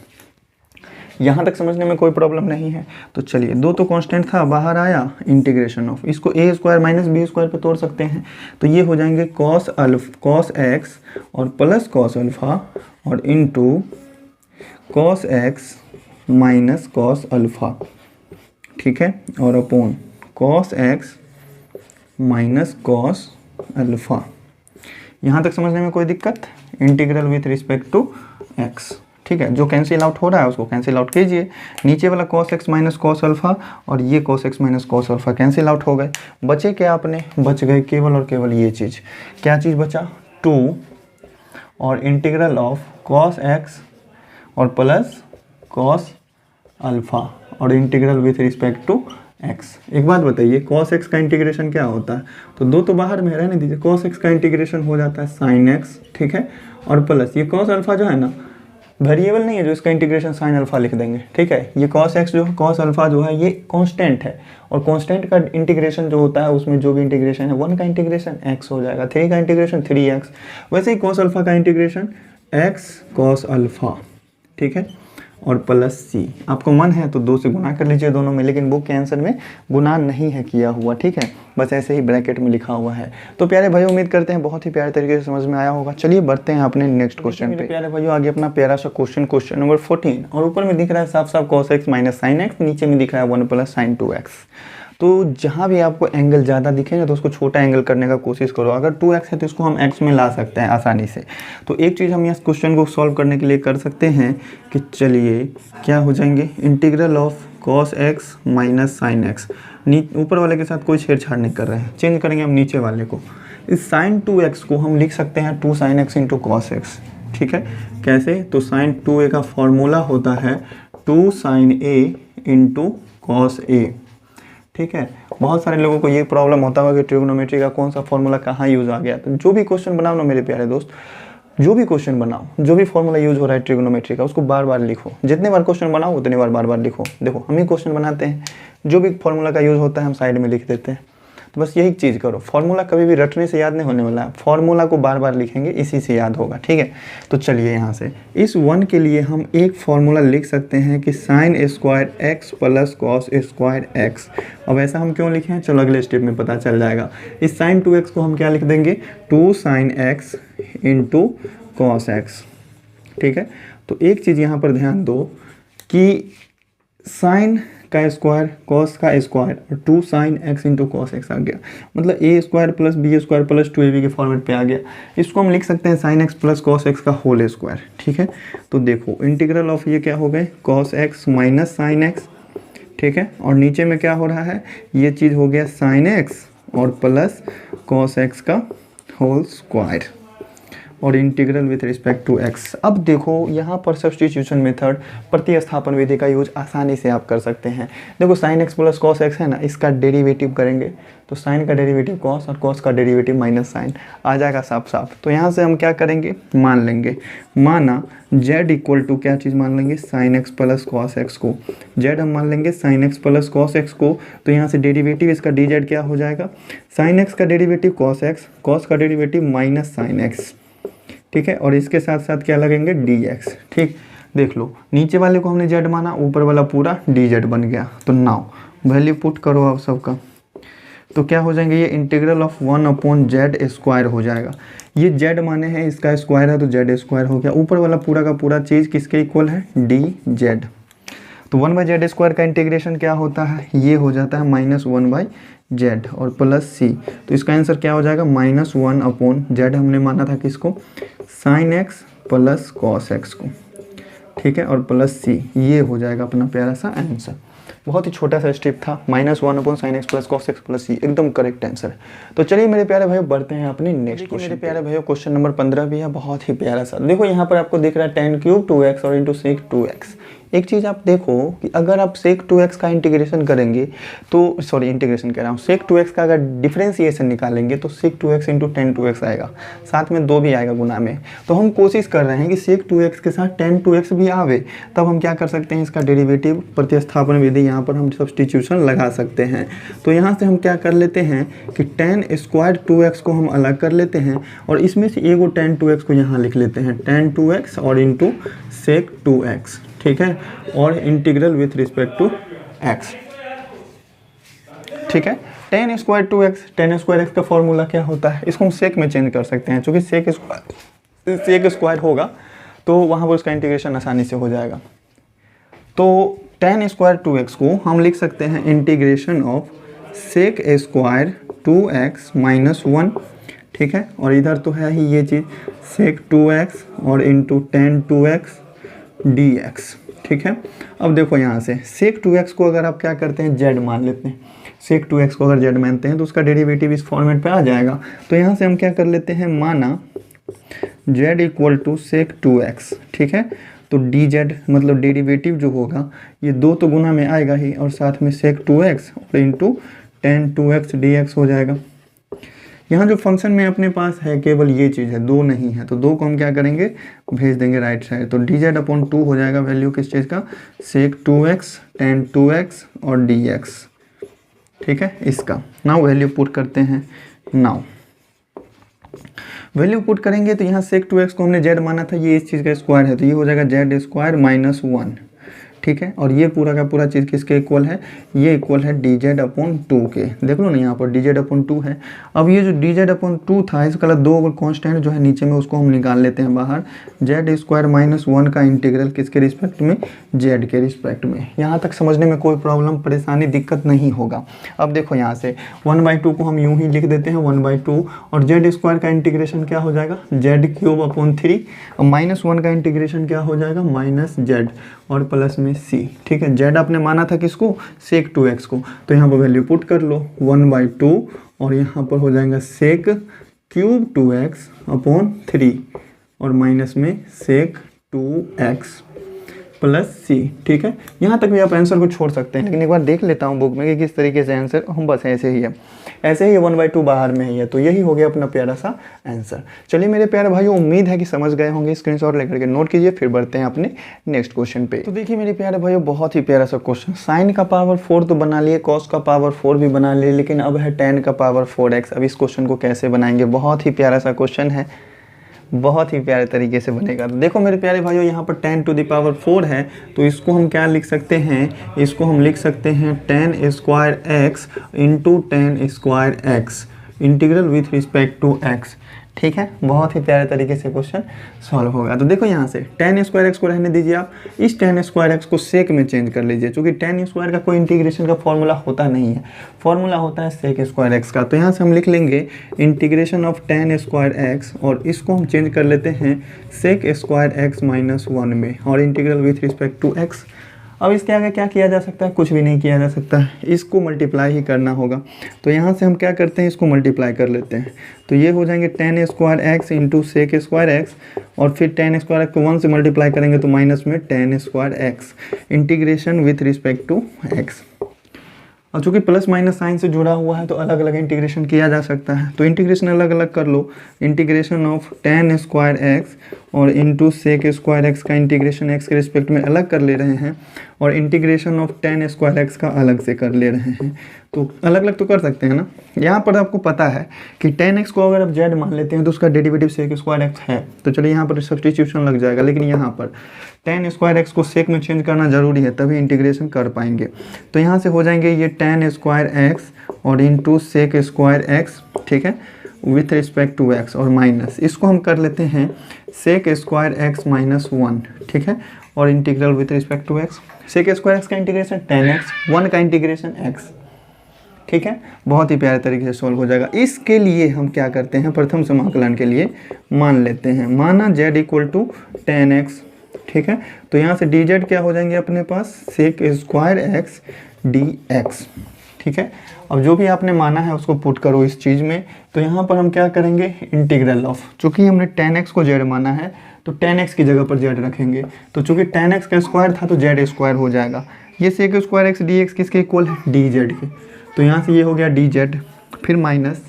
[SPEAKER 1] यहाँ तक समझने में कोई प्रॉब्लम नहीं है। तो चलिए, 2 तो कांस्टेंट था, बाहर आया इंटीग्रेशन ऑफ, इसको a square minus B square पे तोड़ सकते हैं। तो ये हो जाएंगे cos x और प्लस cos अल्फ़ा और into cos x minus cos alpha, ठीक है, और upon cos x minus cos alpha. यहाँ तक समझने में कोई दिक्कत? Integral with respect to x, ठीक है। जो कैंसिल आउट हो रहा है उसको कैंसिल आउट कीजिए। नीचे वाला cos x minus cos alpha और ये cos x minus cos alpha cancel out हो गए। बचे क्या अपने? बच गए केवल और केवल ये चीज़। क्या चीज़ बचा? 2 और इंटीग्रल ऑफ cos x और प्लस cos अल्फ़ा और integral with respect to x। एक बात बताइए, cos x का इंटीग्रेशन क्या होता है? तो 2 तो बाहर में रहने दीजिए, cos x का इंटीग्रेशन हो जाता है sin x, ठीक है, और प्लस ये cos अल्फ़ा जो है ना, वेरिएबल नहीं है जो इसका इंटीग्रेशन साइन अल्फा लिख देंगे, ठीक है। ये cos x जो cos अल्फा जो है ये कांस्टेंट है, और कांस्टेंट का इंटीग्रेशन जो होता है उसमें जो भी इंटीग्रेशन है 1 का इंटीग्रेशन x हो जाएगा, 3 का इंटीग्रेशन 3x। वैसे ही cos अल्फा का इंटीग्रेशन x cos अल्फा, ठीक है, और प्लस c। आपको मन है तो 2 से गुना कर लीजिए दोनों में, लेकिन बुक के आंसर में गुना नहीं है किया हुआ, ठीक है, बस ऐसे ही ब्रैकेट में लिखा हुआ है। तो प्यारे भाइयों, उम्मीद करते हैं बहुत ही प्यारे तरीके से समझ में आया होगा। चलिए बढ़ते हैं अपने नेक्स्ट क्वेश्चन पे। प्यारे भाइयों, आगे अपना प्यारा सा क्वेश्चन नंबर 14, और ऊपर में दिख रहा है साफ साफ cos x minus sine x, नीचे में दिख रहा है 1 प्लस साइन 2x। तो जहाँ भी आपको एंगल ज़्यादा दिखे ना तो उसको छोटा एंगल करने का कोशिश करो। अगर 2x है तो इसको हम x में ला सकते हैं आसानी से। तो एक चीज़ हम इस क्वेश्चन को सॉल्व करने के लिए कर सकते हैं कि चलिए क्या हो जाएंगे, integral of cos x minus sine x। ऊपर वाले के साथ कोई छेड़छाड़ नहीं कर रहे हैं, चेंज करेंगे हम नीचे वाले को। इस साइन 2x को हम लिख सकते हैं 2 sin x into cos x, ठीक है। कैसे? तो साइन 2a का फॉर्मूला होता है 2 sin a into cos a, ठीक है। बहुत सारे लोगों को ये प्रॉब्लम होता होगा कि ट्रिग्नोमेट्री का कौन सा फॉर्मूला कहाँ यूज़ आ गया। तो जो भी क्वेश्चन बनाओ ना मेरे प्यारे दोस्त, जो भी क्वेश्चन बनाओ, जो भी फॉर्मूला यूज़ हो रहा है ट्रिग्नोमेट्री का, उसको बार बार लिखो। जितने बार क्वेश्चन बनाओ उतने बार बार लिखो। देखो हम ही क्वेश्चन बनाते हैं, जो भी फॉर्मूला का यूज़ होता है हम साइड में लिख देते हैं। तो बस यही चीज़ करो, फार्मूला कभी भी रटने से याद नहीं होने वाला है, फार्मूला को बार बार लिखेंगे, इसी से याद होगा, ठीक है। तो चलिए यहाँ से इस 1 के लिए हम एक फार्मूला लिख सकते हैं कि sign square x plus cos square x. अब ऐसा हम क्यों लिखे हैं, चलो अगले स्टेप में पता चल जाएगा। इस साइन 2x को हम क्या लिख देंगे, 2 sin x into cos x, ठीक है। तो एक चीज़ यहाँ पर ध्यान दो कि साइन का स्क्वायर कॉस का स्क्वायर और 2 sin x into cos x आ गया, मतलब a square plus B square plus 2ab के फॉर्मेट पे आ गया। इसको हम लिख सकते हैं sin x plus cos x का होल स्क्वायर, ठीक है। तो देखो इंटीग्रल ऑफ ये क्या हो गए, cos x minus sine x, ठीक है, और नीचे में क्या हो रहा है, ये चीज़ हो गया sin x और प्लस कॉस एक्स का होल स्क्वायर और integral with respect to x। अब देखो यहाँ पर सब्स्टिट्यूशन मेथड, प्रतिस्थापन विधि का यूज आसानी से आप कर सकते हैं। देखो sin x plus cos x है ना, इसका डेरिवेटिव करेंगे तो साइन का डेरिवेटिव कॉस और कॉस का डेरिवेटिव माइनस साइन आ जाएगा साफ साफ। तो यहाँ से हम क्या करेंगे, मान लेंगे, माना z इक्वल टू क्या चीज़ मान लेंगे, sin x plus cos x को, z हम मान लेंगे sin x plus cos x को। तो यहाँ से डेरिवेटिव इसका dz क्या हो जाएगा, sin x का डेरिवेटिव कॉस एक्स, कॉस का डेरिवेटिव माइनस साइन एक्स, ठीक है, और इसके साथ साथ क्या लगेंगे dx, ठीक। देख लो नीचे वाले को हमने z माना, ऊपर वाला पूरा dz बन गया। तो नाउ वैल्यू पुट करो आप सबका, तो क्या हो जाएंगे, ये इंटीग्रल ऑफ 1/z स्क्वायर हो जाएगा। ये z माने हैं, इसका स्क्वायर है तो z स्क्वायर हो गया। ऊपर वाला पूरा का पूरा चीज़ किसके इक्वल है, dz। तो 1/z स्क्वायर का इंटीग्रेशन क्या होता है, ये हो जाता है -1/z और प्लस c। तो इसका आंसर क्या हो जाएगा, -1/z हमने माना था किसको, sin x plus cos x को, ठीक है, और प्लस c। ये हो जाएगा अपना प्यारा सा आंसर। बहुत ही छोटा सा स्टेप था, -1/sin x plus cos x plus c, एकदम करेक्ट आंसर। तो चलिए मेरे प्यारे भाइयों बढ़ते हैं अपने नेक्स्ट क्वेश्चन। मेरे प्यारे भाइयों क्वेश्चन नंबर 15 भी है बहुत ही प्यारा सा। देखो यहाँ पर आपको दिख रहा है tan³ 2x और इंटू sec 2x। एक चीज़ आप देखो कि अगर आप सेक 2x का इंटीग्रेशन करेंगे तो सॉरी इंटीग्रेशन कह रहा हूँ, सेक 2x का अगर डिफ्रेंसिएशन निकालेंगे तो सेक 2x इंटू टेन 2x आएगा, साथ में 2 भी आएगा गुना में। तो हम कोशिश कर रहे हैं कि सेक 2x के साथ टेन 2x भी आवे, तब हम क्या कर सकते हैं, इसका डेरिवेटिव प्रतिस्थापन विधि यहाँ पर हम सब्स्टिट्यूशन लगा सकते हैं। तो यहाँ से हम क्या कर लेते हैं कि टेन स्क्वायर 2x को हम अलग कर लेते हैं और इसमें से एगो टेन 2x को यहाँ लिख लेते हैं, टेन 2x और इंटू सेक 2x, ठीक है, और integral with respect to x, ठीक है। Tan square 2x, tan square x का फॉर्मूला क्या होता है, इसको हम सेक में चेंज कर सकते हैं, चूँकि सेक स्क्वायर होगा तो वहाँ पर उसका इंटीग्रेशन आसानी से हो जाएगा। तो टेन स्क्वायर 2x को हम लिख सकते हैं integration of sec square 2x minus 1, ठीक है, और इधर तो है ही ये चीज़ सेक 2x और इंटू टेन 2x dx, ठीक है। अब देखो यहाँ से सेक 2x को अगर आप क्या करते हैं z मान लेते हैं, सेक 2x को अगर z मानते हैं तो उसका डेरिवेटिव इस फॉर्मेट पे आ जाएगा। तो यहाँ से हम क्या कर लेते हैं, माना z equal to sec 2x, ठीक है, तो dz मतलब डेरिवेटिव जो होगा ये 2 तो गुना में आएगा ही और साथ में सेक 2x और इंटू टेन 2x dx हो जाएगा। यहाँ जो फंक्शन में अपने पास है केवल ये चीज़ है, 2 नहीं है, तो 2 को हम क्या करेंगे, भेज देंगे राइट साइड। तो dz अपॉन 2 हो जाएगा वैल्यू किस चीज़ का, सेक 2x टेन 2x और dx, ठीक है, इसका। नाउ वैल्यू पुट करते हैं, नाउ वैल्यू पुट करेंगे तो यहाँ सेक 2x को हमने z माना था, ये इस चीज़ का स्क्वायर है तो ये हो जाएगा z स्क्वायर माइनस 1, ठीक है, और ये पूरा का पूरा चीज़ किसके इक्वल है, ये इक्वल है dz अपॉन 2 के, देख लो ना यहाँ पर dz अपॉन 2 है। अब ये जो dz अपॉन 2 था इसका 2 कांस्टेंट जो है नीचे में उसको हम निकाल लेते हैं बाहर, z स्क्वायर माइनस 1 का इंटीग्रल किसके रिस्पेक्ट में, z के रिस्पेक्ट में। यहाँ तक समझने में कोई प्रॉब्लम परेशानी दिक्कत नहीं होगा। अब देखो यहाँ से 1/2 को हम यूँ ही लिख देते हैं 1/2 और z स्क्वायर का इंटीग्रेशन क्या हो जाएगा, z क्यूब अपॉन 3 और माइनस 1 का इंटीग्रेशन क्या हो जाएगा, माइनस z और प्लस में c, ठीक है। z आपने माना था किसको, सेक 2x को, तो यहाँ पर वैल्यू पुट कर लो 1/2 और यहाँ पर हो जाएगा सेक क्यूब 2x अपॉन 3 और माइनस में सेक 2x प्लस c, ठीक है। यहाँ तक भी आप आंसर को छोड़ सकते हैं, लेकिन एक बार देख लेता हूँ बुक में कि किस तरीके से आंसर, हम बस ऐसे ही है, ऐसे ही 1/2 बाहर में ही है, तो यही हो गया अपना प्यारा सा आंसर। चलिए मेरे प्यारे भाइयों, उम्मीद है कि समझ गए होंगे, स्क्रीनशॉट लेकर के नोट कीजिए, फिर बढ़ते हैं अपने नेक्स्ट क्वेश्चन पे। तो देखिए मेरे प्यारे भाइयों, बहुत ही प्यारा सा क्वेश्चन, साइन का पावर 4 तो बना लिए, कॉस का पावर 4 भी बना लिए, लेकिन अब है टेन का पावर 4x। अब इस क्वेश्चन को कैसे बनाएंगे, बहुत ही प्यारा सा क्वेश्चन है, बहुत ही प्यारे तरीके से बनेगा। तो देखो मेरे प्यारे भाइयों, यहाँ पर 10 टू द पावर 4 है, तो इसको हम क्या लिख सकते हैं, इसको हम लिख सकते हैं 10 square x into 10 square x integral with respect to x, ठीक है। बहुत ही प्यारे तरीके से क्वेश्चन सॉल्व होगा। तो देखो यहाँ से 10 स्क्वायर एक्स को रहने दीजिए, आप इस 10 स्क्वायर एक्स को सेक में चेंज कर लीजिए, क्योंकि 10 स्क्वायर का कोई इंटीग्रेशन का फॉर्मूला होता नहीं है, फॉर्मूला होता है सेक स्क्वायर एक्स का। तो यहाँ से हम लिख लेंगे इंटीग्रेशन ऑफ 10 स्क्वायर एक्स और इसको हम चेंज कर लेते हैं सेक स्क्वायर एक्स माइनस 1 में और integral with respect to x. अब इसके आगे क्या किया जा सकता है, कुछ भी नहीं किया जा सकता है, इसको मल्टीप्लाई ही करना होगा। तो यहाँ से हम क्या करते हैं, इसको मल्टीप्लाई कर लेते हैं, तो ये हो जाएंगे 10 square x into sec square x और फिर 10 स्क्वायर एक्स को 1 से मल्टीप्लाई करेंगे तो माइनस में 10 square x integration with respect to x. और चूँकि प्लस माइनस साइन से जुड़ा हुआ है तो अलग अलग इंटीग्रेशन किया जा सकता है, तो इंटीग्रेशन अलग अलग कर लो। इंटीग्रेशन ऑफ 10 स्क्वायर एक्स और इंटू सेक स्क्वायर एक्स का इंटीग्रेशन एक्स के रिस्पेक्ट में अलग कर ले रहे हैं और इंटीग्रेशन ऑफ 10 स्क्वायर एक्स का अलग से कर ले रहे हैं, तो अलग अलग तो कर सकते हैं ना। यहाँ पर आपको पता है कि 10x को अगर आप z मान लेते हैं तो उसका डेरिवेटिव सेक स्क्वायर एक्स है, तो चलिए यहाँ पर सब्स्टिट्यूशन लग जाएगा, लेकिन यहाँ पर 10 स्क्वायर एक्स को सेक में चेंज करना जरूरी है, तभी इंटीग्रेशन कर पाएंगे। तो यहाँ से हो जाएंगे ये 10 स्क्वायर एक्स और इंटू सेक स्क्वायर एक्स, ठीक है, विथ रिस्पेक्ट टू एक्स और माइनस, इसको हम कर लेते हैं सेक स्क्वायर एक्स माइनस 1, ठीक है, और integral with respect to x. Sec square x का इंटीग्रेशन 10x, 1 का इंटीग्रेशन x, ठीक है, बहुत ही प्यारे तरीके से सॉल्व हो जाएगा। इसके लिए हम क्या करते हैं, प्रथम समाकलन के लिए मान लेते हैं, माना z इक्वल टू 10x, ठीक है, तो यहाँ से dz क्या हो जाएंगे अपने पास, सेक स्क्वायर एक्स dx, ठीक है। अब जो भी आपने माना है उसको पुट करो इस चीज़ में। तो यहाँ पर हम क्या करेंगे, इंटीग्रल ऑफ, चूँकि हमने tan x को z माना है तो tan x की जगह पर z रखेंगे। तो चूँकि tan x का स्क्वायर था तो z स्क्वायर हो जाएगा। ये sec स्क्वायर x dx किसके इक्वल है, dz के। तो यहाँ से ये हो गया dz, फिर माइनस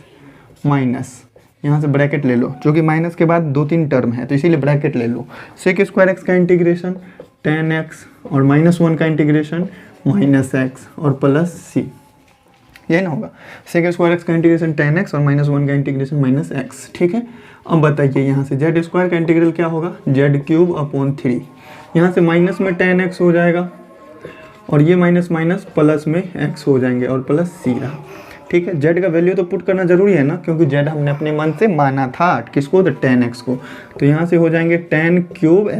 [SPEAKER 1] माइनस, यहाँ से ब्रैकेट ले लो, जो कि माइनस के बाद 2-3 टर्म है तो इसीलिए ब्रैकेट ले लो। sec स्क्वायर x का इंटीग्रेशन tan x और -1 का इंटीग्रेशन -x और प्लस c, ये ना होगा। sec स्क्वायर x का इंटीग्रेशन tan x और -1 का इंटीग्रेशन -x, ठीक है। अब बताइए यहाँ से z स्क्वायर का इंटीग्रल क्या होगा, z³ यहाँ से माइनस में tan x हो जाएगा और ये माइनस माइनस प्लस में x हो जाएंगे और प्लस c रहा, ठीक है। z का वैल्यू तो पुट करना जरूरी है ना, क्योंकि z हमने अपने मन से माना था किसको, तो tan x को। तो यहाँ से हो जाएंगे tan³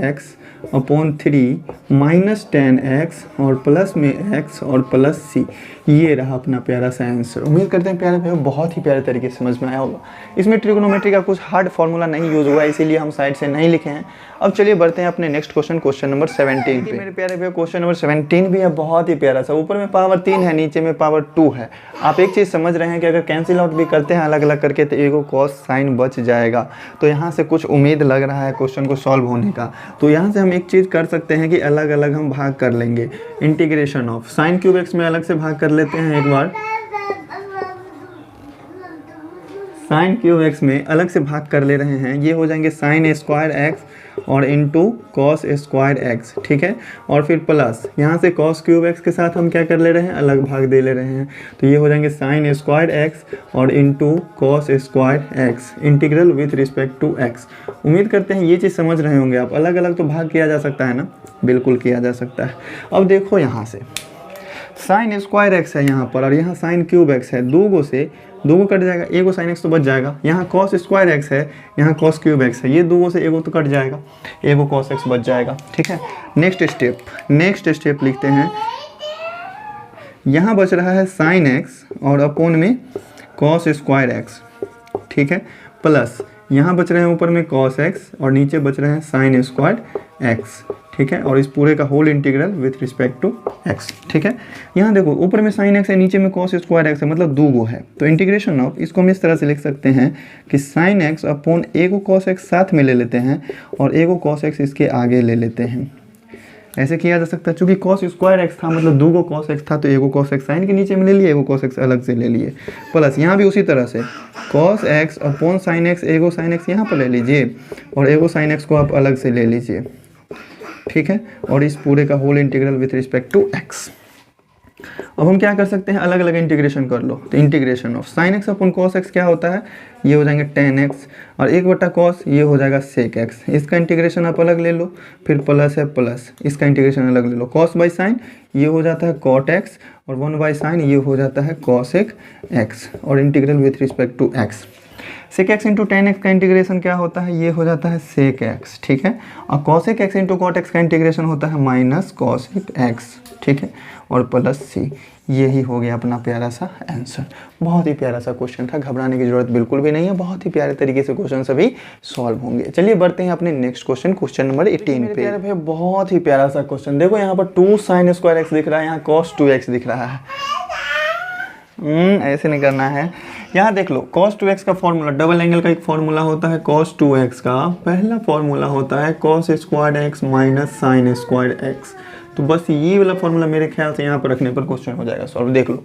[SPEAKER 1] माइनस tan x और प्लस में x और प्लस c। ये रहा अपना प्यारा सा आंसर। उम्मीद करते हैं प्यारे भाइयों बहुत ही प्यारे तरीके से समझ में आया होगा। इसमें ट्रिग्नोमेट्री का कुछ हार्ड फार्मूला नहीं यूज़ हुआ है, इसीलिए हम साइड से नहीं लिखे हैं। अब चलिए बढ़ते हैं अपने नेक्स्ट क्वेश्चन नंबर 17 पे। मेरे प्यारे भाइयों क्वेश्चन नंबर 17 भी है बहुत ही प्यारा सा। ऊपर में पावर 3 है, नीचे में पावर 2 है। आप एक चीज़ समझ रहे हैं कि अगर कैंसिल आउट भी करते हैं अलग अलग करके तो एगो कॉस साइन बच जाएगा। तो यहाँ से कुछ उम्मीद लग रहा है क्वेश्चन को सॉल्व होने का। तो यहाँ से हम एक चीज़ कर सकते हैं कि अलग अलग हम भाग कर लेंगे। इंटीग्रेशन ऑफ sin³ में अलग से भाग कर लेते हैं एक बार। sin³ में अलग से भाग कर ले रहे हैं, ये हो जाएंगे sin² x और इंटू cos² x, ठीक है। और फिर प्लस यहाँ से cos³ x के साथ हम क्या कर ले रहे हैं, अलग भाग दे ले रहे हैं। तो ये हो जाएंगे sin² x और into cos² x integral with respect to x। उम्मीद करते हैं ये चीज़ समझ रहे होंगे आप। अलग अलग तो भाग किया जा सकता है ना, बिल्कुल किया जा सकता है। अब देखो यहाँ से sin² x है यहाँ पर और यहाँ sin³ x है, दो कट जाएगा, एगो sin x तो बच जाएगा। यहाँ cos² x है, यहाँ cos³ x है, ये दो से एगो तो कट जाएगा, एगो cos x बच जाएगा, ठीक है। नेक्स्ट स्टेप लिखते हैं। यहाँ बच रहा है sin x और अपोन में cos² x, ठीक है। प्लस यहाँ बच रहे हैं ऊपर में cos x और नीचे बच रहे हैं sin² x, ठीक है। और इस पूरे का whole integral with respect to x, ठीक है। यहाँ देखो ऊपर में sin x है, नीचे में cos² x है, मतलब दो गो है। तो इंटीग्रेशन ऑफ इसको हम इस तरह से लिख सकते हैं कि sin x अपॉन एगो cos x साथ में ले लेते हैं और एगो cos x इसके आगे ले लेते हैं। ऐसे किया जा सकता है, चूँकि cos² x था मतलब दो गो cos x था तो एगो cos x sin के नीचे में ले लिए, एगो cos x अलग से ले लिए। प्लस यहाँ भी उसी तरह से cos x upon sin x, एगो sin x यहाँ पर ले लीजिए और एगो sin x को आप अलग से ले लीजिए, ठीक है। और इस पूरे का whole integral with respect to x। अब हम क्या कर सकते हैं, अलग अलग इंटीग्रेशन कर लो। तो integration of sin x upon cos x क्या होता है, ये हो जाएंगे tan x और 1/cos ये हो जाएगा sec x। इसका इंटीग्रेशन आप अलग ले लो, फिर प्लस है प्लस, इसका इंटीग्रेशन अलग ले लो। cos बाई साइन ये हो जाता है cot x और 1/sin ये हो जाता है cosec x और integral with respect to x। sec x into tan x का इंटीग्रेशन क्या होता है, ये हो जाता है sec x, ठीक है। और cosec x into cot x का इंटीग्रेशन होता है माइनस cosec x, ठीक है। और प्लस c, यही हो गया अपना प्यारा सा आंसर। बहुत ही प्यारा सा क्वेश्चन था, घबराने की जरूरत बिल्कुल भी नहीं है। बहुत ही प्यारे तरीके से क्वेश्चन सभी सॉल्व होंगे। चलिए बढ़ते हैं अपने नेक्स्ट क्वेश्चन नंबर 18 पे। प्यारे भाई बहुत ही प्यारा सा क्वेश्चन। देखो यहाँ पर 2 sin² x दिख रहा है, यहाँ cos 2x दिख रहा है। ऐसे नहीं करना है। यहाँ देख लो cos 2x का फॉर्मूला, डबल एंगल का एक फॉर्मूला होता है cos 2x का, पहला फॉर्मूला होता है cos² x minus sin² x। तो बस ये वाला फॉर्मूला मेरे ख्याल से यहाँ पर रखने पर क्वेश्चन हो जाएगा सॉल्व। देख लो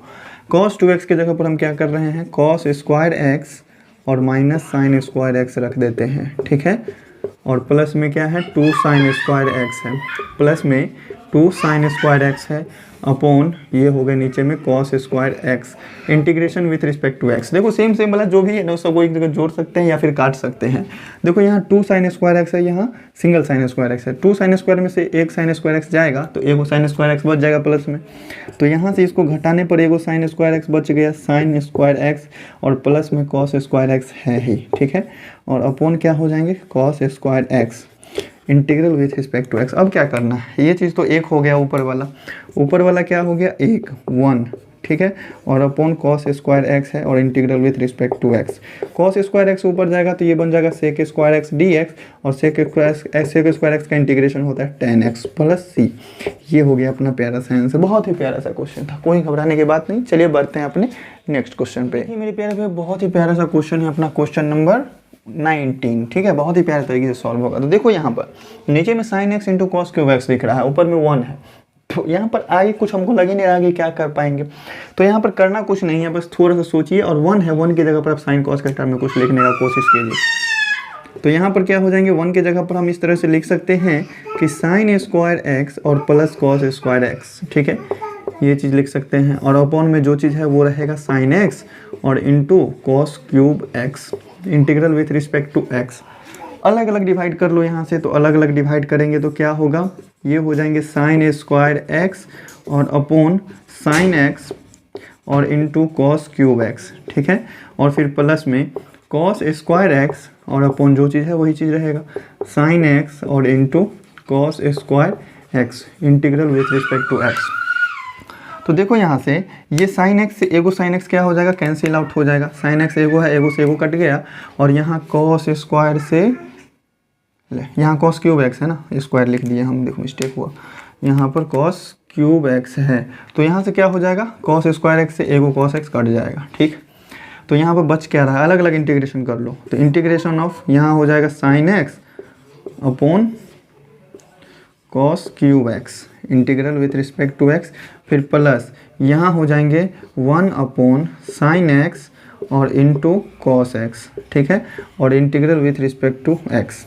[SPEAKER 1] cos 2x के जगह पर हम क्या कर रहे हैं, cos² x और माइनस sin² x रख देते हैं, ठीक है। और प्लस में क्या है 2 sin² x है, प्लस में 2 sin² x है अपॉन ये हो गए नीचे में cos² x integration with respect to x। देखो सेम वाला जो भी है ना सबको एक जगह जोड़ सकते हैं या फिर काट सकते हैं। देखो यहाँ 2 sin² x है, यहाँ सिंगल sin² x है। 2 sin² में से एक sin² x जाएगा तो एगो sin² x बच जाएगा प्लस में। तो यहाँ से इसको घटाने पर एगो sin² x बच गया sin² x और प्लस में cos² x है ही, ठीक है। और अपॉन क्या हो जाएंगे cos² x integral with respect to x। अब क्या करना है, ये चीज़ तो एक हो गया, ऊपर वाला क्या हो गया 1, ठीक है, और अपॉन कॉस स्क्वायर एक्स है, और integral with respect to x. Cos square x ऊपर जाएगा तो ये बन जाएगा sec square x D x, और सेक स्क्वायर एक्स का इंटीग्रेशन होता है tan x प्लस सी। ये हो गया अपना प्यारा सा आंसर। बहुत ही प्यारा सा क्वेश्चन था, कोई घबराने की बात नहीं। चलिए बढ़ते हैं अपने नेक्स्ट क्वेश्चन पे। मेरे प्यारे भाई बहुत ही प्यारा सा क्वेश्चन है अपना, क्वेश्चन नंबर 19, ठीक है, बहुत ही प्यारे तरीके से सॉल्व होगा। तो देखो यहाँ पर नीचे में sin x into cos cube x दिख रहा है, ऊपर में 1 है, तो यहाँ पर आगे कुछ हमको लग ही नहीं रहा कि क्या कर पाएंगे। तो यहाँ पर करना कुछ नहीं है, बस थोड़ा सा सोचिए, और 1 है, 1 की जगह पर आप साइन कॉस के टर्म में कुछ लिखने का कोशिश कीजिए। तो यहाँ पर क्या हो जाएंगे, 1 की जगह पर हम इस तरह से लिख सकते हैं कि साइन स्क्वायर एक्स और प्लस कॉस स्क्वायर एक्स, ठीक है, ये चीज़ लिख सकते हैं। और अपॉन में जो चीज़ है वो रहेगा साइन एक्स और into cos cube x, integral with respect to x. अलग अलग डिवाइड कर लो यहाँ से, तो अलग अलग डिवाइड करेंगे तो क्या होगा, ये हो जाएंगे साइन स्क्वायर एक्स और अपॉन साइन एक्स और इंटू कॉस क्यूब एक्स, ठीक है, और फिर प्लस में कॉस स्क्वायर एक्स और अपॉन जो चीज़ है वही चीज़ रहेगा साइन एक्स और into cos square x, integral with respect to x. तो देखो यहाँ से ये साइन एक्स से एगो साइन एक्स क्या हो जाएगा, कैंसिल आउट हो जाएगा। साइन एक्स एगो है, एगो से एगो कट गया, और यहाँ कॉस स्क्वायर से यहाँ कॉस क्यूब एक्स है ना, स्क्वायर लिख दिया हम, देखो मिस्टेक हुआ, यहाँ पर कॉस क्यूब एक्स है, तो यहाँ से क्या हो जाएगा, कॉस स्क्वायर एक्स से एगो कॉस एक्स कट जाएगा, ठीक। तो यहाँ पर बच क्या रहा है, अलग अलग इंटीग्रेशन कर लो, तो इंटीग्रेशन ऑफ यहाँ हो जाएगा sine x upon cos cube x, integral with respect to x, फिर प्लस यहाँ हो जाएंगे 1 अपॉन साइन एक्स और इंटू कॉस एक्स, ठीक है, और integral with respect to x.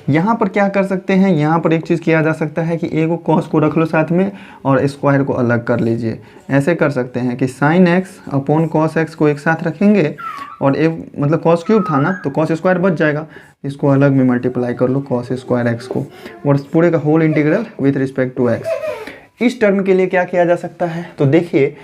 [SPEAKER 1] यहाँ पर क्या कर सकते हैं, यहाँ पर एक चीज़ किया जा सकता है कि एगो कॉस को रख लो साथ में और स्क्वायर को अलग कर लीजिए। ऐसे कर सकते हैं कि sign x upon cos x को एक साथ रखेंगे, और एक मतलब कॉस क्यूब था ना, तो कॉस स्क्वायर बच जाएगा, इसको अलग में मल्टीप्लाई कर लो कॉस स्क्वायर एक्स को, और पूरे का whole integral with respect to x. इस टर्म के लिए क्या किया जा सकता है, तो देखिए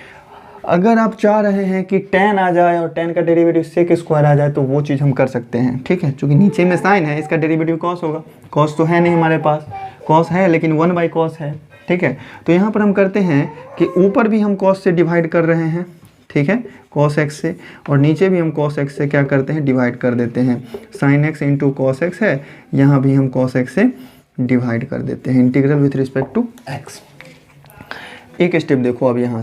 [SPEAKER 1] अगर आप चाह रहे हैं कि tan आ जाए और tan का डेरिवेटिव सेक स्क्वायर आ जाए तो वो चीज़ हम कर सकते हैं, ठीक है, क्योंकि नीचे में साइन है, इसका डेरिवेटिव कॉस होगा, कॉस तो है नहीं हमारे पास, कॉस है लेकिन 1 बाई कॉस है, ठीक है। तो यहाँ पर हम करते हैं कि ऊपर भी हम कॉस से डिवाइड कर रहे हैं, ठीक है, कॉस एक्स से, और नीचे भी हम कॉस एक्स से क्या करते हैं, डिवाइड कर देते हैं। Sine x into cos x है, यहाँ भी हम कॉस एक्स से डिवाइड कर देते हैं, integral with respect to x. एक स्टेप देखो अब यहाँ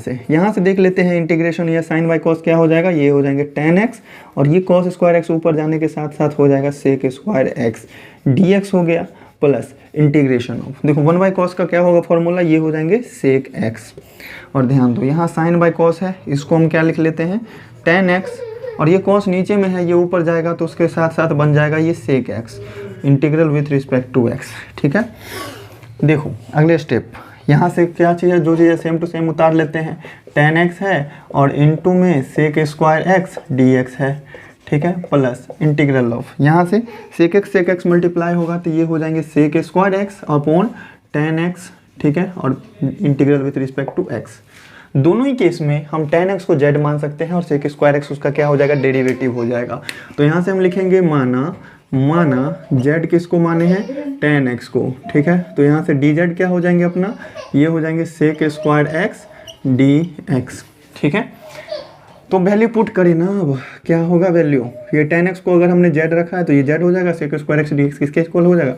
[SPEAKER 1] से देख लेते हैं इंटीग्रेशन, या साइन बाई कॉस क्या हो जाएगा, ये हो जाएंगे tan x, और ये कॉस स्क्वायर एक्स ऊपर जाने के साथ साथ हो जाएगा सेक स्क्वायर एक्स dx हो गया, प्लस इंटीग्रेशन ऑफ, देखो 1 बाई कॉस का क्या होगा फॉर्मूला, ये हो जाएंगे सेक एक्स। और ध्यान दो यहाँ साइन बाई कॉस है, इसको हम क्या लिख लेते हैं tan x, और ये कॉस नीचे में है, ये ऊपर जाएगा तो उसके साथ साथ बन जाएगा ये sec x, integral with respect to x, ठीक है। देखो अगले स्टेप, यहाँ से क्या चीज़ है, जो चीज़ है सेम टू सेम उतार लेते हैं, tan x है और इनटू में सेक स्क्वायर एक्स dx है, ठीक है, प्लस इंटीग्रल ऑफ, यहाँ से सेक एक्स मल्टीप्लाई होगा तो ये हो जाएंगे sec square x upon tan x, ठीक है, और integral with respect to x। दोनों ही केस में हम tan x को z मान सकते हैं और सेक स्क्वायर एक्स उसका क्या हो जाएगा, डेरिवेटिव हो जाएगा। तो यहाँ से हम लिखेंगे माना z किसको माने हैं, tan x को, ठीक है। तो यहाँ से dz क्या हो जाएंगे अपना, ये हो जाएंगे सेक स्क्वायर एक्स dx, ठीक है। तो वैल्यू पुट करें ना, अब क्या होगा वैल्यू, ये tan x को अगर हमने z रखा है तो ये z हो जाएगा, सेक स्क्वायर एक्स dx किसके इक्वल हो जाएगा,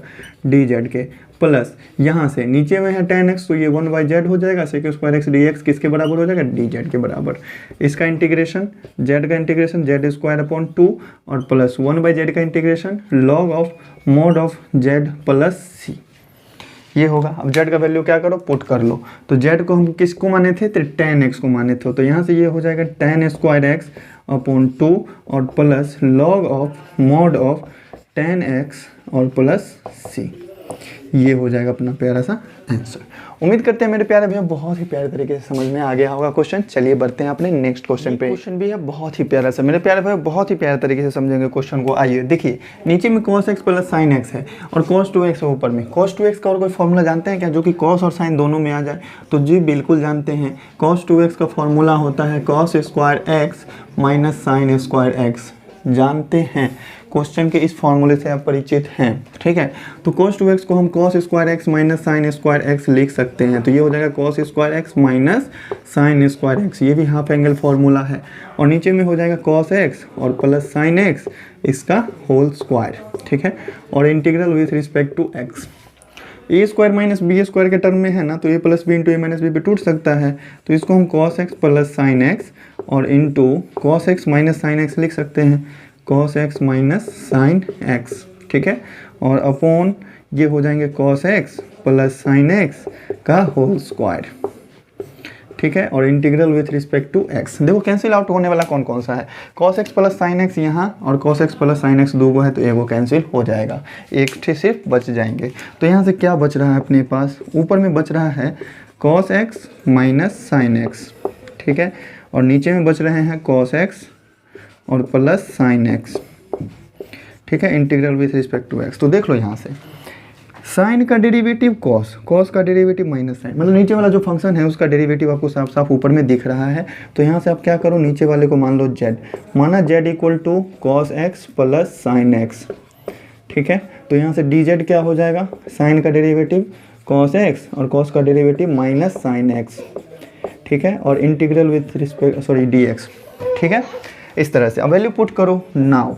[SPEAKER 1] dz के, प्लस यहाँ से नीचे में है tan x तो ये 1 बाई z हो जाएगा, सेक स्क्वायर एक्स dx किसके बराबर हो जाएगा, dz के बराबर। इसका इंटीग्रेशन z का इंटीग्रेशन z स्क्वायर अपॉन 2 और प्लस 1 बाई z का integration log of mod of z plus c, ये होगा। अब z का वैल्यू क्या करो, पुट कर लो। तो z को हम किसको माने थे, तो tan x को माने थे, तो यहाँ से ये हो जाएगा tan स्क्वायर एक्स अपॉन 2 और plus log of mod of tan x और प्लस c, ये हो जाएगा अपना प्यारा सा आंसर। उम्मीद करते हैं मेरे प्यारे भैया बहुत ही प्यारे तरीके से समझ में आ गया होगा क्वेश्चन। चलिए बढ़ते हैं अपने नेक्स्ट क्वेश्चन पे। क्वेश्चन भी है बहुत ही प्यारा सा, मेरे प्यारे भैया बहुत ही प्यारे तरीके से समझेंगे क्वेश्चन को। आइए देखिए, नीचे में cos x plus sign x है और cos 2x है ऊपर में। cos 2x का और कोई फॉर्मूला जानते हैं क्या, जो कि cos और साइन दोनों में आ जाए? तो जी बिल्कुल जानते हैं। cos 2x का फॉर्मूला होता है cos square x minus sine square x, जानते हैं। क्वेश्चन के इस फॉर्मूले से आप परिचित हैं, ठीक है। तो cos 2x को हम cos square x minus sign square x लिख सकते हैं। तो ये हो जाएगा cos square x minus sign square x, ये भी हाफ एंगल फॉर्मूला है। और नीचे में हो जाएगा cos x और प्लस साइन एक्स इसका होल स्क्वायर, ठीक है। और integral with respect to x, A square minus B square के टर्म में है ना, तो A plus B into A minus B पे टूट सकता है। तो इसको हम cos x plus sine x और into cos x minus sine x लिख सकते हैं, cos x minus sine x, ठीक है। और अपॉन ये हो जाएंगे cos x plus sine x का होल स्क्वायर, ठीक है। और integral with respect to x, देखो कैंसिल आउट होने वाला कौन कौन सा है, cos x plus sine x यहाँ और cos x plus sine x दो है, तो एगो कैंसिल हो जाएगा, एक ठे सिर्फ बच जाएंगे। तो यहाँ से क्या बच रहा है अपने पास, ऊपर में बच रहा है cos x minus sine x, ठीक है। और नीचे में बच रहे हैं cos x और प्लस साइन एक्स, ठीक है, integral with respect to x। तो देख लो यहाँ से साइन का डेरिवेटिव cos का डेरिवेटिव माइनस साइन, मतलब नीचे वाला जो फंक्शन है उसका डेरिवेटिव आपको साफ साफ ऊपर में दिख रहा है। तो यहाँ से आप क्या करो, नीचे वाले को मान लो z, माना z equal to cos x plus sine x, ठीक है। तो यहाँ से dz क्या हो जाएगा, साइन का डेरिवेटिव cos x और cos का डेरिवेटिव माइनस साइन एक्स, ठीक है। और इंटीग्रल विथ रिस्पेक्ट dx, ठीक है। इस तरह से अब वैल्यू पुट करो। नाउ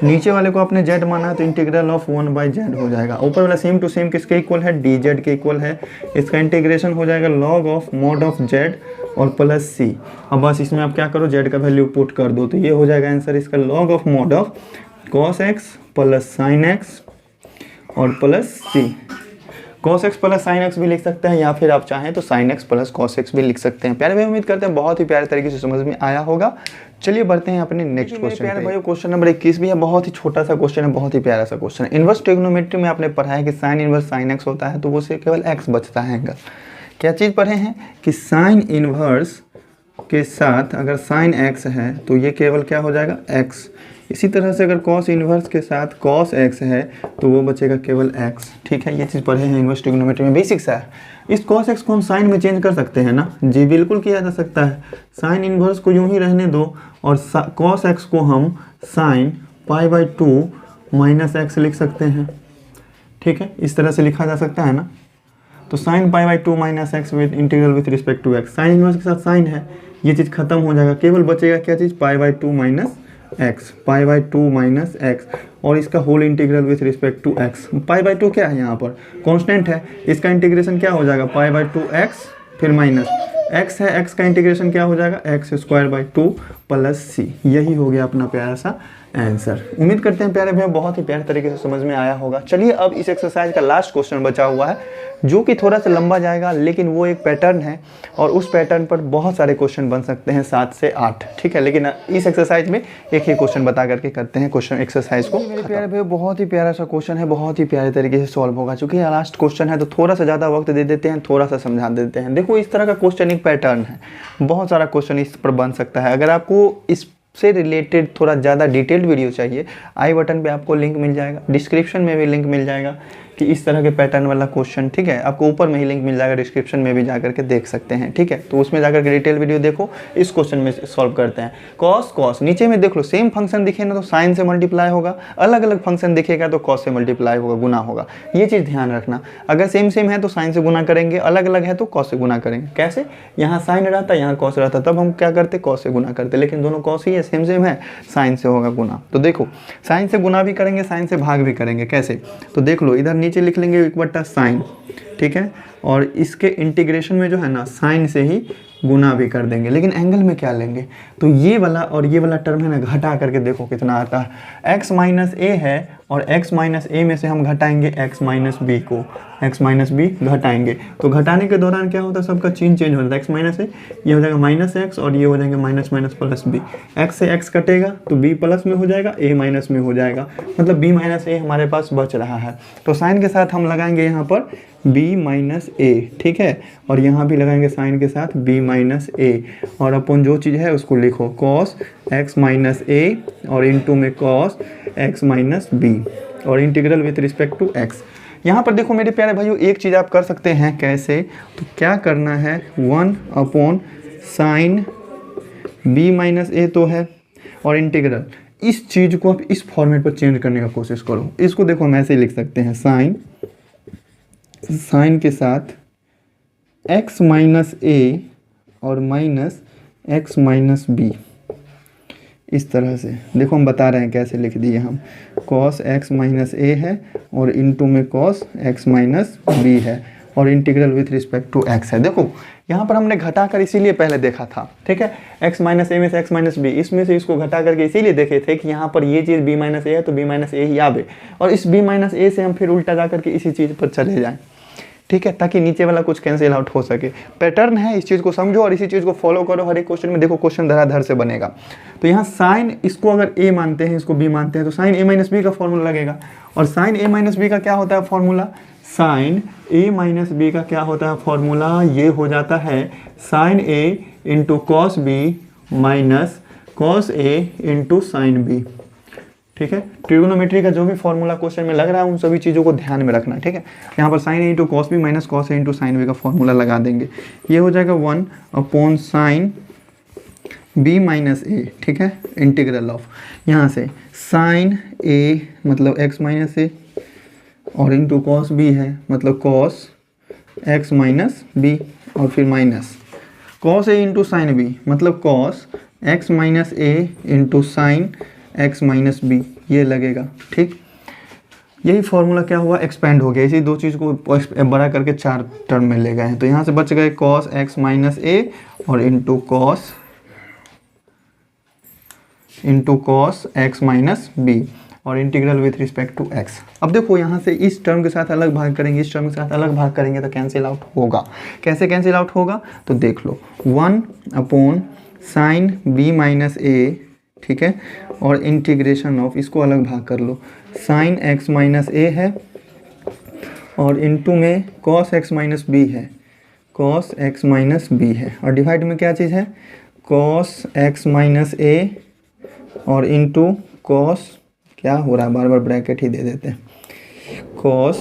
[SPEAKER 1] नीचे वाले को आपने z माना है तो इंटीग्रल ऑफ 1/z हो जाएगा। ऊपर वाला सेम टू सेम किसके इक्वल है, dz के इक्वल है। इसका इंटीग्रेशन हो जाएगा log of mod of z और प्लस c। अब बस इसमें आप क्या करो, z का वैल्यू पुट कर दो, तो ये हो जाएगा आंसर इसका log of mod of cos x plus sine x और plus c। cos x plus sine x भी लिख सकते हैं, या फिर आप चाहें तो sine x plus cos x भी लिख सकते हैं। प्यारे भाई उम्मीद करते हैं बहुत ही प्यारे तरीके से समझ में आया होगा। चलिए बढ़ते हैं अपने नेक्स्ट क्वेश्चन। प्यारे भाई क्वेश्चन नंबर 21 भी है, बहुत ही छोटा सा क्वेश्चन है, बहुत ही प्यारा सा क्वेश्चन है। इन्वर्स ट्रिग्नोमेट्री में आपने पढ़ा है कि साइन इन्वर्स साइन एक्स होता है, तो वो से केवल x बचता है एंगल। क्या चीज़ पढ़े हैं कि साइन इन्वर्स के साथ अगर साइन x है तो ये केवल क्या हो जाएगा, x। इसी तरह से अगर cos इन्वर्स के साथ cos x है तो वो बचेगा केवल x, ठीक है। ये चीज़ पढ़े हैं इन्वर्स ट्रिग्नोमेट्री में, बेसिक सा है। इस cos x को हम साइन में चेंज कर सकते हैं ना, जी बिल्कुल किया जा सकता है। साइन इन्वर्स को यूं ही रहने दो और cos x को हम साइन π/2 माइनस एक्स लिख सकते हैं, ठीक है। इस तरह से लिखा जा सकता है ना। तो sine π/2 minus x with integral with respect to x, sine inverse के साथ साइन है, ये चीज़ खत्म हो जाएगा, केवल बचेगा क्या चीज़, π/2 माइनस एक्स, π/2 माइनस एक्स और इसका whole integral with respect to x. π/2 क्या है यहाँ पर, कांस्टेंट है, इसका इंटीग्रेशन क्या हो जाएगा, π/2 एक्स फिर माइनस एक्स है, एक्स का इंटीग्रेशन क्या हो जाएगा, x² 2 प्लस c। यही हो गया अपना प्यारा सा आंसर। उम्मीद करते हैं प्यारे भैया बहुत ही प्यारे तरीके से समझ में आया होगा। चलिए अब इस एक्सरसाइज का लास्ट क्वेश्चन बचा हुआ है, जो कि थोड़ा सा लंबा जाएगा, लेकिन वो एक पैटर्न है और उस पैटर्न पर बहुत सारे क्वेश्चन बन सकते हैं 7 से 8, ठीक है। लेकिन इस एक्सरसाइज में एक ही क्वेश्चन बता करके करते हैं क्वेश्चन एक्सरसाइज को। मेरे प्यारे भैया बहुत ही प्यारा सा क्वेश्चन है, बहुत ही प्यारे तरीके से सॉल्व होगा। चूँकि लास्ट क्वेश्चन है तो थोड़ा सा ज़्यादा वक्त दे देते हैं, थोड़ा सा समझा देते हैं। देखो इस तरह का क्वेश्चन एक पैटर्न है, बहुत सारा क्वेश्चन इस पर बन सकता है। अगर आपको इस से रिलेटेड थोड़ा ज़्यादा डिटेल्ड वीडियो चाहिए, आई बटन पे आपको लिंक मिल जाएगा, डिस्क्रिप्शन में भी लिंक मिल जाएगा कि इस तरह के पैटर्न वाला क्वेश्चन, ठीक है। आपको ऊपर में ही लिंक मिल जाएगा, डिस्क्रिप्शन में भी जाकर के देख सकते हैं, ठीक है। तो उसमें जाकर के डिटेल वीडियो देखो, इस क्वेश्चन में सॉल्व करते हैं। कॉस नीचे में देख लो, सेम फंक्शन दिखे ना तो साइन से मल्टीप्लाई होगा, अलग अलग फंक्शन दिखेगा तो कॉस से मल्टीप्लाई होगा, गुना होगा। ये चीज़ ध्यान रखना, अगर सेम सेम है तो साइन से गुना करेंगे, अलग अलग है तो कॉस से गुना करेंगे। कैसे, यहाँ साइन रहता यहाँ कॉस रहता, तब हम क्या करते, कॉस से गुना करते, लेकिन दोनों कॉस ही है, सेम सेम है, साइन से होगा गुना। तो देखो साइन से गुना भी करेंगे, साइन से भाग भी करेंगे। कैसे, तो देख लो, इधर नीचे लिख लेंगे 1/sin, ठीक है। और इसके इंटीग्रेशन में जो है ना साइन से ही गुना भी कर देंगे, लेकिन एंगल में क्या लेंगे, तो ये वाला और ये वाला टर्म है ना, घटा करके देखो कितना आता है। x माइनस ए है और x माइनस ए में से हम घटाएंगे x माइनस बी को, x माइनस बी घटाएंगे। तो घटाने के दौरान क्या होता है, सबका चिन्ह चेंज हो जाता है। x माइनस ए ये हो जाएगा माइनस एक्स और ये हो जाएंगे minus minus plus B. x से x कटेगा तो b प्लस में हो जाएगा, a माइनस में हो जाएगा, मतलब b माइनस ए हमारे पास बच रहा है। तो साइन के साथ हम लगाएंगे यहाँ पर b माइनस ए, ठीक है। और यहाँ भी लगाएंगे साइन के साथ b माइनस ए, और अपन जो चीज़ है उसको लिखो कॉस x माइनस ए और इंटू में कॉस x माइनस बी और integral with respect to x। यहाँ पर देखो मेरे प्यारे भाइयों, एक चीज़ आप कर सकते हैं। कैसे, तो क्या करना है, 1/sin b माइनस ए तो है और इंटीग्रल इस चीज़ को आप इस फॉर्मेट पर चेंज करने का कोशिश करो। इसको देखो हम ऐसे लिख सकते हैं, साइन के साथ x माइनस ए और माइनस x माइनस बी, इस तरह से देखो हम बता रहे हैं कैसे लिख दिए हम। cos x माइनस ए है और इनटू में cos x माइनस बी है और integral with respect to x है। देखो यहाँ पर हमने घटा कर इसीलिए पहले देखा था, ठीक है, x माइनस ए में से x माइनस बी, इसमें से इसको घटा करके इसीलिए देखे थे कि यहाँ पर ये चीज़ b माइनस ए है तो b माइनस ए ही आवे, और इस b माइनस ए से हम फिर उल्टा जा करके इसी चीज़ पर चले जाएँ, ठीक है, ताकि नीचे वाला कुछ कैंसिल आउट हो सके। पैटर्न है, इस चीज़ को समझो और इसी चीज़ को फॉलो करो हर एक क्वेश्चन में। देखो क्वेश्चन धराधर से बनेगा। तो यहाँ साइन, इसको अगर a मानते हैं, इसको b मानते हैं, तो साइन a माइनस बी का फॉर्मूला लगेगा। और साइन a माइनस बी का क्या होता है formula? Sine a minus B का क्या होता है फॉर्मूला? ये हो जाता है sine a into cos B minus cos a into sine B, ठीक है। ट्रिग्नोमेट्री का जो भी फॉर्मूला क्वेश्चन में लग रहा है उन सभी चीज़ों को ध्यान में रखना, ठीक है। यहाँ पर sine A into cos B minus cos A into sine B का फॉर्मूला लगा देंगे। ये हो जाएगा 1 upon sine B minus A, ठीक है, इंटीग्रल ऑफ यहाँ से साइन ए मतलब एक्स माइनस ए और इंटू कॉस बी है मतलब कॉस एक्स माइनस बी और फिर minus cos A into sine B मतलब cos x minus A into sine x minus B, ये लगेगा, ठीक। यही फॉर्मूला क्या हुआ? एक्सपेंड हो गया। इसी दो चीज़ को बड़ा करके 4 टर्म में ले गए हैं। तो यहाँ से बच गए कॉस एक्स माइनस ए और into cos x minus B और integral with respect to x. अब देखो यहाँ से इस टर्म के साथ अलग भाग करेंगे, इस टर्म के साथ अलग भाग करेंगे तो कैंसिल आउट होगा। कैसे कैंसिल आउट होगा? तो देख लो 1 upon sine B minus A, ठीक है, और इंटीग्रेशन ऑफ, इसको अलग भाग कर लो, साइन एक्स माइनस ए है और इनटू में कॉस एक्स माइनस बी है, कॉस एक्स माइनस बी है, और डिवाइड में क्या चीज़ है? कॉस एक्स माइनस ए और इनटू कॉस, क्या हो रहा है बार बार ब्रैकेट ही दे देते हैं, कॉस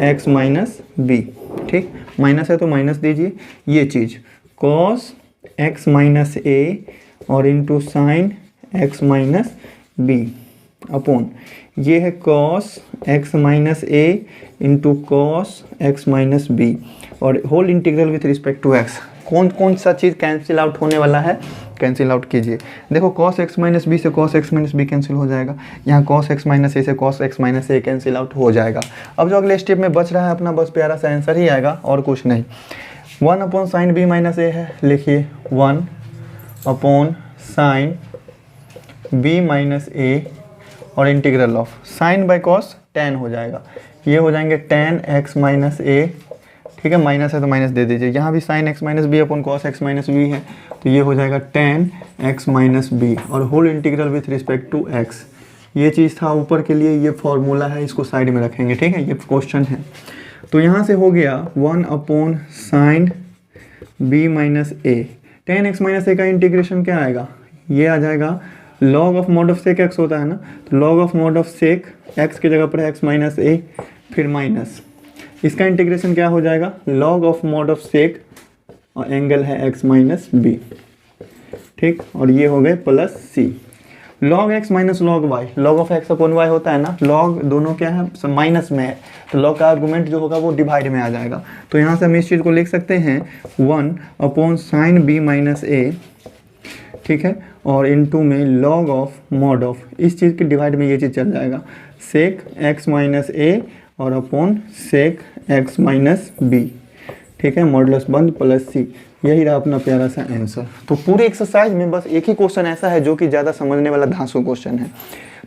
[SPEAKER 1] एक्स माइनस बी, ठीक, माइनस है तो माइनस दीजिए, ये चीज़ कॉस एक्स माइनस ए और into sine x minus B upon ये है cos x minus A into cos x minus B और whole integral with respect to x. कौन कौन सा चीज़ कैंसिल आउट होने वाला है? कैंसिल आउट कीजिए। देखो कॉस एक्स माइनस बी से cos x minus B cancel हो जाएगा, यहाँ कॉस एक्स माइनस ए से cos x minus A cancel out हो जाएगा। अब जो अगले स्टेप में बच रहा है अपना बस प्यारा सा आंसर ही आएगा और कुछ नहीं। 1 अपॉन साइन बी माइनस ए है, लिखिए 1 अपॉन साइन बी माइनस ए और integral of sine by cos tan हो जाएगा, ये हो जाएंगे tan एक्स माइनस ए, ठीक है, माइनस है तो माइनस दे दीजिए। यहाँ भी sine x minus B upon cos x minus B है तो ये हो जाएगा tan एक्स माइनस बी और whole integral with respect to x. ये चीज़ था ऊपर के लिए, ये फॉर्मूला है, इसको साइड में रखेंगे, ठीक है, ये क्वेश्चन है। तो यहाँ से हो गया 1 upon sine B minus A, tan x minus A का इंटीग्रेशन क्या आएगा? ये आ जाएगा log of mod of sec x होता है ना, तो log of mod of sec x की जगह पर एक्स माइनस ए फिर माइनस, इसका इंटीग्रेशन क्या हो जाएगा? Log of mod of sec और एंगल है एक्स माइनस बी, ठीक, और ये हो गए plus C. Log x minus log y, log of x upon y होता है ना, लॉग दोनों क्या है? माइनस में है, तो लॉग का आर्गूमेंट जो होगा वो डिवाइड में आ जाएगा। तो यहाँ से हम इस चीज़ को लिख सकते हैं 1 upon sine B minus A, ठीक है, और इनटू में लॉग ऑफ मॉड ऑफ, इस चीज़ के डिवाइड में ये चीज़ चल जाएगा, सेक एक्स माइनस ए और upon sec x minus B, ठीक है, मॉडुलस बंद प्लस सी। यही रहा अपना प्यारा सा आंसर। तो पूरे एक्सरसाइज में बस एक ही क्वेश्चन ऐसा है जो कि ज़्यादा समझने वाला धांसू क्वेश्चन है।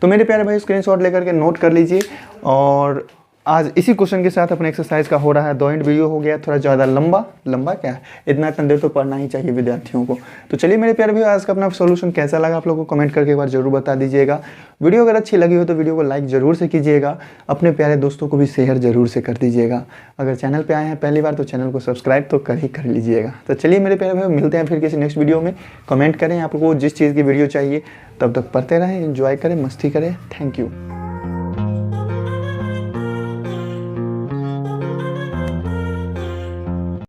[SPEAKER 1] तो मेरे प्यारे भाई स्क्रीनशॉट लेकर के नोट कर लीजिए। और आज इसी क्वेश्चन के साथ अपने एक्सरसाइज का हो रहा है 2 एंड वीडियो हो गया थोड़ा ज़्यादा लंबा क्या है, इतना देर तो पढ़ना ही चाहिए विद्यार्थियों को। तो चलिए मेरे प्यारे भाई आज का अपना सोल्यूशन कैसा लगा आप लोगों को कमेंट करके एक बार जरूर बता दीजिएगा। वीडियो अगर अच्छी लगी हो तो वीडियो को लाइक ज़रूर से कीजिएगा, अपने प्यारे दोस्तों को भी शेयर ज़रूर से कर दीजिएगा। अगर चैनल पर आए हैं पहली बार तो चैनल को सब्सक्राइब तो कर लीजिएगा। तो चलिए मेरे प्यारे भाई मिलते हैं फिर किसी नेक्स्ट वीडियो में। कमेंट करें आपको जिस चीज़ की वीडियो चाहिए, तब तक पढ़ते रहें, एंजॉय करें, मस्ती करें। Thank you.